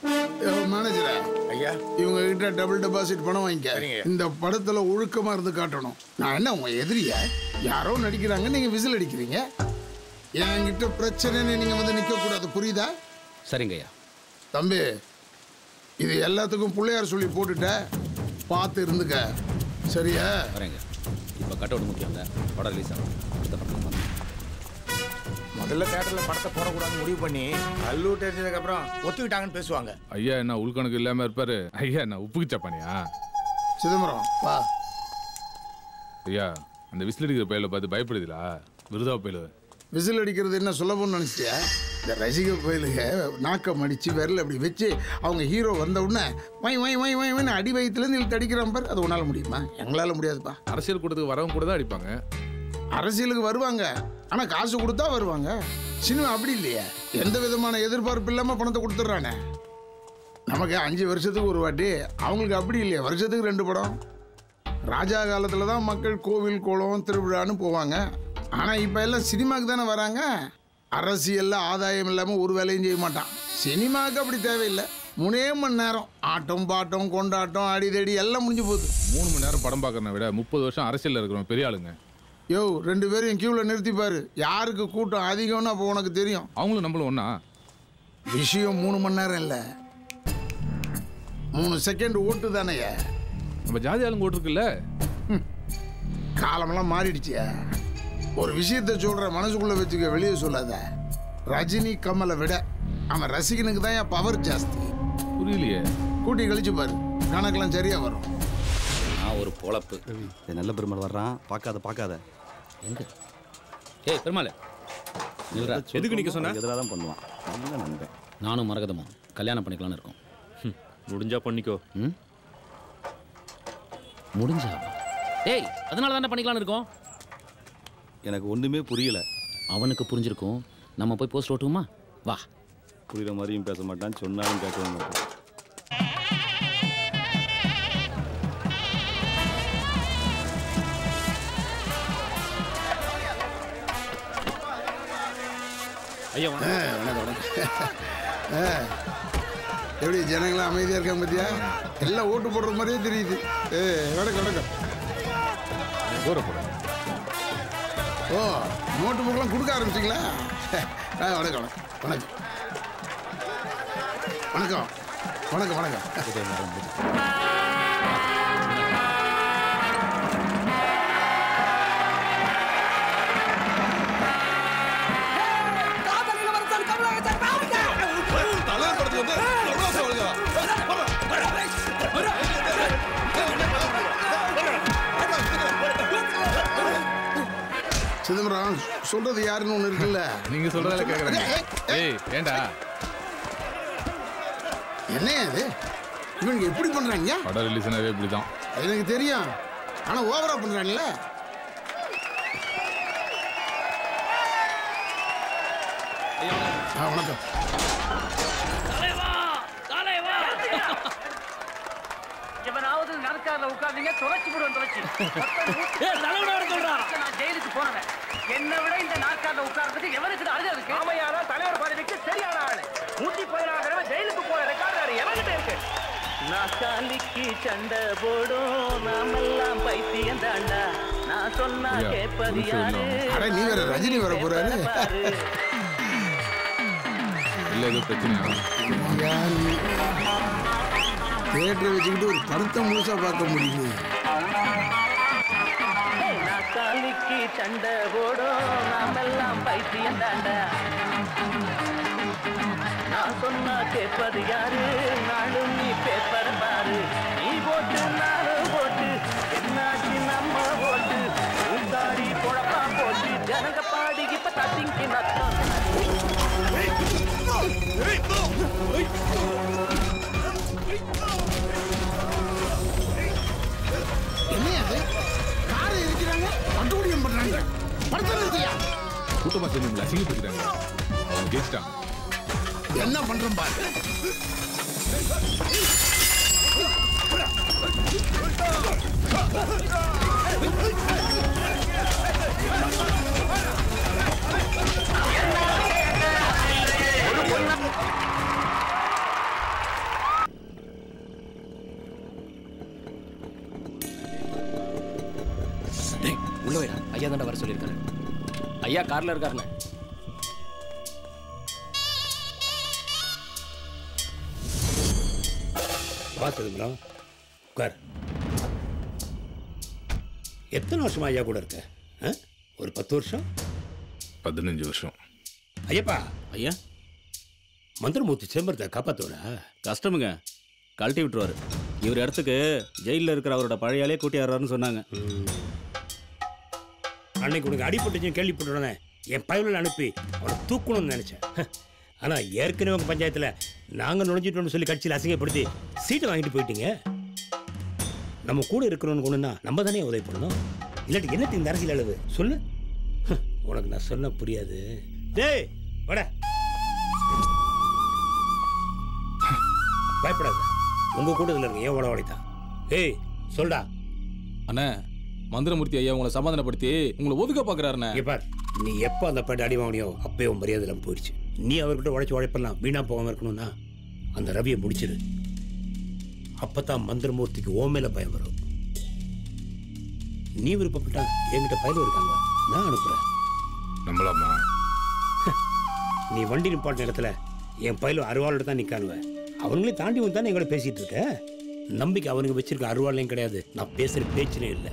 மேனேஜரா, ஐயா, இவங்க கிட்ட டபுள் டெபாசிட் பணம் வாங்கிக்க. இந்த படத்துல ஒழுக்கமா இருந்து காட்டணும். நான் என்ன உங்க எதிரியா? யாரோ நடிக்கிறாங்க, நீங்க விசில் அடிக்கிறீங்க. என்கிட்ட பிரச்சனைன்னு நீங்க வந்து நிக்க கூடாது, புரியுதா? சரிங்கய்யா. தம்பி, இது எல்லாத்துக்கும் பிள்ளையார் சொல்லி போட்டுட்ட, பார்த்து இருந்துக்க. சரியா? வரேங்க. இப்போ கட் அவுட் முக்கியம் இல்லை, படம் ரிலீஸ் ஆகும். அடுத்த படம் முதல்ல தியேட்டர்ல படத்தை போடக்கூடாதுன்னு முடிவு பண்ணி கல்லூர் தெரிஞ்சதுக்கு அப்புறம் ஒத்துக்கிட்டாங்கன்னு பேசுவாங்க. ஐயா என்ன உள்கணக்கு இல்லாம இருப்பாரு? ஐயா என்ன உப்புக்கு சப்பானியா? சிதம்பரம் வா. ஐயா, அந்த விசில் அடிக்கிற பயில பார்த்து பயப்படுதுலா? விருதா பயில விசில் அடிக்கிறது என்ன சுலபம்னு நினைச்சியா? இந்த ரசிக பயிலுக நாக்கம் அடிச்சு விரல் அப்படி வச்சு அவங்க ஹீரோ வந்த உடனே வை வை வை வை வைன்னு அடி வயிற்றுலேருந்து இழுத்து அடிக்கிறான் பாரு. அது உன்னால முடியுமா? எங்களால முடியாதுப்பா. அரசியல் கூட்டத்துக்கு வரவங்க கூட தான் அடிப்பாங்க. அரசியலுக்கு வருவாங்க, ஆனா காசு கொடுத்தா வருவாங்க. சினிமா அப்படி இல்லையா? எந்த விதமான எதிர்பார்ப்பு இல்லாம பணத்தை கொடுத்துட்றானே. நமக்கு 5 வருஷத்துக்கு ஒரு வாட்டி, அவங்களுக்கு அப்படி இல்லையா? வருஷத்துக்கு 2 படம். ராஜா காலத்துல தான் மக்கள் கோவில் குளம் திருவிழான்னு போவாங்க. ஆனா இப்ப எல்லாம் சினிமாக்கு தானே வராங்க. அரசியல்ல ஆதாயம் இல்லாம ஒரு வேலையும் செய்ய மாட்டான். சினிமாவுக்கு அப்படி தேவையில்லை. 3 மணி நேரம் ஆட்டம் பாட்டம் கொண்டாட்டம் அடிதடி எல்லாம் முடிஞ்சு போகுது. 3 மணி நேரம் படம் பார்க்கறத விட 30 வருஷம் அரசியல்ல இருக்கிறோம் பெரிய ஆளுங்க. யோ, 2 பேரையும் கியூவில் நிறுத்திப்பாரு. யாருக்கு கூட்டம் அதிகம்னு அப்போ உனக்கு தெரியும். அவங்களும் நம்மளும் ஒண்ணா? விஷயம் 3 மணி நேரம் இல்லை, 3 செகண்ட் ஓட்டு தானேயா? நம்ம ஜாதி ஆளுங்க ஓட்டு இருக்குல்ல. காலமெல்லாம் மாறிடுச்சியா? ஒரு விஷயத்த சொல்ற, மனசுக்குள்ள வச்சுக்க, வெளியே சொல்லாத. ரஜினி கமலை விட அவன் ரசிகனுக்கு தான் பவர் ஜாஸ்தி. புரியலையே. கூட்டி கழிச்சு பாரு, கணக்கெல்லாம் சரியா வரும். நான் ஒரு பொழப்பு. நல்ல பெருமாள் வர்றான், பார்க்காத. எங்க? ஏய் பெருமாள், எதுக்கு நிக்க சொன்ன? எதிராக தான் பண்ணுவான். நல்ல நண்பன். நானும் மரகதமும் கல்யாணம் பண்ணிக்கலாம்னு இருக்கோம். முடிஞ்சா பண்ணிக்கோ. முடிஞ்சா? ஏய், அதனால தானே பண்ணிக்கலாம்னு இருக்கோம். எனக்கு ஒண்ணுமே புரியல. அவனுக்கு புரிஞ்சிருக்கும். நம்ம போய் போஸ்ட் ஓட்டுமா? வா. புரியுற மாதிரியும் பேச மாட்டான், சொன்னாலும் கேட்க மாட்டான். ஐயா எப்படி ஜனங்களாம் அமைதியா இருக்காங்க பத்தியா? எல்லாம் ஓட்டு போடுற மாதிரியே தெரியுது. வணக்கம். ஓ, நோட்டு புக்கெல்லாம் கொடுக்க ஆரம்பிச்சிங்களா? வணக்கம். சிதம்பரம் சொல்றது யாருன்னு ஒண்ணு இருக்குல்ல. நீங்க சொல்றதால கேக்குறேன். ஏய் ஏண்டா? என்ன அது? இவங்க எப்படி பண்றாங்க? படம் ரிலீஸ்னாவே இப்படிதான். எனக்கு தெரியும், ஆனா ஓவரா பண்றாங்கல்ல. வணக்கம். எவனாவது நரக்காரில் உட்கார்ந்தீங்க, தொலைச்சு போடுவேன், தொலைச்சு. நான் ஜெயிலுக்கு போனவன். என்னை விட இந்த நாற்காரில் உட்கார்றதுக்கு எவனுக்கு அழுத இருக்கு? ஆமையாரா தலைவர் பதவிக்கு சரியான ஆளு. மூட்டி போயிடாத ஜெயிலுக்கு போன ரெக்கார்டு எவன்கிட்ட இருக்கு? நாற்காலிக்கு சண்டை போடும் நாமெல்லாம் பைத்தியம் தாண்டா. நான் சொன்னா கேட்பது யாரு? நீ வேற ரஜினி வர போறாரு. இல்ல ஏதோ பிரச்சனை. தியேட்டரை வச்சுக்கிட்டு ஒரு படத்தை முழுசா பார்க்க முடியுது. நாற்காலிக்கு சண்டை போடும் நாமெல்லாம் பைத்தியம் தாண்டா. நான் சொன்னா கேட்பது யாரு? நாளும் நீ பேப்பர் பாரு. நீ போட்டு நானும் போட்டு என்னாச்சு நம்ம போட்டு உண்டாடி பொழப்பா போட்டு ஜனங்க பாடி இப்ப தத்திங்கி நத்தம். என்ன அது? காரை இருக்கிறாங்க, அட்டூழியம் பண்றாங்க. படத்தை நிறுத்தியா? கூட்டமா சேர்ந்து அசிங்கப்படுத்துறாங்க. அவங்க கேட்டாங்க. என்ன பண்றோம் பாரு. உள்ள வைடா. ஐயா தாண்டா வர சொல்லியிருக்காரு. ஐயா கார்ல இருக்காருண்ணே. பார்த்துக்கலாம். உட்கார். எத்தனை வருஷமா ஐயா கூட இருக்க? ஒரு 10 வருஷம்? 15 வருஷம். ஐயப்பா. ஐயா மந்திரமூர்த்தி சிதம்பரத்தை காப்பாத்துவரா? கஷ்டமுங்க, கழட்டி விட்டுருவாரு. இவர் இடத்துக்கு ஜெயிலில் இருக்கிற அவரோட பழையாலே கூட்டியாடுறாருன்னு சொன்னாங்க. அன்னைக்கு உனக்கு அடிபட்டுச்சுன்னு கேள்விப்பட்டுடனே என் பயனில் அனுப்பி அவனை தூக்கணும்னு நினைச்சேன். ஆனால் ஏற்கனவே உங்கள் பஞ்சாயத்தில் நாங்கள் நுழைஞ்சிட்டோம்னு சொல்லி கட்சியில் அசிங்கப்படுத்தி சீட்டை வாங்கிட்டு போயிட்டீங்க. நம்ம கூட இருக்கிறோன்னு ஒன்றுனா நம்ம தானே உதவி பண்ணணும். இல்லாட்டி என்னத்து இந்த அரசியல் அளவு சொல்லு. உனக்கு நான் சொன்ன புரியாது. டேய் வட பயப்படாத. உங்கள் கூட இதில் இருக்க ஏன் ஓட ஓடித்தான். ஏய் சொல்டா. அண்ணா மந்திரமூர்த்தி ஐயா உங்களை சமாதானப்படுத்தி உங்களை ஒதுக்க பார்க்குறாருண்ணே. பார், நீ எப்போ அந்த பாட்டு அடி வாங்கினியோ அப்பயே உன் மரியாதை எல்லாம் போயிடுச்சு. நீ அவர்கிட்ட உழைச்சி உழைப்பெல்லாம் வீணா போகாமல் இருக்கணும்னா அந்த ரவியை முடிச்சிரு. அப்பதான் மந்திரமூர்த்திக்கு ஓ மேல பயம் வரும். நீ விருப்பப்பட்டா என்கிட்ட பயில இருக்காங்க, நான் அனுப்புறேன். நம்பலாமா? நீ வண்டி நிப்பாட்ட இடத்துல என் பயில அருவாளோட தான் நிற்கானுவேன். அவங்களே தாண்டி வந்து தானே எங்களை பேசிட்டு இருக்க. நம்பிக்கை அவனுக்கு வச்சிருக்க அருவாளையும் கிடையாது, நான் பேசுற பேச்சிலே இல்லை.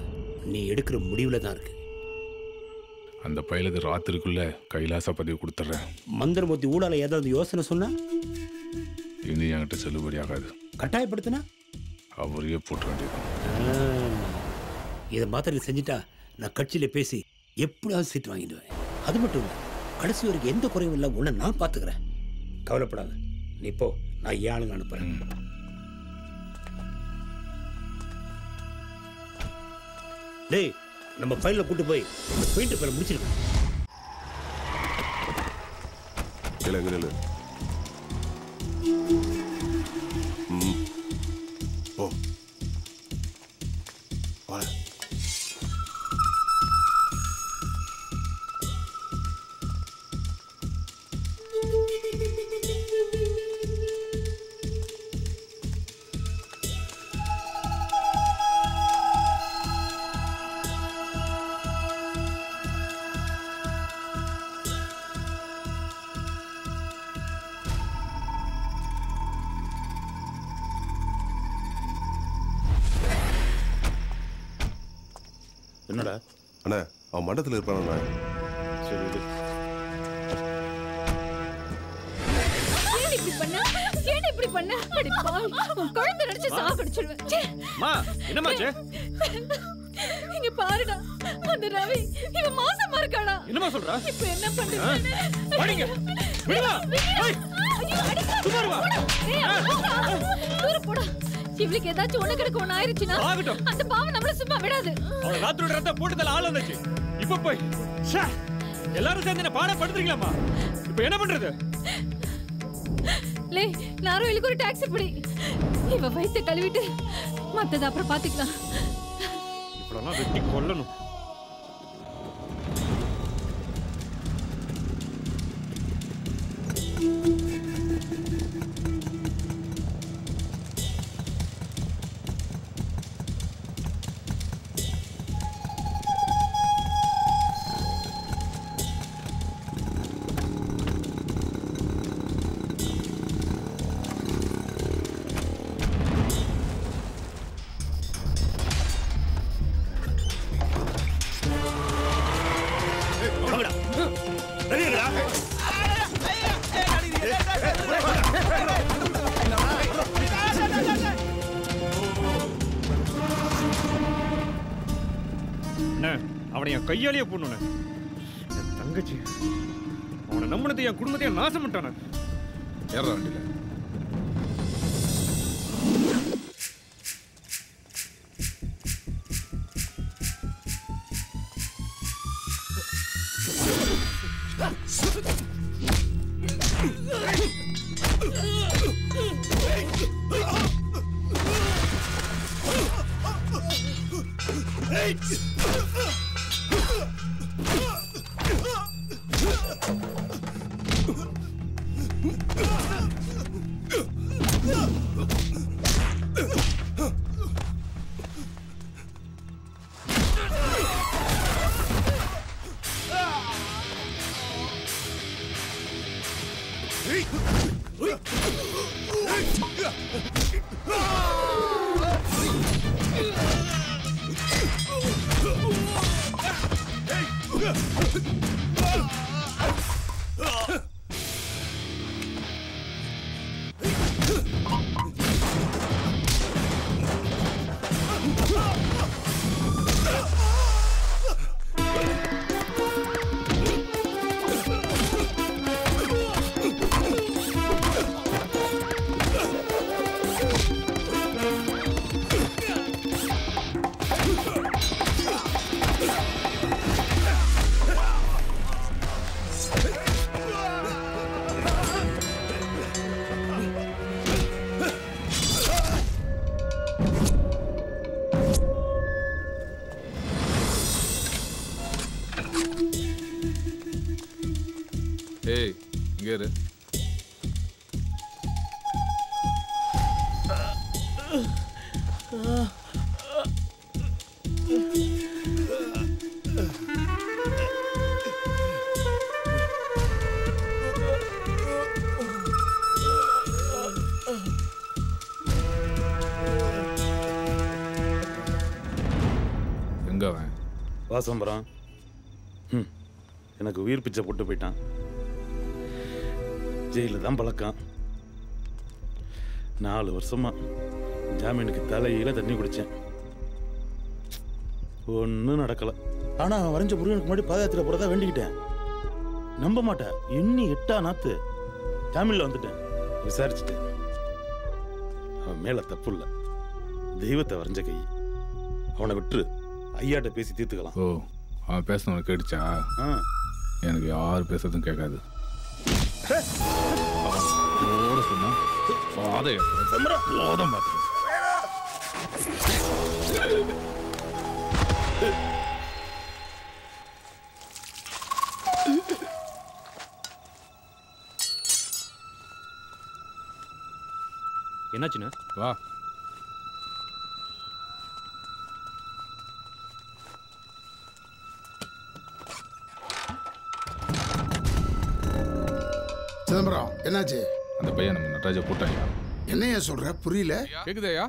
நீ எடுக்கிற முடிவுல தான் இருக்கு. அந்த பயிலுக்கு ராத்திரிக்குள்ள கைலாச பதிவு கொடுத்துட்றேன். மந்திரமூர்த்தி ஊடால ஏதாவது யோசனை சொன்னா இனி என்கிட்ட செல்லுபடி ஆகாது. கட்டாயப்படுத்தினா அவரையே போட்ட வேண்டியது. இதை மாத்திரம் செஞ்சுட்டா நான் கட்சியில பேசி எப்படியாவது சீட்டு வாங்கிடுவேன். அது மட்டும் இல்லை, கடைசி வரைக்கும் எந்த குறையும் இல்லை, உன்னை நான் பார்த்துக்கிறேன். கவலைப்படாத. நீ இப்போ நான் ஏழுங்க அனுப்புறேன். டேய் நம்ம ஃபைலில் கூட்டு போய் இந்த பெயிண்ட் பேரை முடிச்சிருக்கோம். ஓ வா. என்னடா அண்ணா அவன் மண்டத்தில் இருப்பானா? சரி இது ஏன் இப்படி பண்ண? ஏன் இப்படி பண்ண? அடி பாவி, உன் குழந்தை நினைச்சு சாகடிச்சிடுவேன். ச்சே. மா என்னமாச்சு? இங்க பாருடா, அந்த ரவி இவன் மாசமா இருக்காடா. என்னமா சொல்றா? இப்போ என்ன பண்றது? அடிங்க. விடுடா. ஏய். சும்மா வா. தூர போடா. இவளுக்கு ஏதாச்சும் ஒண்ணு கிடக்கு ஒண்ணு ஆயிருச்சுனா அந்த பாவம் நம்மள சும்மா விடாது. அவள ராத்திரி ரத்த போட்டுதல ஆள் வந்துச்சு. இப்போ போய் எல்லாரும் சேர்ந்து என்ன பாட படுத்துறீங்களாமா? இப்போ என்ன பண்றது? லே நாரோயிலுக்கு ஒரு டாக்ஸி பிடி. இவ வயித்தை கழுவிட்டு மத்தத அப்புறம் பாத்துக்கலாம். இப்படலாம் வெட்டி கொல்லணும். அவனை என் கையாலேயே போடணும். என் தங்கச்சி அவனை நம்பினது என் குடும்பத்தையும் நாசம் பண்ணிட்டான. ஏறா வண்டியில. ஏய் இங்கே இரு. எங்க அவன்? வாசம்பரம் எனக்கு உயிர் பிச்சை போட்டு போயிட்டான். ஜெயிலில் தான் பழக்கம். 4 வருஷமா ஜாமீனுக்கு தலையில தண்ணி குடித்தேன். ஒன்றும் நடக்கலை. ஆனால் அவன் வரைஞ்ச முருகனுக்கு முன்னாடி பாதயாத்திரை போகிறதா வேண்டிக்கிட்டேன். நம்ப மாட்டேன், எண்ணி 8 நாத்து ஜாமீனில் வந்துட்டேன். விசாரிச்சுட்டேன், அவன் மேலே தப்பு இல்லை. தெய்வத்தை வரைஞ்ச கை. அவனை விட்டுரு, ஐயாட்ட பேசி தீர்த்துக்கலாம். ஓ, அவன் பேசணும் கேட்டுச்சா? எனக்கு யார் பேசுறதும் கேட்காது. சொன்னா என்னாச்சுண்ணா? வா. சிதம்பரம், என்னாச்சு? அந்த பையன் நம்ம நடராஜா போட்டாங்க. என்னையா சொல்ற? புரியல. கேக்குதையா?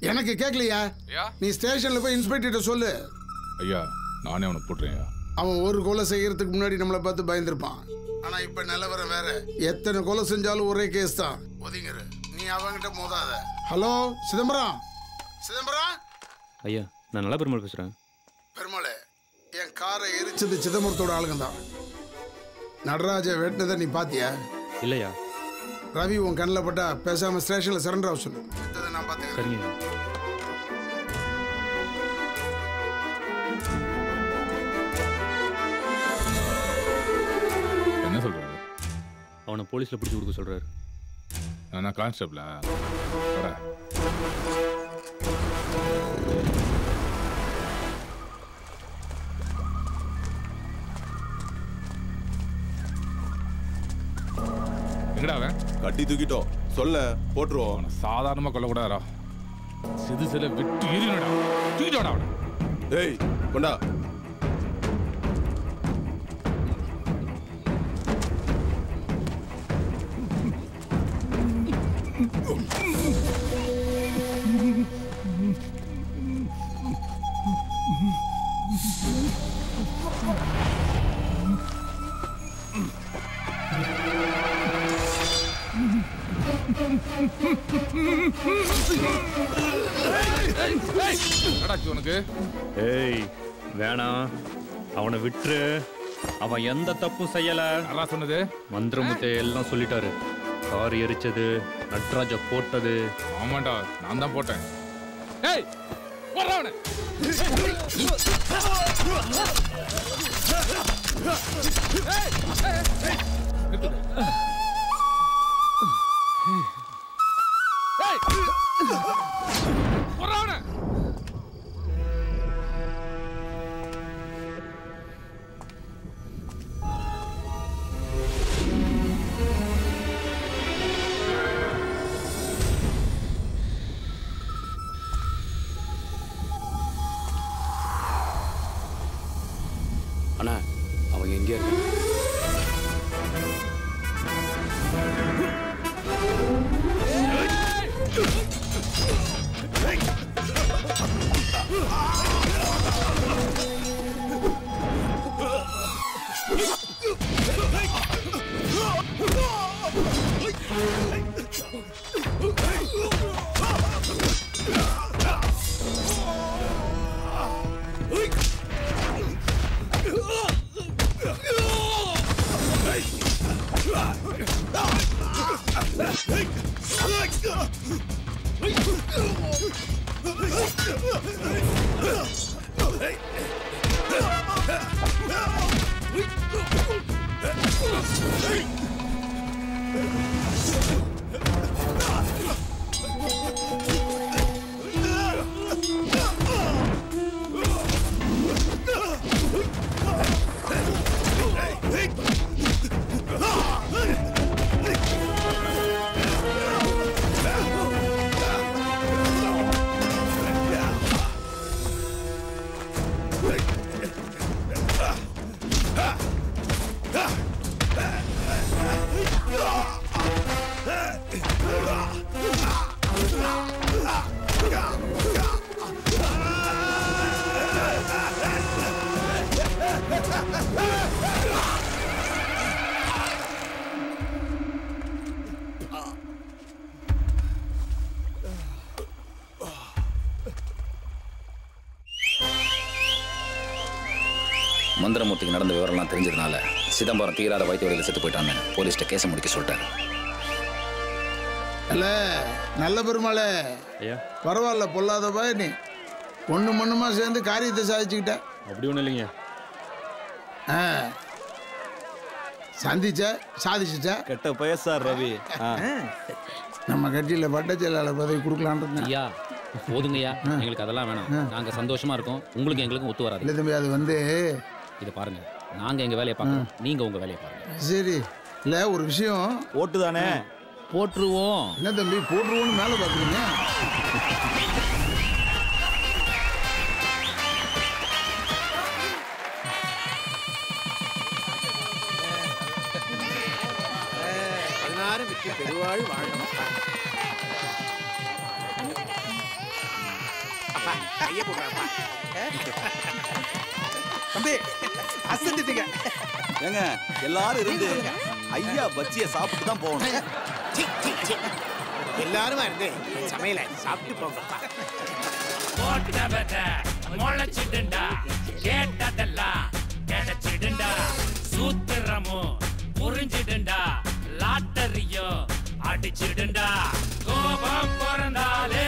எனக்கு கேட்கலையா? நீ ஸ்டேஷன்ல போய் இன்ஸ்பெக்டர் சொல்லு. ஐயா, நானே அவனை போட்டுறேன். அவன் ஒரு கொலை செய்யறதுக்கு முன்னாடி நம்மளை பார்த்து பயந்துருப்பான். ஆனா இப்ப நிலவரம் வேற. எத்தனை கொலை செஞ்சாலும் ஒரே கேஸ் தான். ஒதுங்கிரு, நீ அவங்கிட்ட மோதாத. ஹலோ சிதம்பரம். சிதம்பரம் ஐயா, நான் நல்லா பெருமாள் பேசுறேன். பெருமாளே, என் காரை எரிச்சது சிதம்பரத்தோட ஆளுங்க தான். நடராஜா வெட்டினதை நீ பாத்தியா? இல்லையா? ரவி உன் கண்ணில் பட்டா பேசாம ஸ்டேஷன்ல சரண்டர் ஆக சொல்லு. நான் பார்த்துக்கிறேன். சரிங்க. என்ன சொல்றாரு? அவனை போலீஸ்ல பிடிச்சி கொடுக்க சொல்றாரு. நான் கான்ஸ்டபிளா? எங்கடா அவன்? கட்டி தூக்கிட்டோம். சொல்ல போட்டுருவோம். சாதாரணமா கொல்லக்கூடாதா? சிறு சில விட்டு எரியுடா. தூக்கிட்டோடா அவனை. ஏய் கொண்டா. உனக்கு ஏய் வேணாம், அவனை விட்டுரு. அவன் எந்த தப்பும் செய்யல. நல்லா சொன்னது. மந்திரமுத்தை எல்லாம் சொல்லிட்டாரு. கார் எரிச்சது, நட்ராஜ போட்டது. ஆமாண்டா, நான் தான் போட்டேன். ஏய் போடுறா அவனை. அவங்க எங்கேயே இருக்காங்க. மந்திரமூர்த்திக்கு நடந்த விவரம்லாம் தெரிஞ்சதுனால சிதம்பரம் தீராத வயிற்று வழியில் செத்து போயிட்டான்னு போலீஸ்ட்ட கேஸை முடிக்க சொல்லிட்டாரு. இல்ல நல்ல பெருமாளே, பரவாயில்ல, பொல்லாதப்பா நீ ஒன்று மண்ணுமா சேர்ந்து காரியத்தை சாதிச்சுக்கிட்ட. அப்படி ஒன்றும் இல்லைங்க. சந்திச்ச சாதிச்சுட்ட. கெட்ட பயசார் ரவி. நம்ம கட்சியில் வட்ட செயலாளர் பதவி கொடுக்கலான்னு ஐயா போதுங்கய்யா, எங்களுக்கு அதெல்லாம் வேணாம். நாங்கள் சந்தோஷமா இருக்கோம், உங்களுக்கு எங்களுக்கும் ஒத்து வராது. இல்லை தம்பி, அது வந்து இதை பாருங்க, நாங்கள் எங்கள் வேலையை பார்க்கணும், நீங்கள் உங்கள் வேலையை பாருங்க. சரி. இல்லை ஒரு விஷயம், ஓட்டு தானே போட்டுருவோம். என்ன தம்பி போட்டுருவோன்னு மேலே பார்க்குறீங்க? பெருவாழ் வாழணும். தம்பி அசந்துட்டீங்க. ஏங்க எல்லாரும் இருந்து ஐயா பஜ்ஜியை சாப்பிட்டு தான் போகணும். எல்லாரும் இருந்து சமையல சாப்பிட்டு போங்கப்பா. முளைச்சிடுண்டா, கேட்டதெல்லாம் கிடைச்சிடுண்டா, சூத்திரமும் புரிஞ்சிடுண்டா, லாட்டரியும் அடிச்சிடுண்டா. கோபம் பிறந்தாலே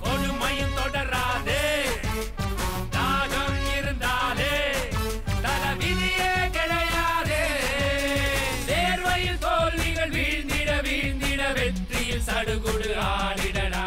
கொடுமையும் தொடராதே, தாகம் இருந்தாலே தலைவிதியே கிடையாதே. தேர்வையில் தோல்விகள் வீழ்ந்திட வீழ்ந்திட வெற்றியில் சடுகுடு ஆடிடடா.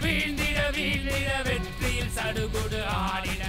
வீழ்ந்திட வீழ்ந்திட வெற்றியில் சடுகுடு ஆடிட